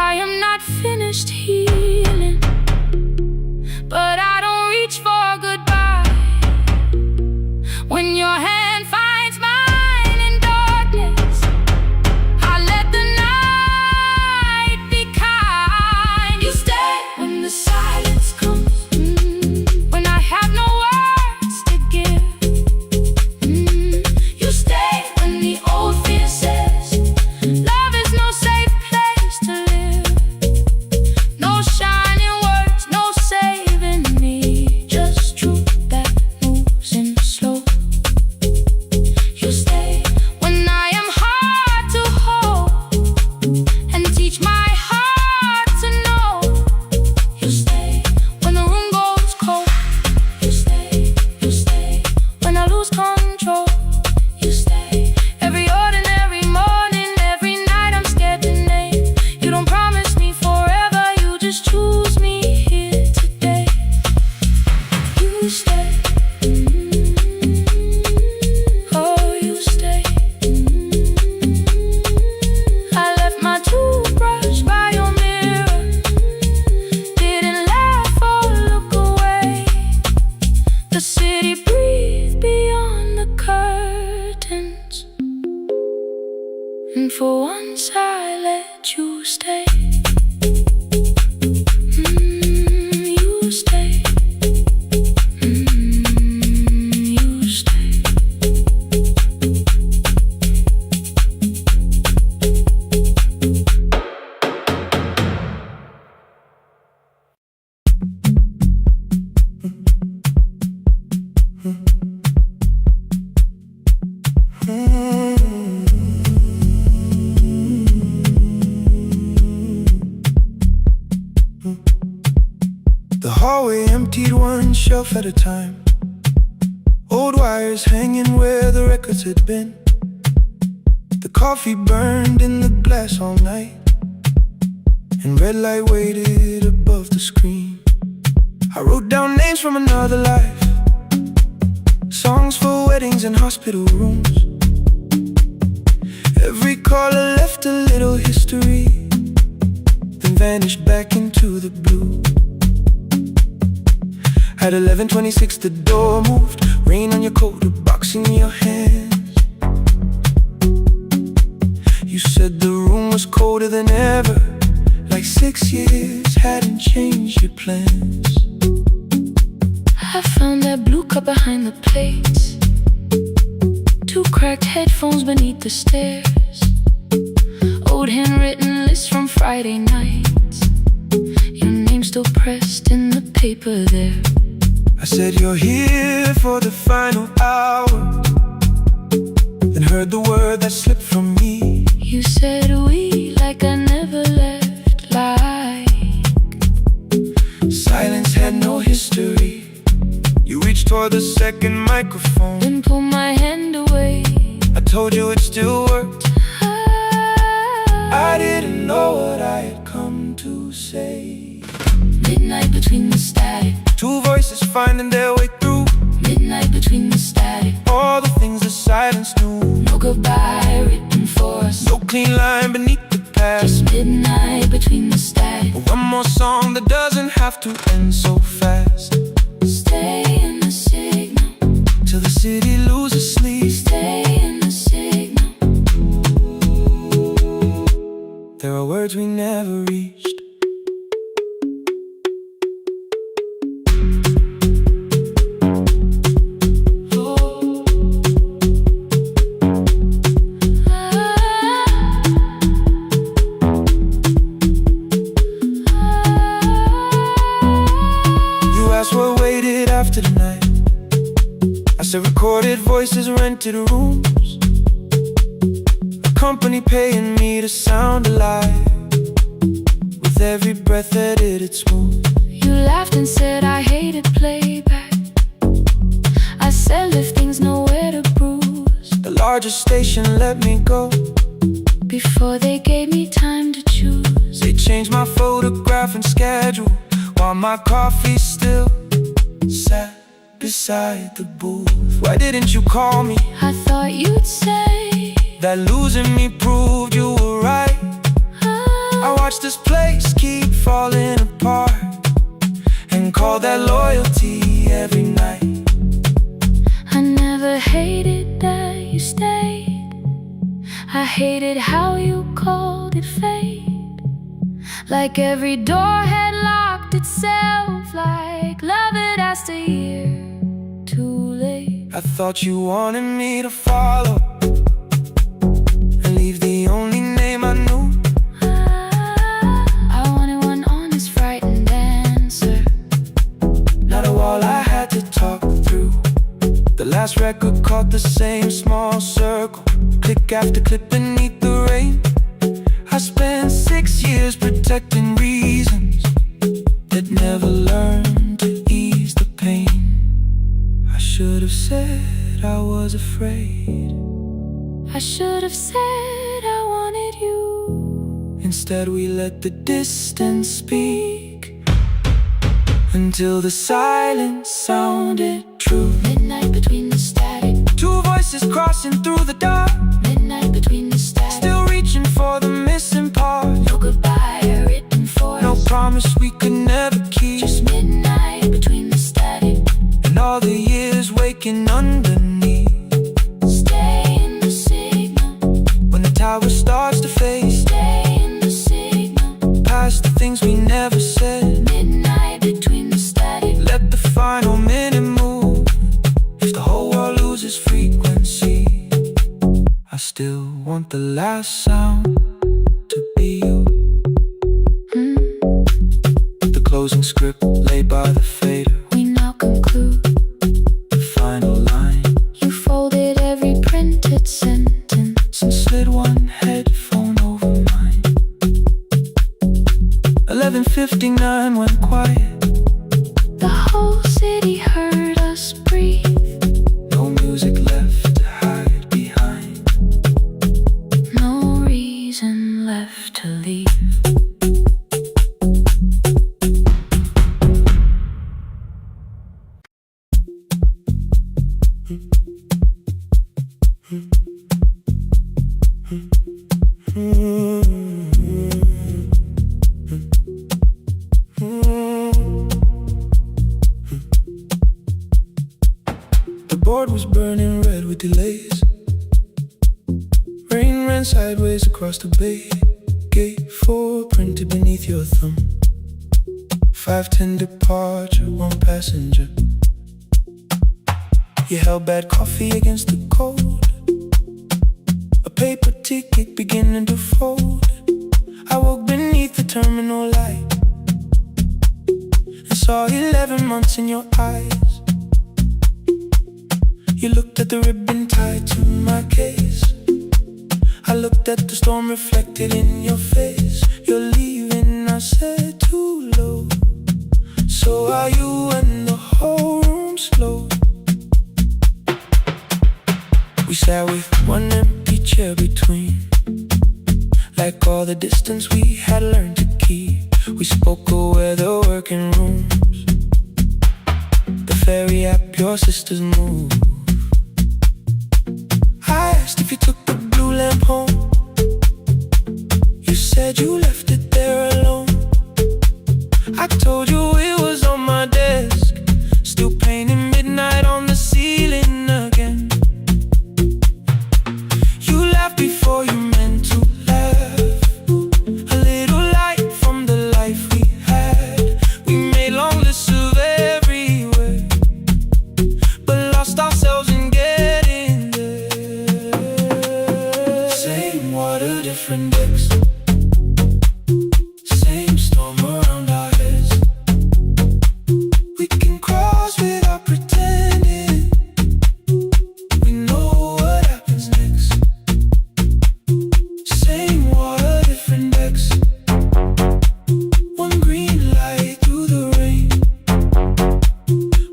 I am not finished healing, but I don't reach for goodbye. When your hand finds mine in darkness, I let the night be kind. You stay when the silence comes, when I have no words to give. You stay when the old fear says love is no safe place to live. No shining words, no saving me, just truth that moves in slow. You stay when I am hard to hold, and teach my heart to know. You stay when the room goes cold. You stay when I lose control. You stay every ordinary morning, every night I'm scared to name. You don't promise me forever, you just choose me here today. You stay. Oh, you stay. I left my toothbrush by your mirror, didn't laugh or look away. The city breathed beyond the curtains, and for once I let you stay. You stay. You stay. hallway emptied one shelf at a time. Old wires hanging where the records had been. The coffee burned in the glass all night, and red light waited above the screen. I wrote down names from another life, songs for weddings and hospital rooms. Every caller left a little history, then vanished back into the blue. At 11:26 the door moved, rain on your coat, a box in your hands. You said the room was colder than ever, like 6 years hadn't changed your plans. I found that blue cup behind the plates, 2 cracked headphones beneath the stairs, old handwritten lists from Friday nights, your name still pressed in the paper there. I said you're here for the final hour, then heard the word that slipped from me. You said we like I never left, like silence had no history. You reached for the second microphone, then pulled my hand away. I told you it still worked. I didn't know what I had come to say. Midnight between the static, 2 voices finding their way through. midnight between the static, All the things the silence knew. no goodbye written for us, No clean line beneath the past. just midnight between the static. One more song that doesn't have to end so fast. Stay in the signal, Till the city loses sleep. stay in the signal. There are words we never reached. What waited after the night? I said recorded voices, rented rooms, a company paying me to sound alive, with every breath edited smooth. You laughed and said I hated playback. I said lifting's nowhere to bruise, The largest station let me go before they gave me time to choose. They changed my photograph and schedule, while my coffee still sat beside the booth. Why didn't you call me? I thought you'd say that losing me proved you were right. I watched this place keep falling apart, and call that loyalty every night. I never hated that you stayed, I hated how you called it fate. Like every door had locked itself, like love had asked a year too late. I thought you wanted me to follow and leave the only name I knew. I wanted one honest, frightened answer, not a wall I had to talk through. The last record caught the same small circle, click after click beneath the rain. I spent 6 years protecting reasons that never learned to ease the pain. I should have said I was afraid, I should have said I wanted you. instead we let the distance speak, until the silence sounded true. Midnight between the static, 2 voices crossing through the dark, midnight between the static, still reaching for the missing part. no goodbye written for No us, promise we could never keep, just midnight between the static. and all the years waking underneath. Stay in the signal, When the tower starts to fade, stay in the signal, past the things we never said. midnight between the static. Let the final minute move, if the whole world loses frequency. I still want the last sound to be you. The closing script laid by the fader, We now conclude, the final line. you folded every printed sentence And slid one headphone over mine. 11:59 went quiet, whole city heard us breathe. No music left to hide behind. No reason left to leave. The board was burning red with delays. Rain ran sideways across the bay. Gate 4 printed beneath your thumb. 5:10 departure, 1 passenger. You held bad coffee against the cold. A paper ticket beginning to fold. I woke beneath the terminal light and saw 11 months in your eyes. You looked at the ribbon tied to my case. I looked at the storm reflected in your face. You're leaving, I said, too low. So are you, and the whole room slowed. We sat with one empty chair between, like all the distance we had learned to keep. We spoke of weather, working rooms, the ferry app your sisters move. I asked if you took the blue lamp home. You said you left it there alone. I told you it was on my desk, still painting midnight on the ceiling again. You laughed before you meant to laugh. A little light from the life we had. We made long lists of everywhere, but lost ourselves in getting there. Same water, different decks. Same storm around our heads. We can cross without pretending. We know what happens next. Same water, different decks. One green light through the rain.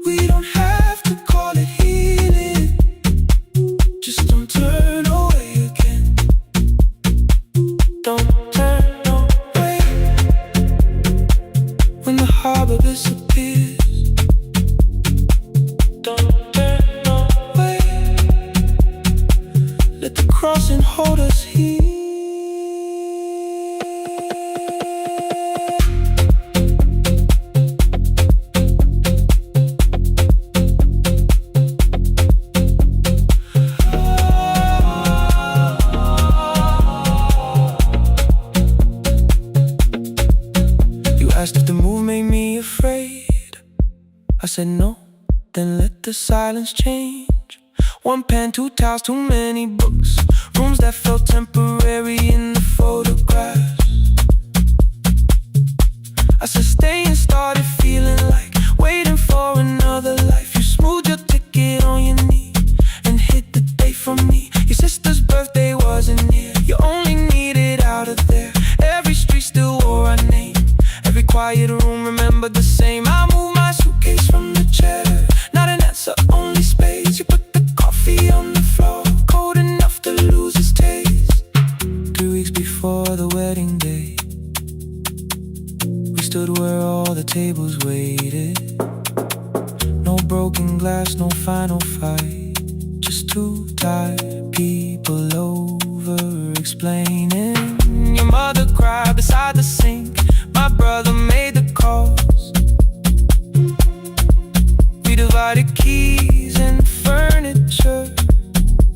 We don't have to call it healing. Just don't turn away again. Don't turn away. When the harbor disappears, don't turn away. Let the crossing hold us here. You asked if the move made me afraid. I said no, then let the silence change. One pen, 2 towels, too many books. Rooms that felt temporary in the photographs. I said stay and started feeling like waiting for another life. You smoothed your ticket on your knee and hid the date from me. Your sister's birthday wasn't near. You only needed out of there. Every street still wore our name. Every quiet room remembered the same. I moved my suitcase from the chair. Not an answer, only space. You put the coffee on the floor, cold enough to lose its taste. 3 weeks before the wedding day, we stood where all the tables waited. No broken glass, no final fight. Just 2 tired people over explaining. Your mother cried beside the sink. My brother made the calls. We divided keys and furniture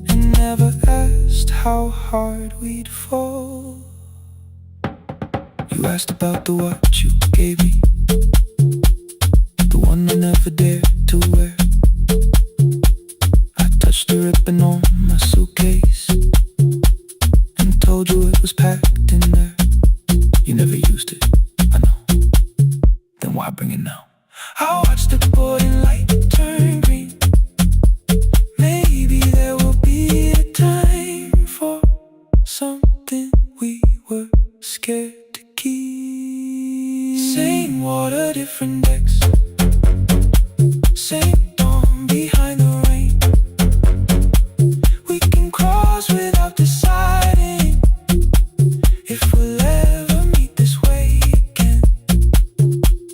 and never asked how hard we'd fall. You asked about the watch you gave me, the one I never dared to wear. I touched the ribbon on my suitcase and told you it was packed in there. You never used it, I know. Then why bring it now? I watched the boarding light turn green. Maybe there will be a time for something we were scared to keep. Same water, different decks. Same dawn behind the rain. We can cross without deciding if we'll ever meet this way again.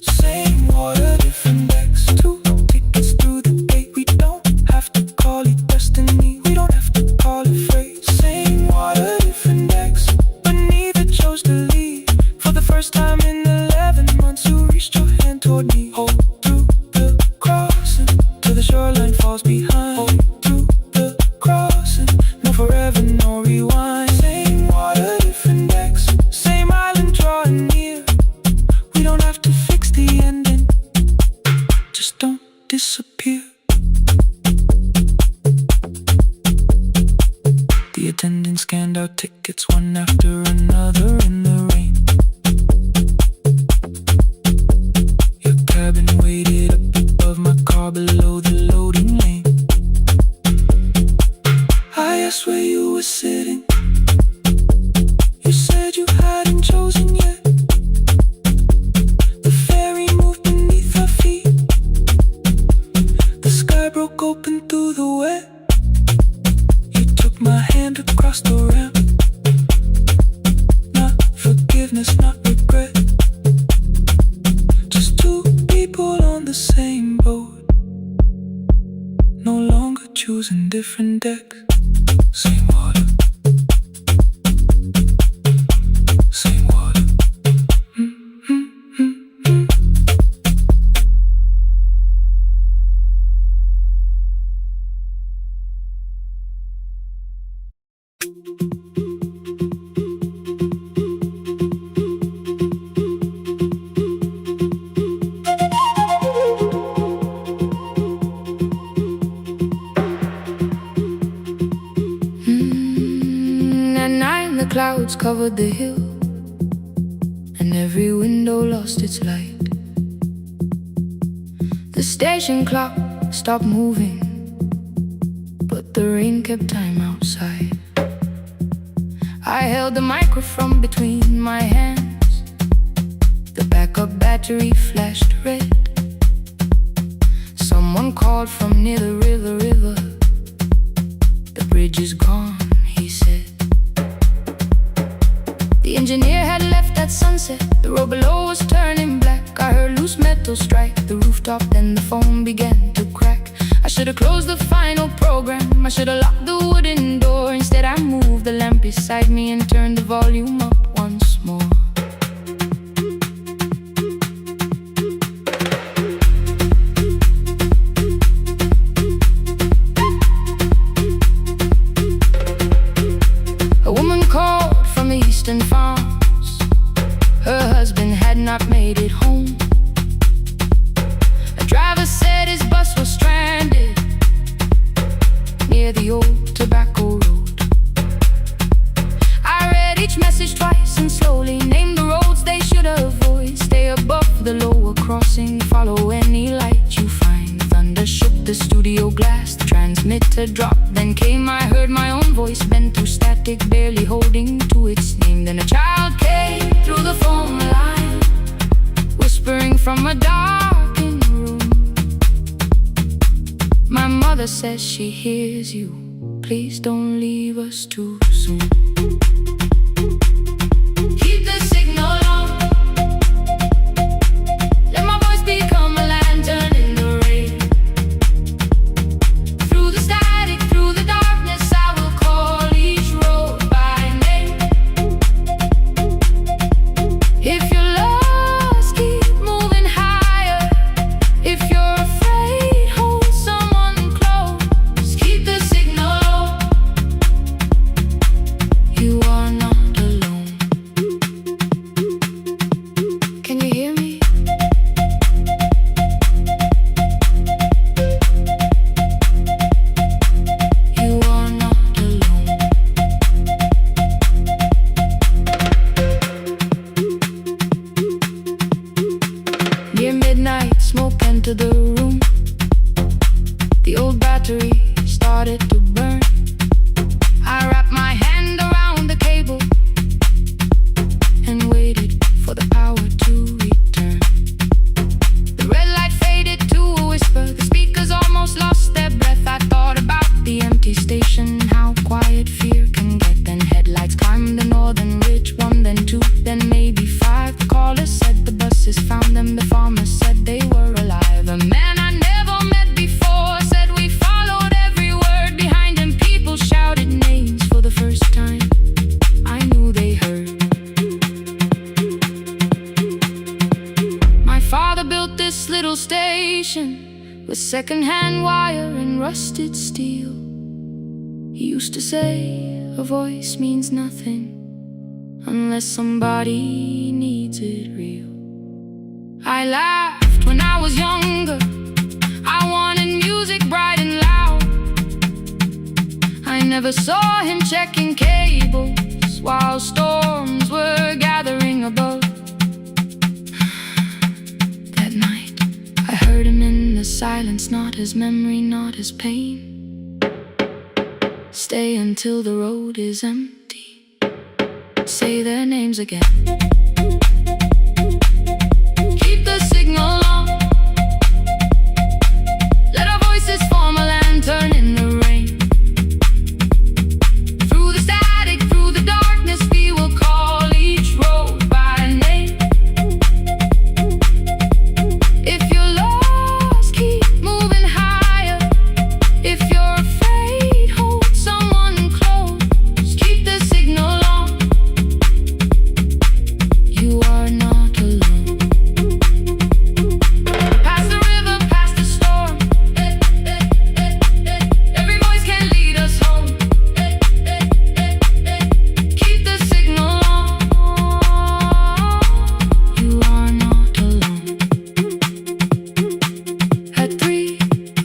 Same water, different decks. 2 tickets through the gate. We don't have to call it destiny. We don't have to call it fate. Same water, different decks. But neither chose to leave. For the first time in 11 months, you reached your hand toward me. Hold through the crossing till the shoreline falls behind. Hold through the crossing. No forever, no rewind. Same water, different decks. Same island drawing near. We don't have to fix the ending. Just don't disappear. The attendant scanned our tickets one after another in the rain. Your cabin waited up above my car below the loading lane. I asked where you were sitting. You said you hadn't chosen yet. The ferry moved beneath our feet. The sky broke open through the wet. You took my hand across the ramp. Not forgiveness, not regret. Just 2 people on the same boat. No longer choosing different decks. Same water. Same water. At night the clouds covered the hill, and every window lost its light. The station clock stopped moving, but the rain kept time outside. I held the microphone between my hands. The backup battery flashed red. Someone called from near the river. The bridge is gone, he said. The engineer had left at sunset. The road below was turning black. I heard loose metal strike the rooftop, then the phone began to crack. I should have closed the final program. I should have locked the wooden door. Instead I moved the lamp beside me and turned the volume up once more. A woman called from the eastern farms. Her husband had not made it home. A driver said his bus was stranded near the old tobacco road. I read each message twice and slowly named the roads they should avoid. Stay above the lower crossing, follow any light you find. Thunder shook the studio glass, the transmitter dropped. Then came, I heard my own voice bent through static, barely holding to its name. Then a child came through the phone line, whispering from a darkened room. My mother says she hears you. Please don't leave us too soon. Keep the signal on. Let my voice become a lantern in the rain. Through the static, through the darkness, I will call each road by name. If you're lost, keep moving higher. If you're afraid, hold someone close. Keep the signal low. You are not alone. Can you hear me? You are not alone. Near midnight, smoke entered the room. The old battery started to burn. I wrapped my hand around the cable and waited for the power to return. The red light faded to a whisper. The speaker this little station with second-hand wire and rusted steel. He used to say a voice means nothing unless somebody needs it real. I laughed when I was younger. I wanted music bright and loud. I never saw him checking cables while storms were gathering above. That night I heard him in the silence, not his memory, not his pain. Stay until the road is empty. Say their names again. Keep the signal on. Let our voices form a lantern in the rain. Through the static, through the darkness, we will call each road by name. If you're lost, keep moving higher. If you're afraid, hold someone close. Keep the signal on. You are not alone. Past the river, past the storm. Every voice can lead us home. Keep the signal on. You are not alone. At 3,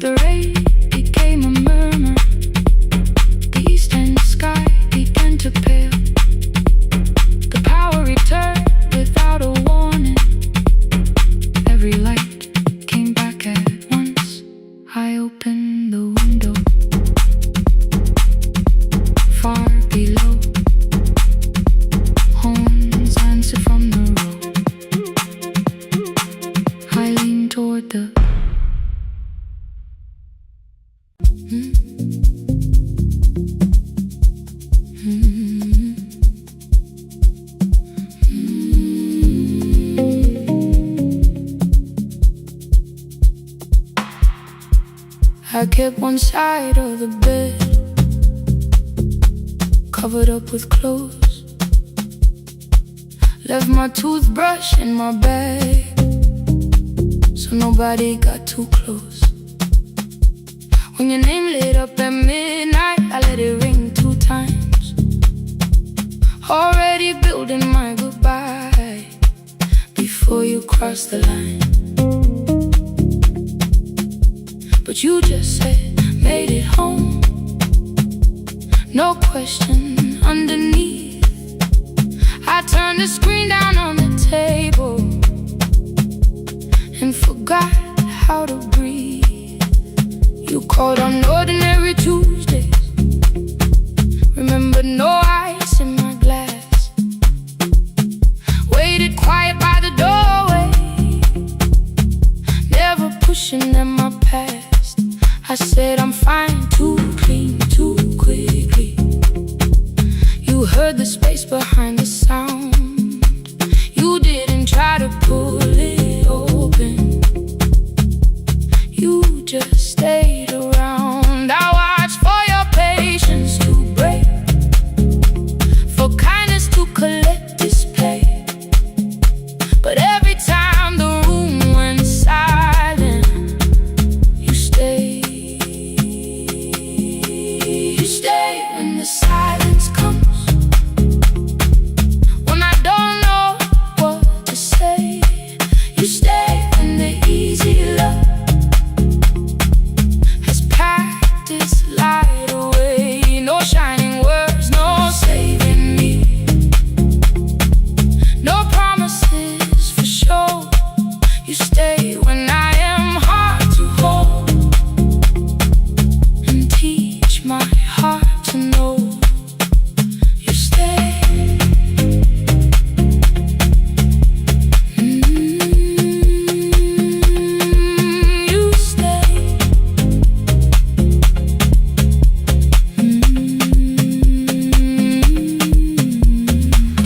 the rain became a murmur. The eastern sky began to pale. The power returned without a warning. Every light came back at once. I opened the window. Far below, horns answered from the road. I leaned toward the I kept one side of the bed covered up with clothes. Left my toothbrush in my bag so nobody got too close. When your name lit up at midnight, I let it ring 2 times. Already building my goodbye before you cross the line. But you just said, made it home. No question underneath. I turned the screen down on the table and forgot how to breathe. You called on ordinary Tuesdays. Remember, no ice in my glass. Waited quiet by the doorway, never pushing in my past. I said I'm fine, too clean, too quickly. You heard the space behind the sound. You didn't try to pull it open. You just stayed around. I watched for your patience to break, for kindness to collect display. But every time the room went silent, you stayed. You stay when the silence comes, when I don't know what to say. You stay when the easy love has packed its light away. No shining words, no saving me, no promises for sure. You stay when I am hard to hold and teach my heart to know. You stay. You stay.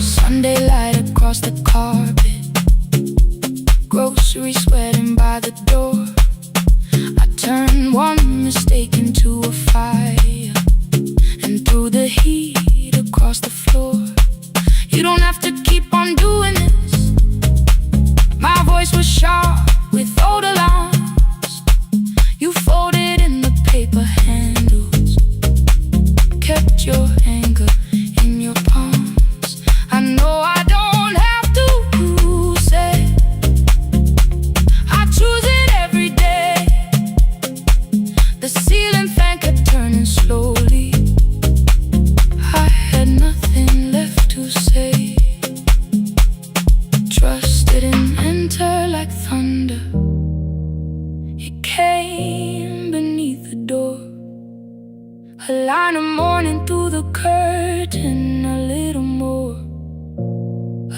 Sunday light across the carpet, groceries sweating by the door. I turned one mistake into a fire and threw the heat across the floor. You don't have to keep on doing this. My voice was sharp with old Trust didn't enter like thunder. It came beneath the door. A line of morning through the curtain. A little more,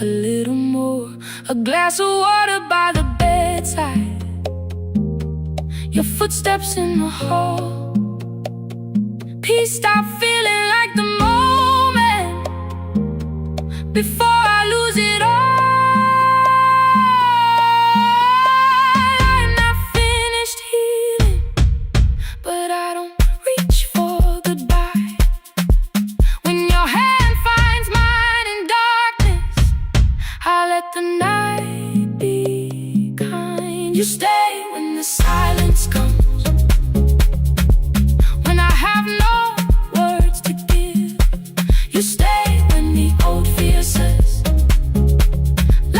a little more. A glass of water by the bedside. Your footsteps in the hall. Peace stopped feeling like the moment before I lose it all. I'm not finished healing, but I don't reach for goodbye. When your hand finds mine in darkness, I let the night be kind. You stay when the silence comes. When I have no words to give, you stay when the old fear says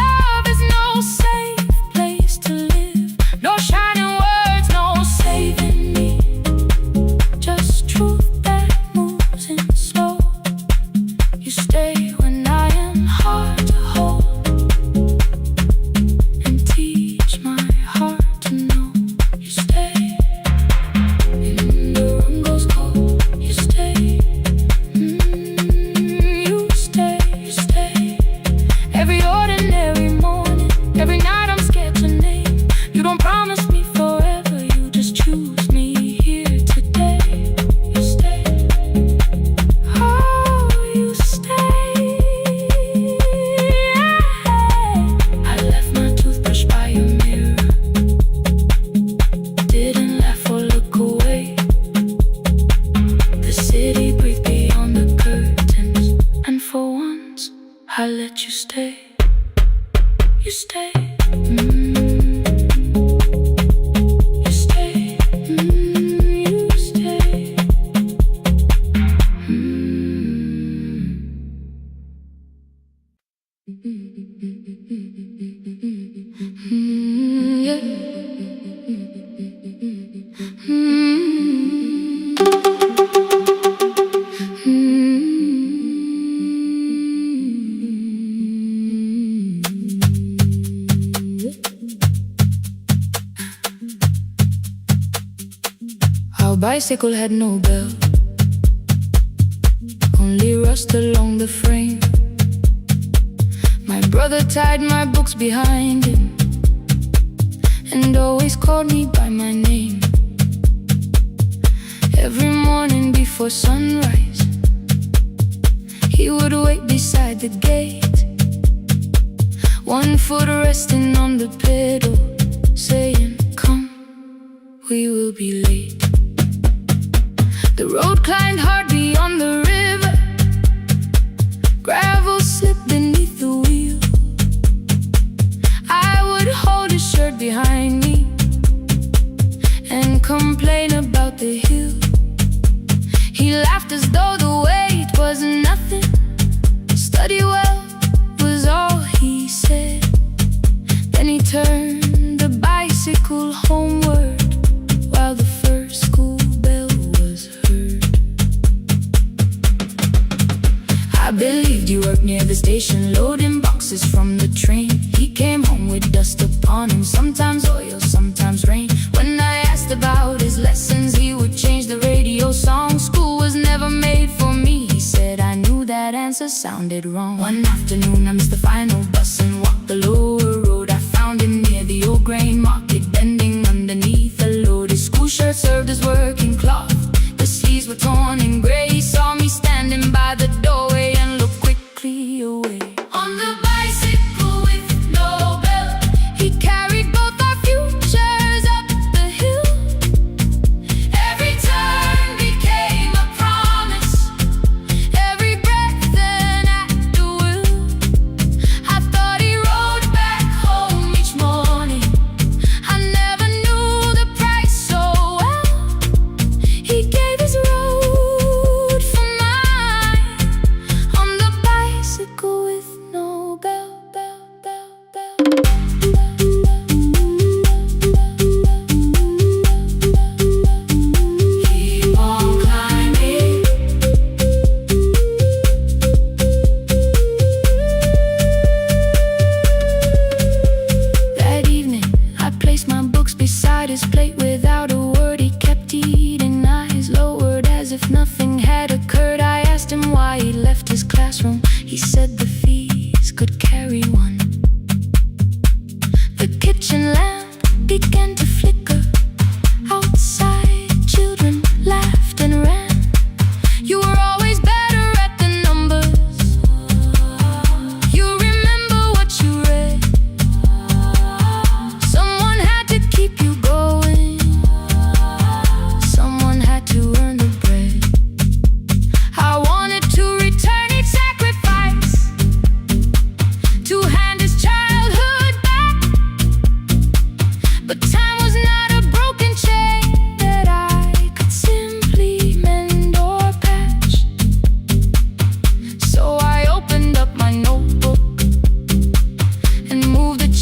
love is no safe place to live. No shining words, no saving me. Just truth that moves in slow. You stay when I am hard to hold and teach my heart to know. You stay when the room goes cold. You stay, you stay, you stay. Every ordinary morning, every night I'm scared to name. You don't promise me forever, you just choose me here today. You stay, oh, you stay. I left my toothbrush by your mirror. Didn't laugh or look away. The city breathed beyond the curtains, and for once I let you stay. You stay. You stay. You stay. Yeah. Our bicycle had no bell, only rust along the frame. My brother tied my books behind him and always called me by my name. Every morning before sunrise, he would wait beside the gate, one foot resting on the pedal, saying, "Come, we will be late." The road climbed hard beyond the river. Gravel slipped beneath the wheel. I would hold his shirt behind me and complain about the hill. He laughed as though the weight was nothing. Study well was all he said. Then he turned the bicycle homeward while the first school bell was heard. I believed you worked near the station, loading boxes from the train. He came home with dust upon him, sometimes oil, sometimes rain. When I asked about his lessons, he would change the radio song. School was never made for me, he said. I knew that answer sounded wrong. One afternoon I missed the final bus and walked the lower road. I found him near the old grain market, bending underneath a load. His school shirt served as working cloth. The sleeves were torn and gray. He saw me standing by the doorway and looked quickly away. On the bicycle with no bell, he carried both our futures up the hill. Every turn became a promise, every breath an act of will.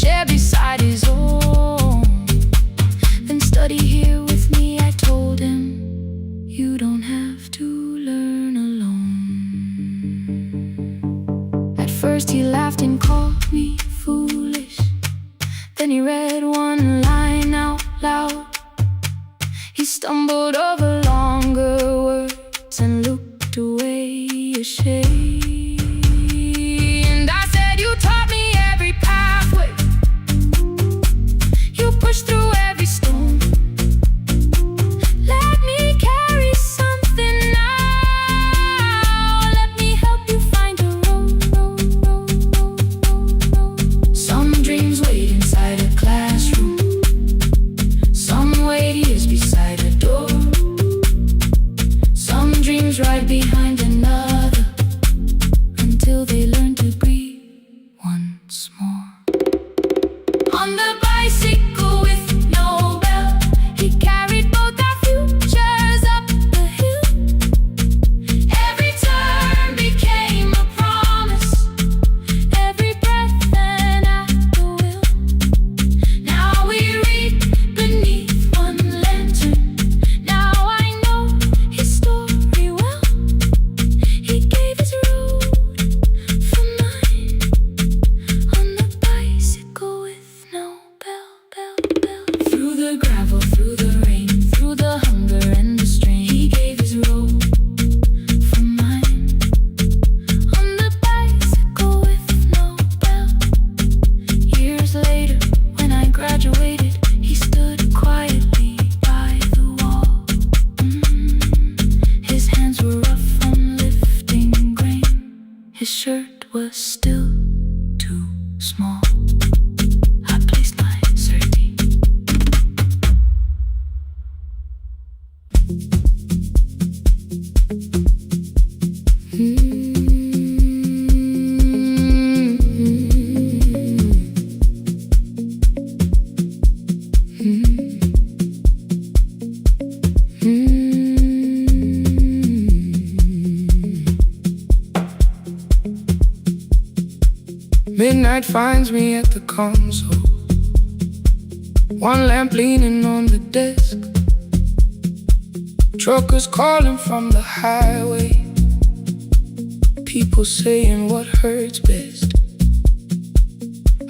chair beside his own. Then study here with me, I told him. You don't have to learn alone. At first he laughed and called me foolish. Then he read one line out loud. He stumbled over longer words and looked away ashamed. And I said, you taught me every pathway. You pushed through every stone. Let me carry something now. Let me help you find a road. Some dreams wait inside a classroom. Some wait years beside a door. Some dreams right behind another, until they learn to breathe once more. On the bicycle with no bell, he carried both our futures up the hill. Every turn became a promise, every breath an act of will. Now we read beneath one lantern. Now I know his story well. He gave his road for mine. On the bicycle with no bell. Through the gravel, through the rain, through the hunger and the strain, he gave his road for mine. On the bicycle with no bell. Years later, when I graduated, he stood quietly by the wall. His hands were rough from lifting grain. His shirt was still too small. I placed my sardine. Midnight finds me at the console, one lamp leaning on the desk. Truckers calling from the highway, people saying what hurts best.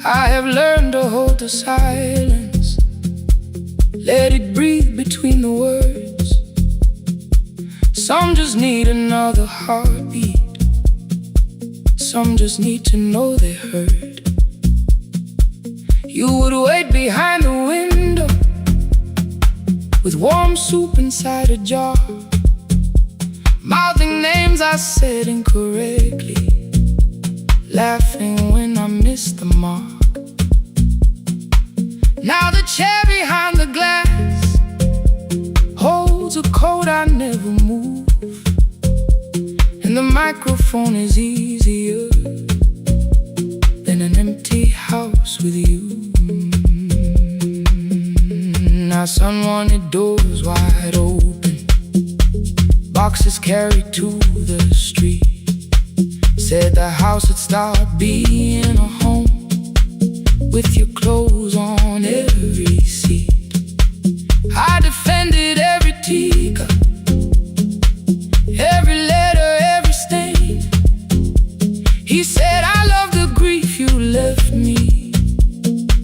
I have learned to hold the silence, let it breathe between the words. Some just need another heartbeat, some just need to know they heard. You would wait behind the window with warm soup inside a jar, mouthing names I said incorrectly, laughing when I missed the mark. Now the chair behind the glass holds a coat I never move, and the microphone is easier than an empty house with you. Now someone wanted doors wide open, boxes carried to the street. Said the house would start being a home, with your clothes on every seat. I defended every teacup, every letter, every stain. He said I love the grief you left me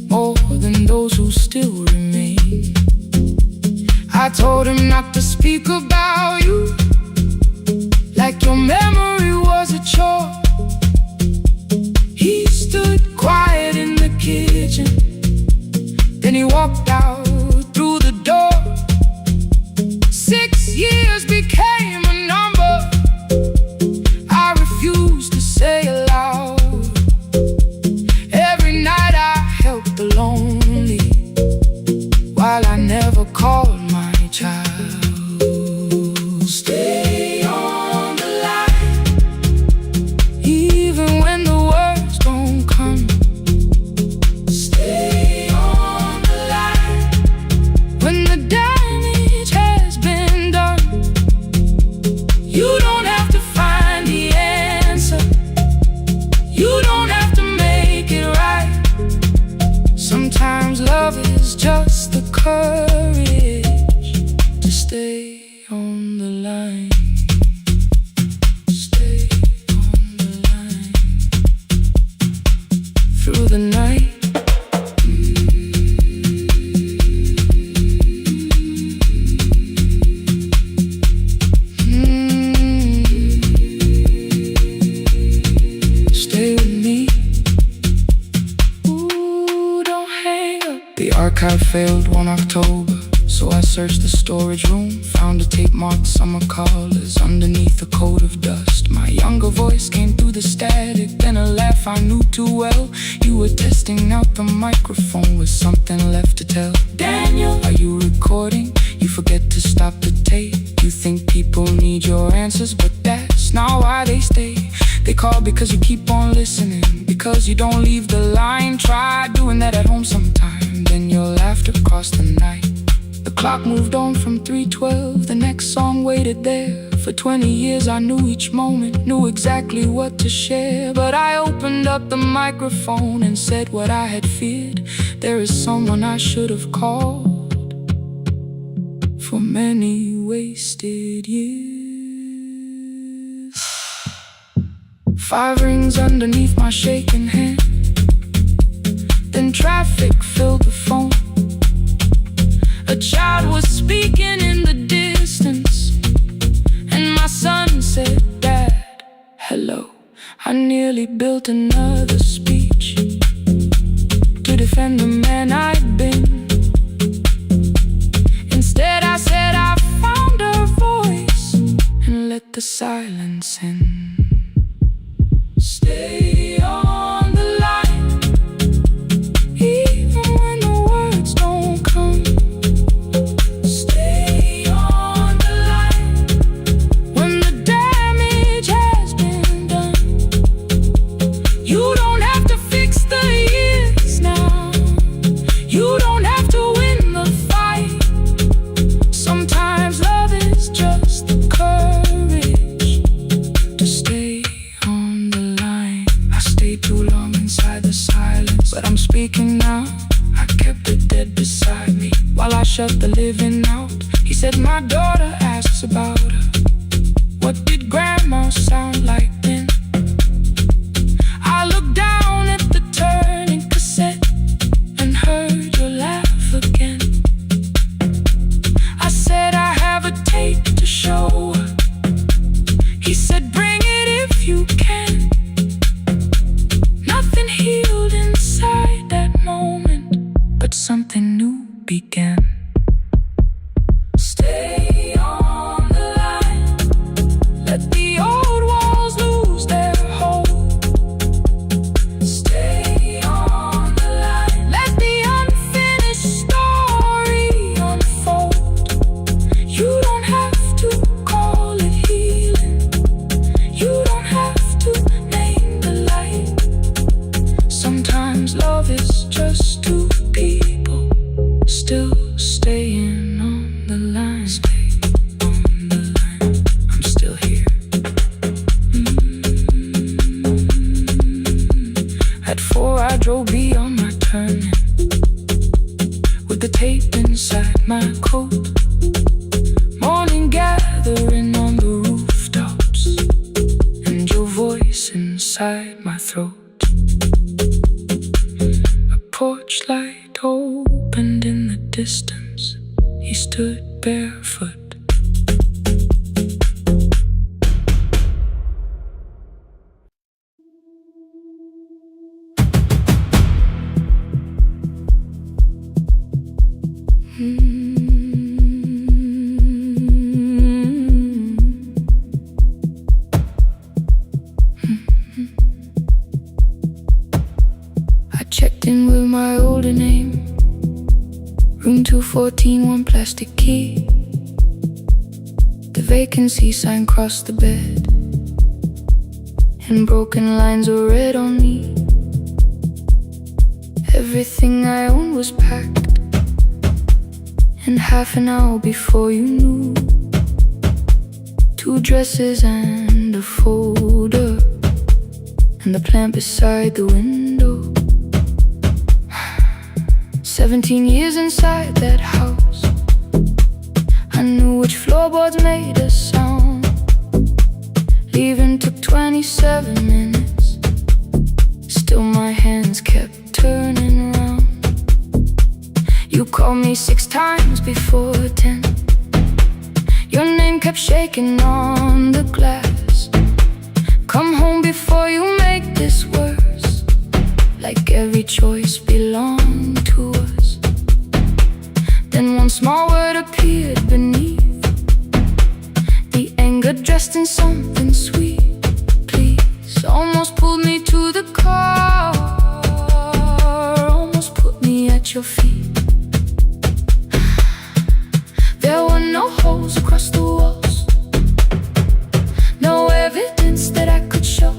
more than those who still remain. I told him not to speak about you like your memory was a chore. He stood quiet in the kitchen, then he walked out through the door. 6 years became a number I refused to say aloud. Every night I helped the lonely, while I never called my child. Stay on the line, even when the words don't come. Stay on the line, courage to stay on the line. Stay on the line through the night. Archive failed one October, so I searched the storage room, found a tape marked summer callers underneath a coat of dust. My younger voice came through the static, then a laugh I knew too well. You were testing out the microphone with something left to tell. Daniel, are you recording? You forget to stop the tape. You think people need your answers, but that's not why they stay. They call because you keep on listening, because you don't leave the line. Try doing that at home sometime, then you'll laugh across the night. The clock moved on from 3:12, the next song waited there. For 20 years I knew each moment, knew exactly what to share. But I opened up the microphone and said what I had feared. There is someone I should have called for many wasted years. 5 rings underneath my shaking hand, then traffic filled the phone. A child was speaking in the distance, and my son said, "Dad, hello." I nearly built another speech to defend the man I'd been. Instead I said I found a voice and let the silence in. Stay on the line, even when the words don't come. Stay on the line when the damage has been done. You don't have to fix the years now. You don't have to win the fight. Sometimes love is just the courage to stay on the line. I stayed too long inside the silence, but I'm speaking now. I kept the dead beside me while I shut the living out. He said my daughter asks about her. What did grandma sound like then? I looked down at the turning cassette and heard your laugh again. I said I have a tape to show her. He said bring it if you can. Nothing healed inside that moment, but something new began. Stay on the line, let the old walls lose their hold. Stay on the line, let the unfinished story unfold. You don't have to call it healing, you don't have to name the light. Sometimes love is just two people still staying on the line. Stay on the line, I'm still here. At 4 I drove beyond my turning, with the tape inside my coat. Morning gathering on the rooftops, and your voice inside my throat. A porch light opened in the distance. He stood barefoot. I checked in with my older name, room 214, 1 plastic key. The vacancy sign crossed the bed, and broken lines were read on me. Everything I owned was packed, and half an hour before you knew, 2 dresses and a folder, and the plant beside the window. 17 years inside that house, I knew which floorboards made a sound. Leaving took 27 minutes, still my hands kept turning round. You called me 6 times before 10. Your name kept shaking on the glass. Come home before you make this worse, like every choice belonged to us. Then one small word appeared beneath, the anger dressed in something sweet. Please, almost pulled me to the car, almost put me at your feet. There were no holes across the walls, no evidence that I could show,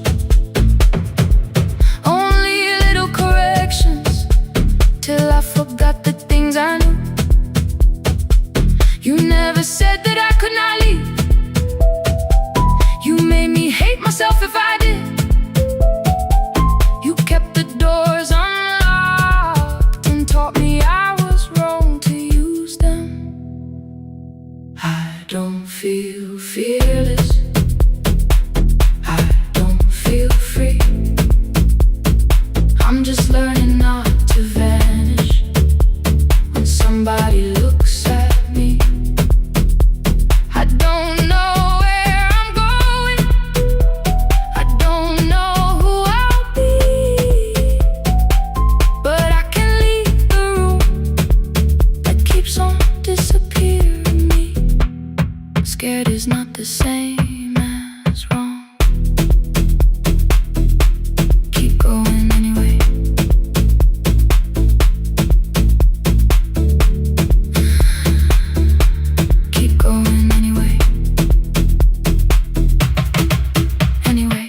only little corrections, till I forgot the things I knew. You never said that I could not leave. You made me hate myself if I did. You kept the doors unlocked and taught me I was wrong to use them. I don't feel fearless, I don't feel free. I'm just learning not to vanish when somebody looks at me. I don't know where I'm going, I don't know who I'll be, but I can leave the room that keeps on disappearing me. Scared is not the same as wrong. Keep going anyway. Keep going anyway. Anyway,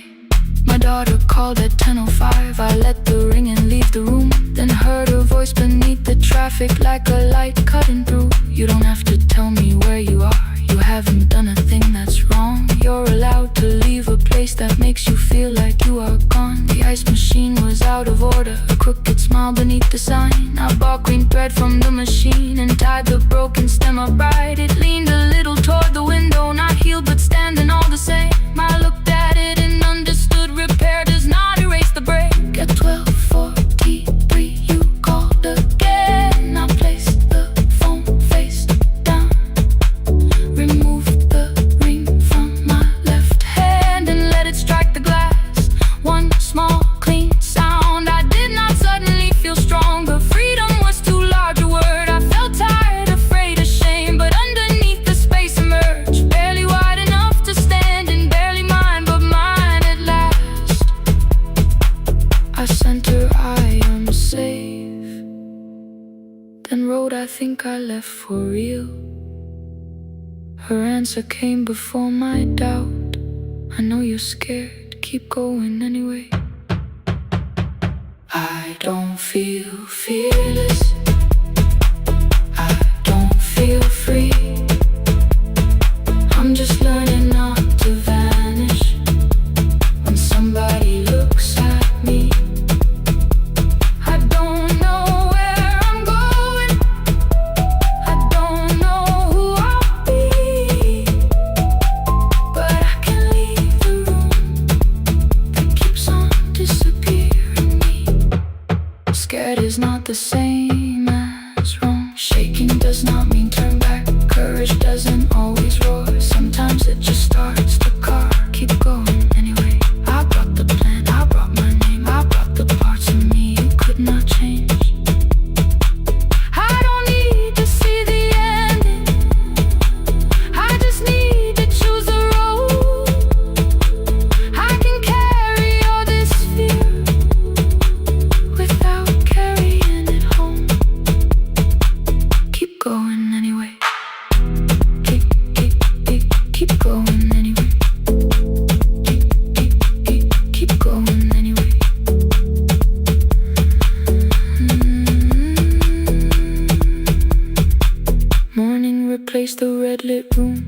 my daughter called at 10:05. I let the ring and leave the room, then heard her voice beneath the traffic like a light cutting through. You don't have to tell me where you are, you haven't done a thing that's wrong. You're allowed to leave a place that makes you feel like you are gone. The ice machine was out of order, a crooked smile beneath the sign. I bought green thread from the machine and tied the broken stem upright. It leaned a little toward the window, not healed but standing all the same. I looked at it and understood repair does not erase the break. At 12:43 you called again. I placed the phone face down, removed the ring from my left hand and let it strike the glass. One small clean sound. I did not suddenly feel stronger. Freedom was too large a word. I felt tired, afraid, ashamed, but underneath the space emerged, barely wide enough to stand and barely mine, but mine at last. I sent her, I am safe, then wrote, I think I left for real. Her answer came before my doubt. I know you're scared, keep going anyway. I don't feel fearless, I don't feel free. I'm just learning not to vanish when somebody looks at me. I don't know where I'm going, I don't know who I'll be, but I can leave the room that keeps on disappearing me. Scared is not the same as wrong. Shaking does not mean turn back. Courage doesn't always roar. Sometimes it just starts the car. Keep going anyway. I brought the plan, I brought my name, I brought the parts of me you could not change. I don't need to see the ending, I just need to choose a road. I can carry all this fear without carrying it home. Keep going anyway. Keep going anyway. Keep going anyway. Morning replaced the red lit room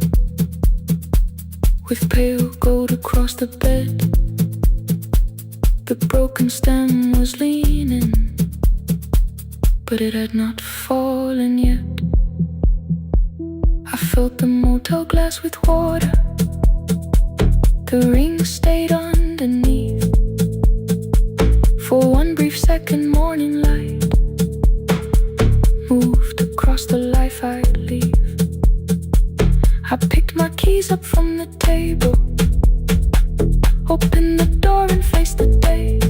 with pale gold across the bed. The broken stem was leaning but it had not fallen yet. I filled the motel glass with water. The ring stayed underneath. For one brief second, morning light moved across the life I'd leave. I picked my keys up from the table, opened the door and faced the day.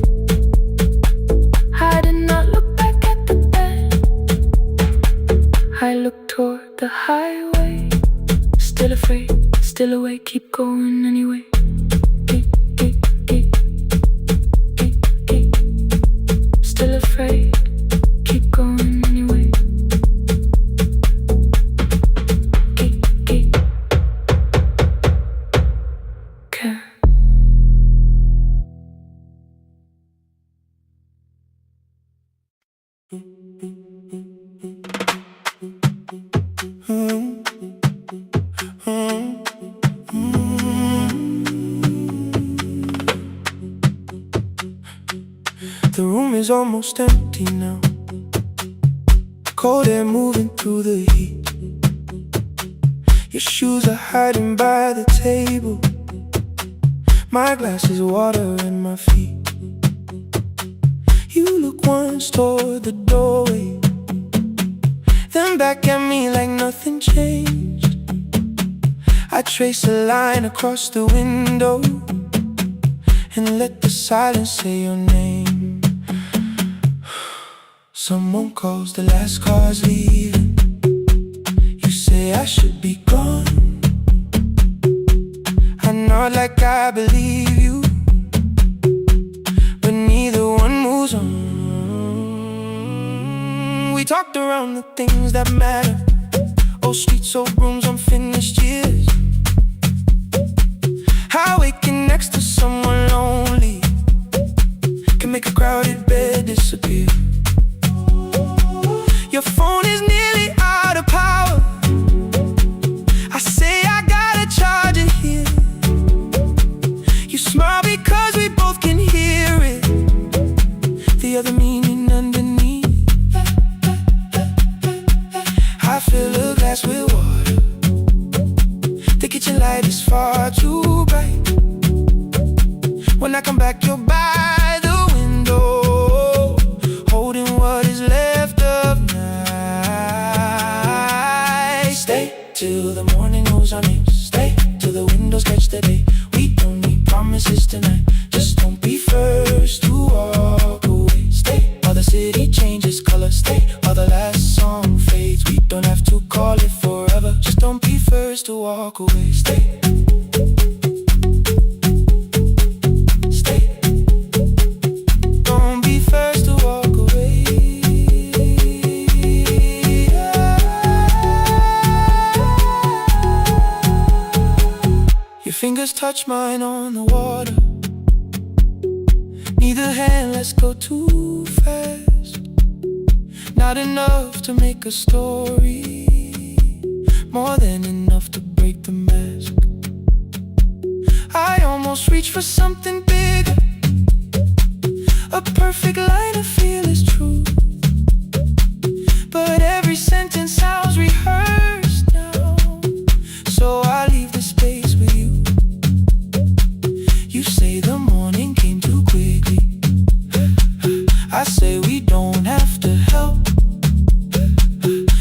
I did not look back at the bed. I looked toward the highway. Still afraid, still awake, keep going anyway. Still afraid, keep going anyway. Care. The room is almost empty now. Cold air moving through the heat. Your shoes are hiding by the table. My glass is water in my feet. You look once toward the doorway, then back at me like nothing changed. I trace a line across the window and let the silence say your name. Someone calls, the last car's leaving. You say I should be gone. I nod like I believe you, but neither one moves on. We talked around the things that matter. Old streets, old rooms, unfinished years. How waking next to someone lonely can make a crowded bed disappear. Your phone is nearly out of power. I say I gotta charge it here. You smile because we both can hear it, the other meaning underneath. I fill a glass with water. The kitchen light is far too bright. When I come back, you're by the window, holding what is left of night. Stay till the morning knows our names. Stay till the windows catch the day. We don't need promises tonight. Just don't be first to walk away. Stay while the city changes color. Stay while the last song fades. We don't have to call it forever. Just don't be first to walk away. Stay. Fingers touch mine on the water. Neither hand lets go too fast. Not enough to make a story, more than enough to break the mask. I almost reach for something bigger, a perfect line of fearless truth. But every sentence sounds rehearsed now, so I leave the space with you. You say the morning came too quickly. I say we don't have to help.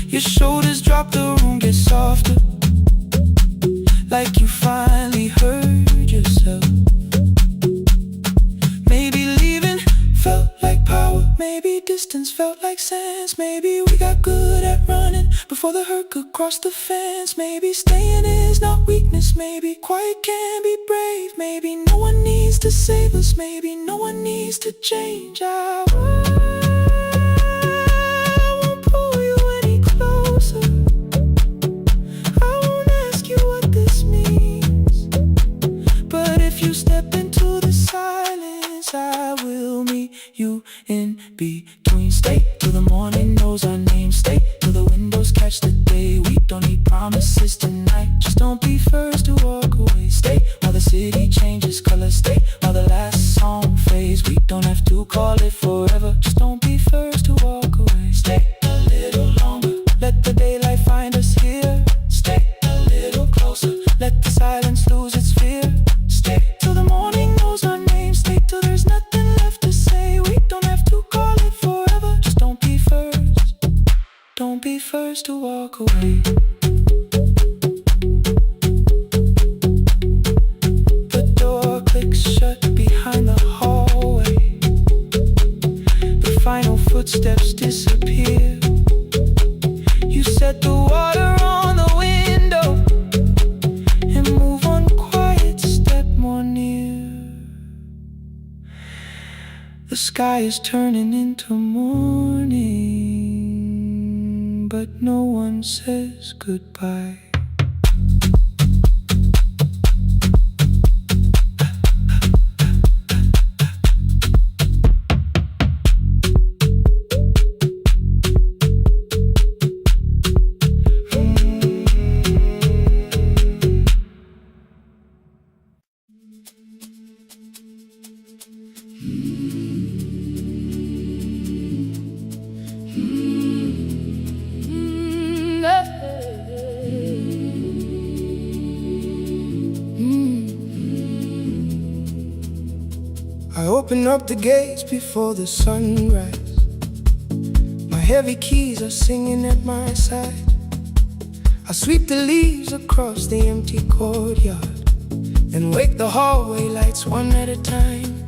Your shoulders drop, the room gets softer, like you finally heard yourself. Maybe leaving felt like power. Maybe distance felt like sense. Maybe we got good at running before the hurt could cross the fence. Maybe staying is not weakness. Maybe quiet can be brave. Maybe no one needs to save us. Maybe no one needs to change. I won't pull you any closer. I won't ask you what this means. But if you step into the silence, I will meet you in between. Stay till the morning knows our names. Stay till the windows catch the day. We don't need promises tonight. Just don't be first to walk away. Stay while the city changes color. Stay while the last song fades. We don't have to call it forever. Just don't be first to walk away. The door clicks shut behind the hallway. The final footsteps disappear. You set the water on the window and move one quiet step more near. The sky is turning into morning, but no one says goodbye. I open up the gates before the sunrise. My heavy keys are singing at my side. I sweep the leaves across the empty courtyard, then wake the hallway lights one at a time.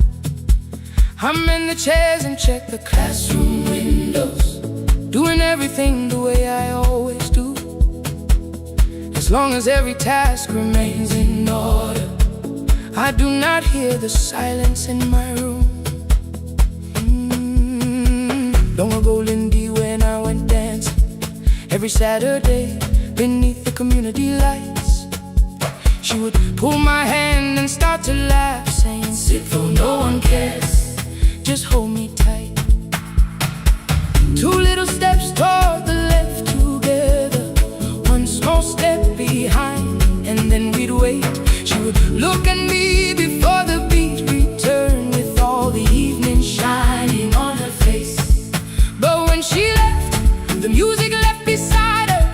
I'm in the chairs and check the classroom windows, doing everything the way I always do. As long as every task remains in order, I do not hear the silence in my room. Long ago, Lindy, when I went dancing every Saturday beneath the community lights, she would pull my hand and start to laugh, saying, "Sit though no one cares, just hold me tight." Two little steps toward the left together, one small step behind, and then we'd wait. She would look at me before the beat returned, with all the evening shining on her face. But when she left, the music left beside her,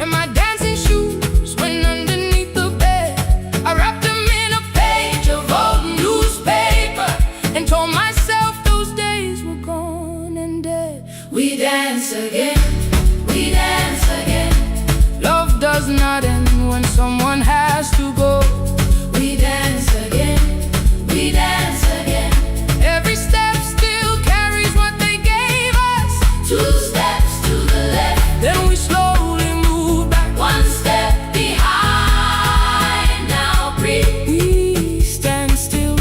and my dancing shoes went underneath the bed. I wrapped them in a page of old newspaper and told myself those days were gone and dead. We dance again, we dance again. Love does not end when someone has to go. We dance again, we dance again. Every step still carries what they gave us. Two steps to the left, then we slowly move back. One step behind, now breathe. We stand still,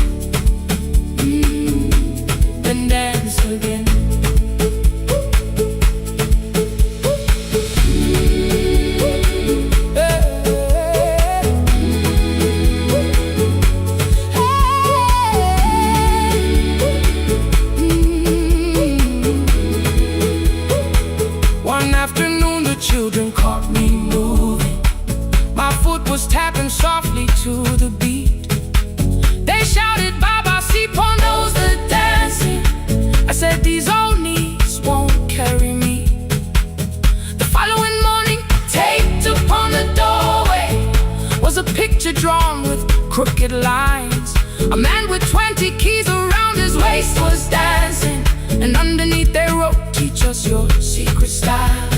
then dance again. Children caught me moving. My foot was tapping softly to the beat. They shouted, "Baba, si knows the dancing." I said, "These old knees won't carry me." The following morning, taped upon the doorway was a picture drawn with crooked lines. A man with 20 keys around his waist was dancing, and underneath they wrote, "Teach us your secret style."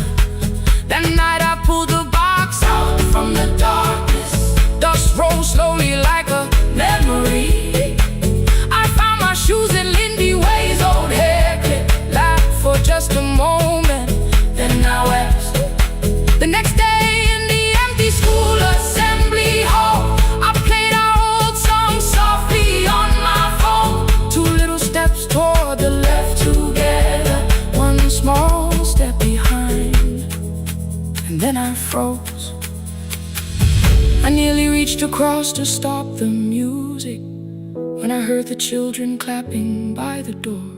That night I pulled the box out from the darkness. Dust rolled slowly like a memory. I found my shoes in Lindy Way's old hair clip. Laughed for just a moment, then I wept. The next day in the empty school assembly hall, I played our old song softly on my phone. Two little steps toward the left together, one small step behind. And then I froze. I nearly reached across to stop the music when I heard the children clapping by the door.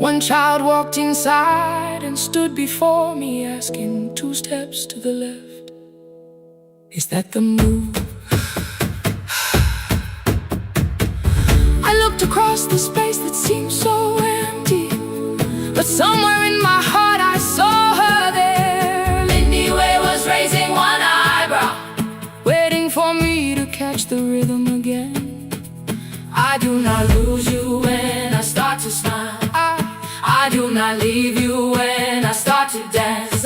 One child walked inside and stood before me, asking, "Two steps to the left, is that the move?" I looked across the space that seemed so empty, but somewhere in my heart I saw her there. Lindy Way was raising one eyebrow, waiting for me to catch the rhythm again. I do not lose you when I start to smile. I do not leave you when I start to dance.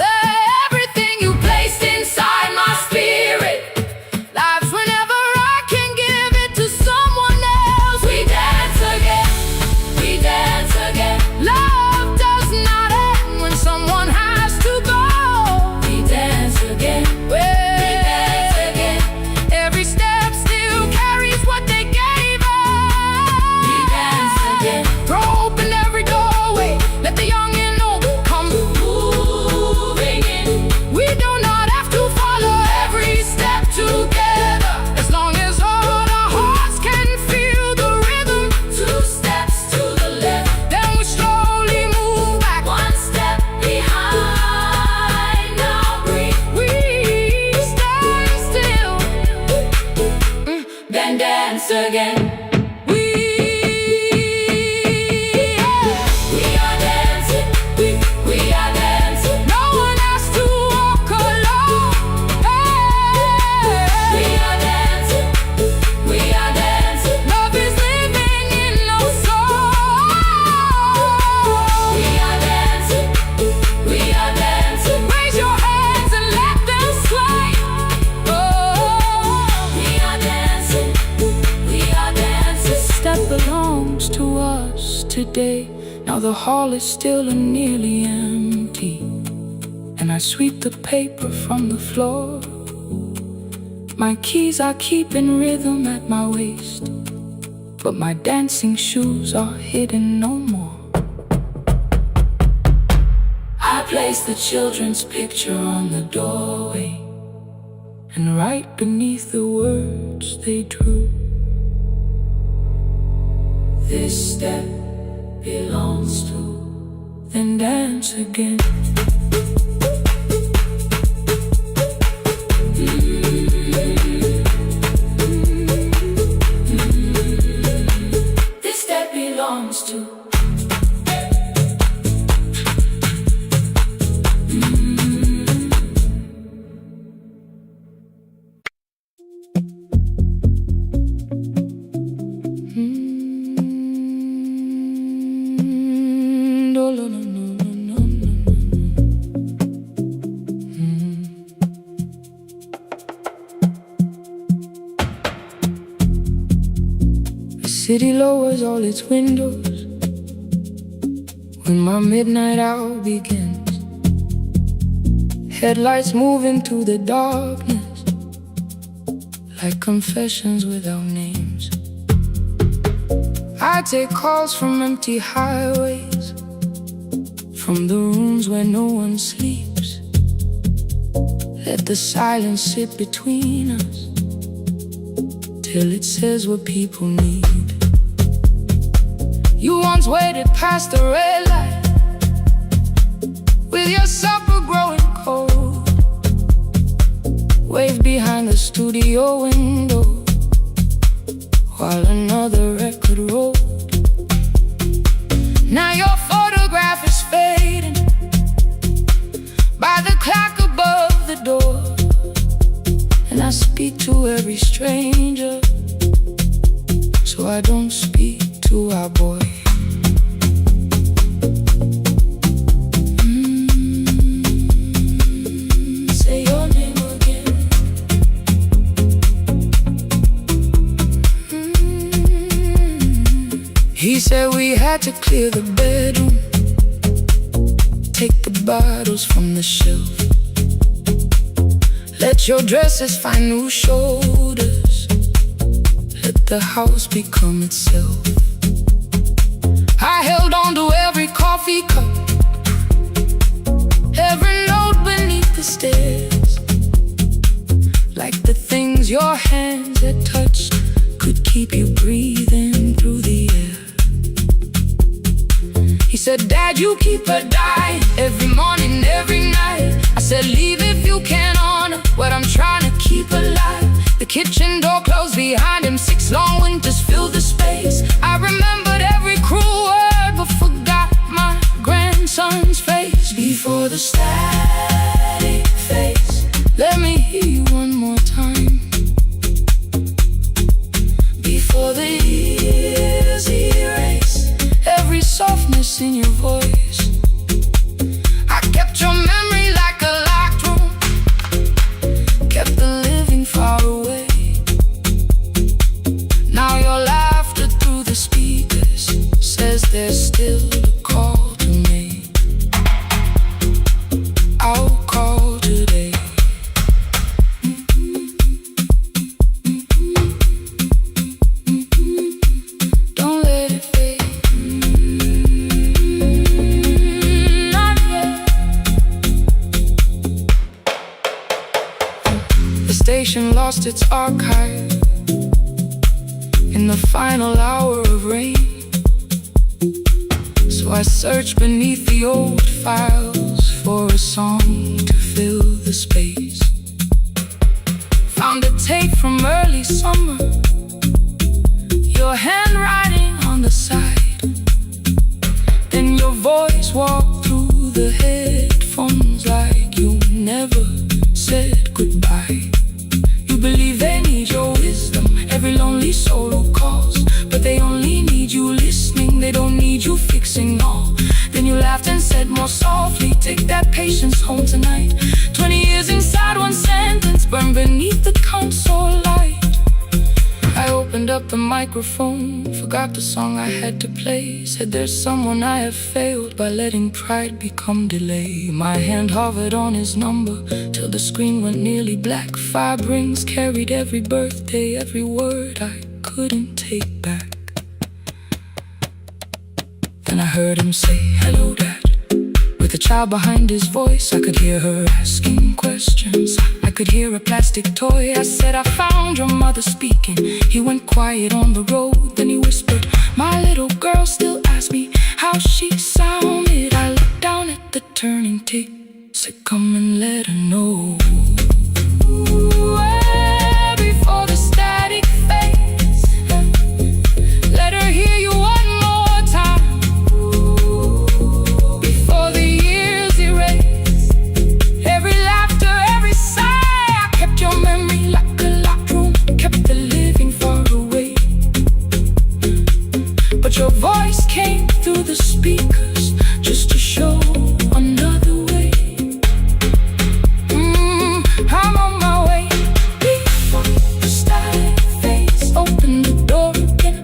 day. Now the hall is still and nearly empty, and I sweep the paper from the floor. My keys I keep in rhythm at my waist, but my dancing shoes are hidden no more. I place the children's picture on the doorway, and right beneath the words they drew, this step belongs to, then dance again. This step belongs to. The city lowers all its windows when my midnight hour begins. Headlights move into the darkness like confessions without names. I take calls from empty highways, from the rooms where no one sleeps. Let the silence sit between us till it says what people need. You once waited past the red light with your supper growing cold, waved behind the studio window while another record rolled. Now your photograph is fading by the clock above the door, and I speak to every stranger, so I don't speak to our boy. Say your name again. He said we had to clear the bedroom, take the bottles from the shelf, let your dresses find new shoulders, let the house become itself. I held on to every coffee cup, every note beneath the stairs, like the things your hands had touched could keep you breathing through the air. He said, Dad, you keep her dying every morning, every night. I said, leave if you can honor what I'm trying to keep alive. The kitchen door closed behind him, 6 long winters filled the space. I remembered every cruel word but forgot my grandson's face. Before the static fades, let me hear you one more time. Before the years erase every softness in your voice, I kept your memory like a locked room, kept the living far away. Now your laughter through the speakers says there's still a call to make. I'll call today. Don't let it fade. Not yet. The station lost its archive in the final hour of rain, so I searched beneath the old files for a song to fill the space. Found a tape from early summer, your handwriting on the side, then your voice walked through the headphones like you never said goodbye. You believe they need your wisdom, every lonely soul who calls, but they only need you listening, they don't need you fixing all. Then you laughed and said more softly, take that patience home tonight. 20 years inside one sentence, burn beneath the console light. I opened opened up the microphone, forgot the song I had to play. Said there's someone I have failed by letting pride become delay. My hand hovered on his number till the screen went nearly black. 5 rings carried every birthday, every word I couldn't take back. Then I heard him say, "Hello, Dad." With a child behind his voice, I could hear her asking questions. I could hear a plastic toy. I said, "I found your mother speaking." He went quiet on the road, then he whispered, "My little girl still asks me how she sounded." I looked down at the turning tick, said, "Come and let her know." Before the static fades, let her hear you one more time. Before the years erase every laughter, every sigh, I kept your memory like a locked room, kept the living far away. But your voice came through the speakers just to show another way. I'm on my way. Before the static fades, open the door again.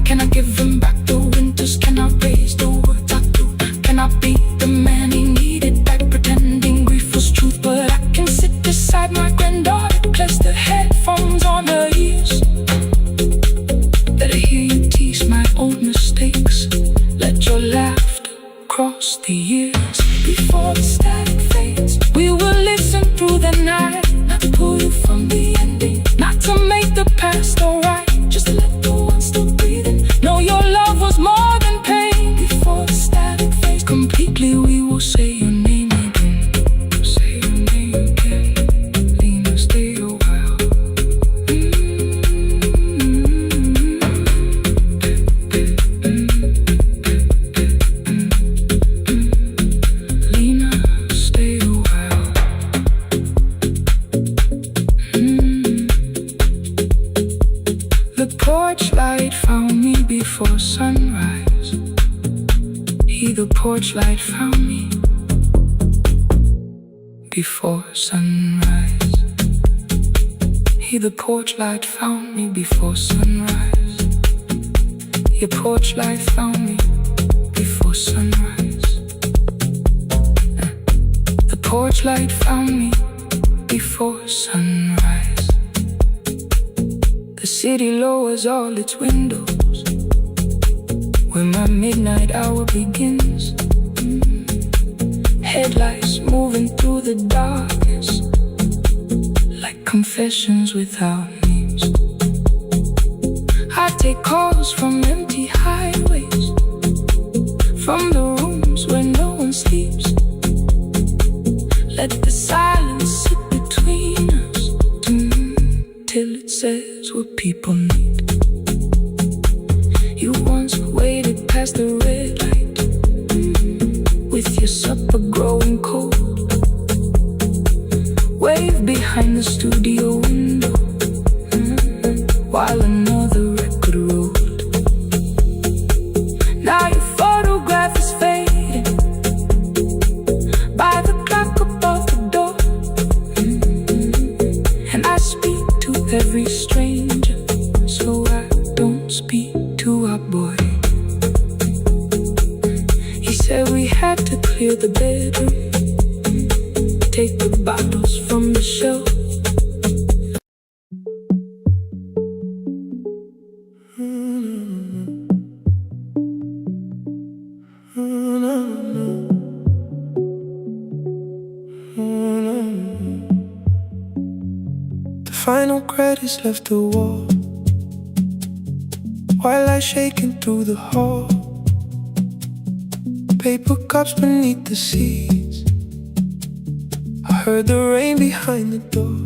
Can I give him back the winters? Can I raise the words I do? Can I be the man he needed back, pretending grief was truth? But I can sit beside my granddaughter, place the headphones on her ears. Let her hear you tease my old mistakes. Let your laughter cross the years. Before the static fades, we will listen through the night. Not to pull you from the ending, not to make the past alright, just to let the one still breathing know your love was more than pain. Before the static fades completely, we will say your name again. Say your name again. Lena, stay a while. Lena, stay a while. The porch light found me before sunrise. The porch light found me before sunrise. The porch light found me before sunrise. Your porch light found me before sunrise. The porch light found me before sunrise. The city lowers all its windows when my midnight hour begins. Headlights moving through the darkness like confessions without names. I take calls from empty highways, from the rooms where no one sleeps. Let the silence sit between us till it says what people need. You once waited past the red light with your supper growing cold. Wave behind the studio window while another record rolled. Now your photograph is fading by the clock above the door. And I speak to every stranger, so I don't speak to our boy. He said we had to clear the bedroom, take the bottles from the shelf. The final credits left the wall, while I shaking through the hall. Paper cups beneath the seats. I heard the rain behind the door,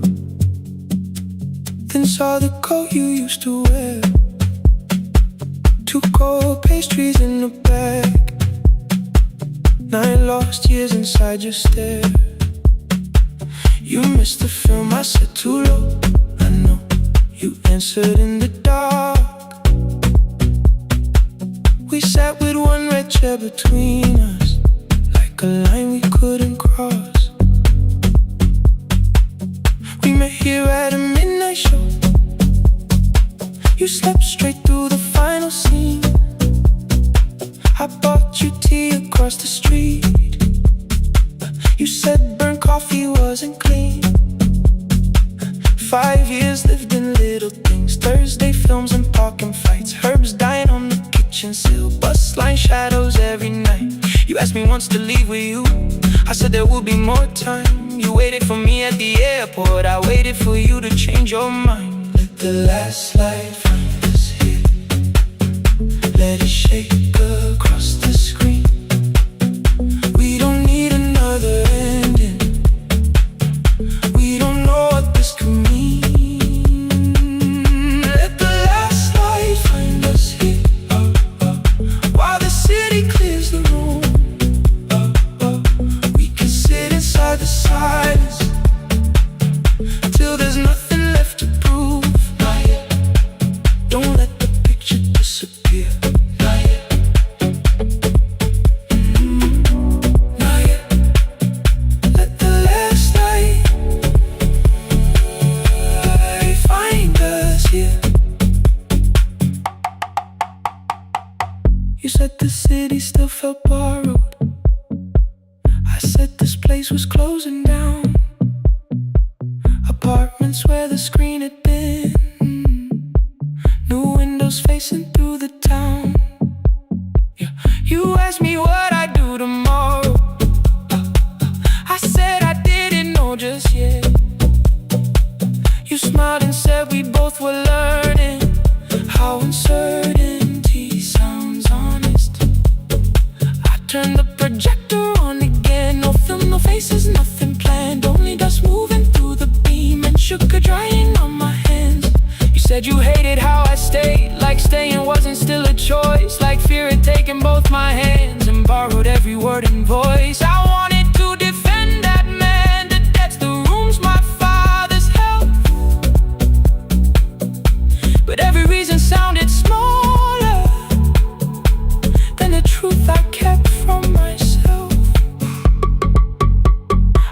then saw the coat you used to wear. 2 cold pastries in a bag, 9 lost years inside your stare. You missed the film, I said too low. I know you answered in the dark. We sat with one red chair between us, like a line we couldn't cross. We met here at a midnight show. You slept straight through the final scene. I bought you tea across the street. You said burnt coffee wasn't clean. 5 years lived in little things. Thursday films and parking fights. Herbs dying on the kitchen sill. Bus line shadows every night. You asked me once to leave with you. I said there will be more time. You waited for me at the airport. I waited for you to change your mind. Let the last light find us here. Let it shake across the screen. We don't need another ending. We don't know what this could mean. Let the last light find us here, while the city clears the room. We can sit inside the silence till there's nothing left to prove. Not yet. Don't let the picture disappear. Not yet. Not yet. Let the last light find us here. You said the city still felt borrowed. I said this place was closing down. Apartments where the screen had been. New windows facing through the town. Yeah. You asked me what I'd do tomorrow. I said I didn't know just yet. You smiled and said we both were learning how uncertainty sounds honest. I turned the projector on again. No film, no faces, nothing planned. Only dust moving through the beam and sugar drying on my hands. You said you hated how I stayed, like staying wasn't still a choice, like fear had taken both my hands and borrowed every word and voice. I wanted to defend that man, the debts, the rooms my fathers held, but every reason sounded smaller than the truth I kept from myself.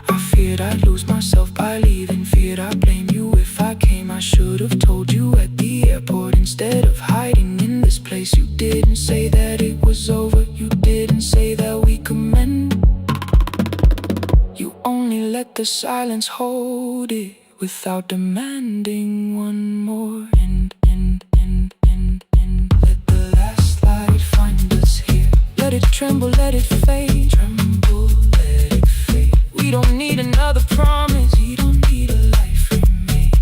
I feared I'd lose myself by leaving, feared I'd blame you if I came. I should have told you at the airport instead of hiding in this place. You didn't say that it was over. You didn't say that we could mend. You only let the silence hold it without demanding one more end. Let the last light find us here. Let it tremble, let it fade. Tremble, let it fade. We don't need another promise. We don't need a life remade.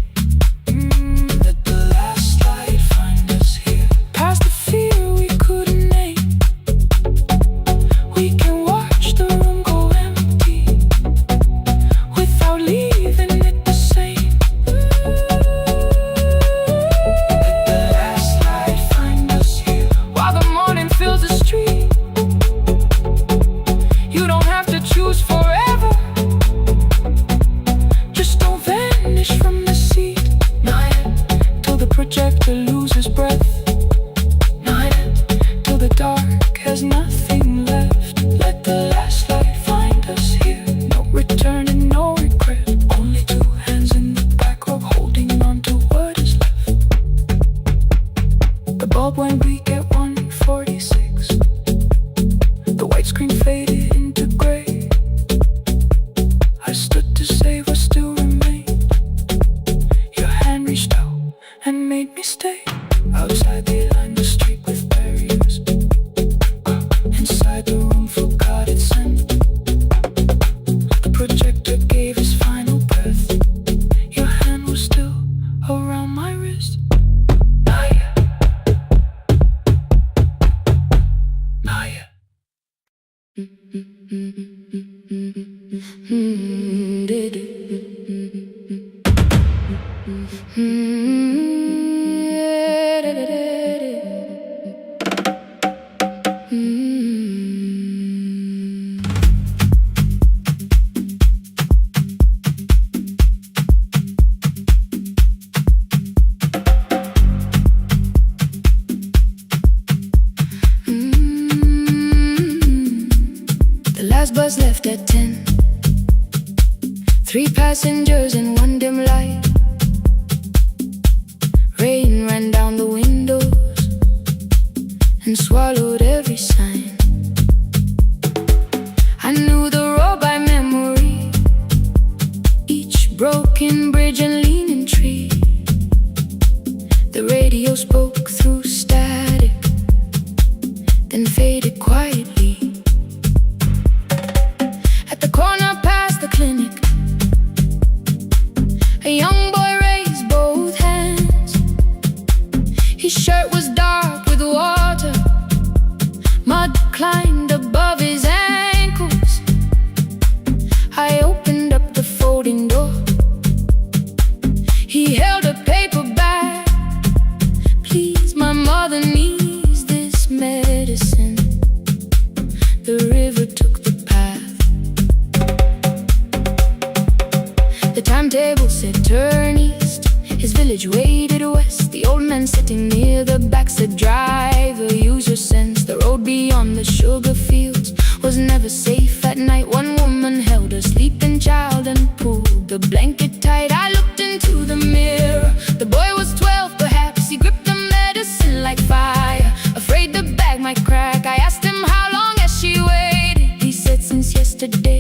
Let the last light find us here. Past the fear we couldn't name. We can watch the room go empty without leaving it the same. Let the last light find us here, while the morning fills the street. You don't have to choose forever. Just don't vanish from the seat. Not yet. Till the projector loses breath. Not yet. Till the dark has nothing left. Let the last light find us here. No return and no regret. Only two hands in the back row holding on to what is left. The bulb went weak at 1:46. The white screen faded into gray. I stood to save what still remained. Your hand reached out and made me stay. Outside they lined the street with barriers. Inside the room forgot its scent. The projector gave his final breath. Your hand was still around my wrist. Not yet. Not yet. The last bus left at 10. 3 passengers and one dim light. Rain ran down the window. broken bridge and leaning tree. The radio spoke through static, then faded quietly. At the corner past the clinic, a young boy raised both hands. His shirt was dark with water, mud climbed above his ankles. I opened up the folding door. He held a paper bag. Please, my mother needs this medicine. The river took the path. The timetable said turn east. His village waded west. The old man sitting near the back said, driver, use your sense. The road beyond the sugar fields was never safe at night. One woman held her sleeping child and pulled the blanket tight. I looked into the mirror. The boy was 12 perhaps. He gripped the medicine like fire, afraid the bag might crack. I asked him how long has she waited. He said since yesterday.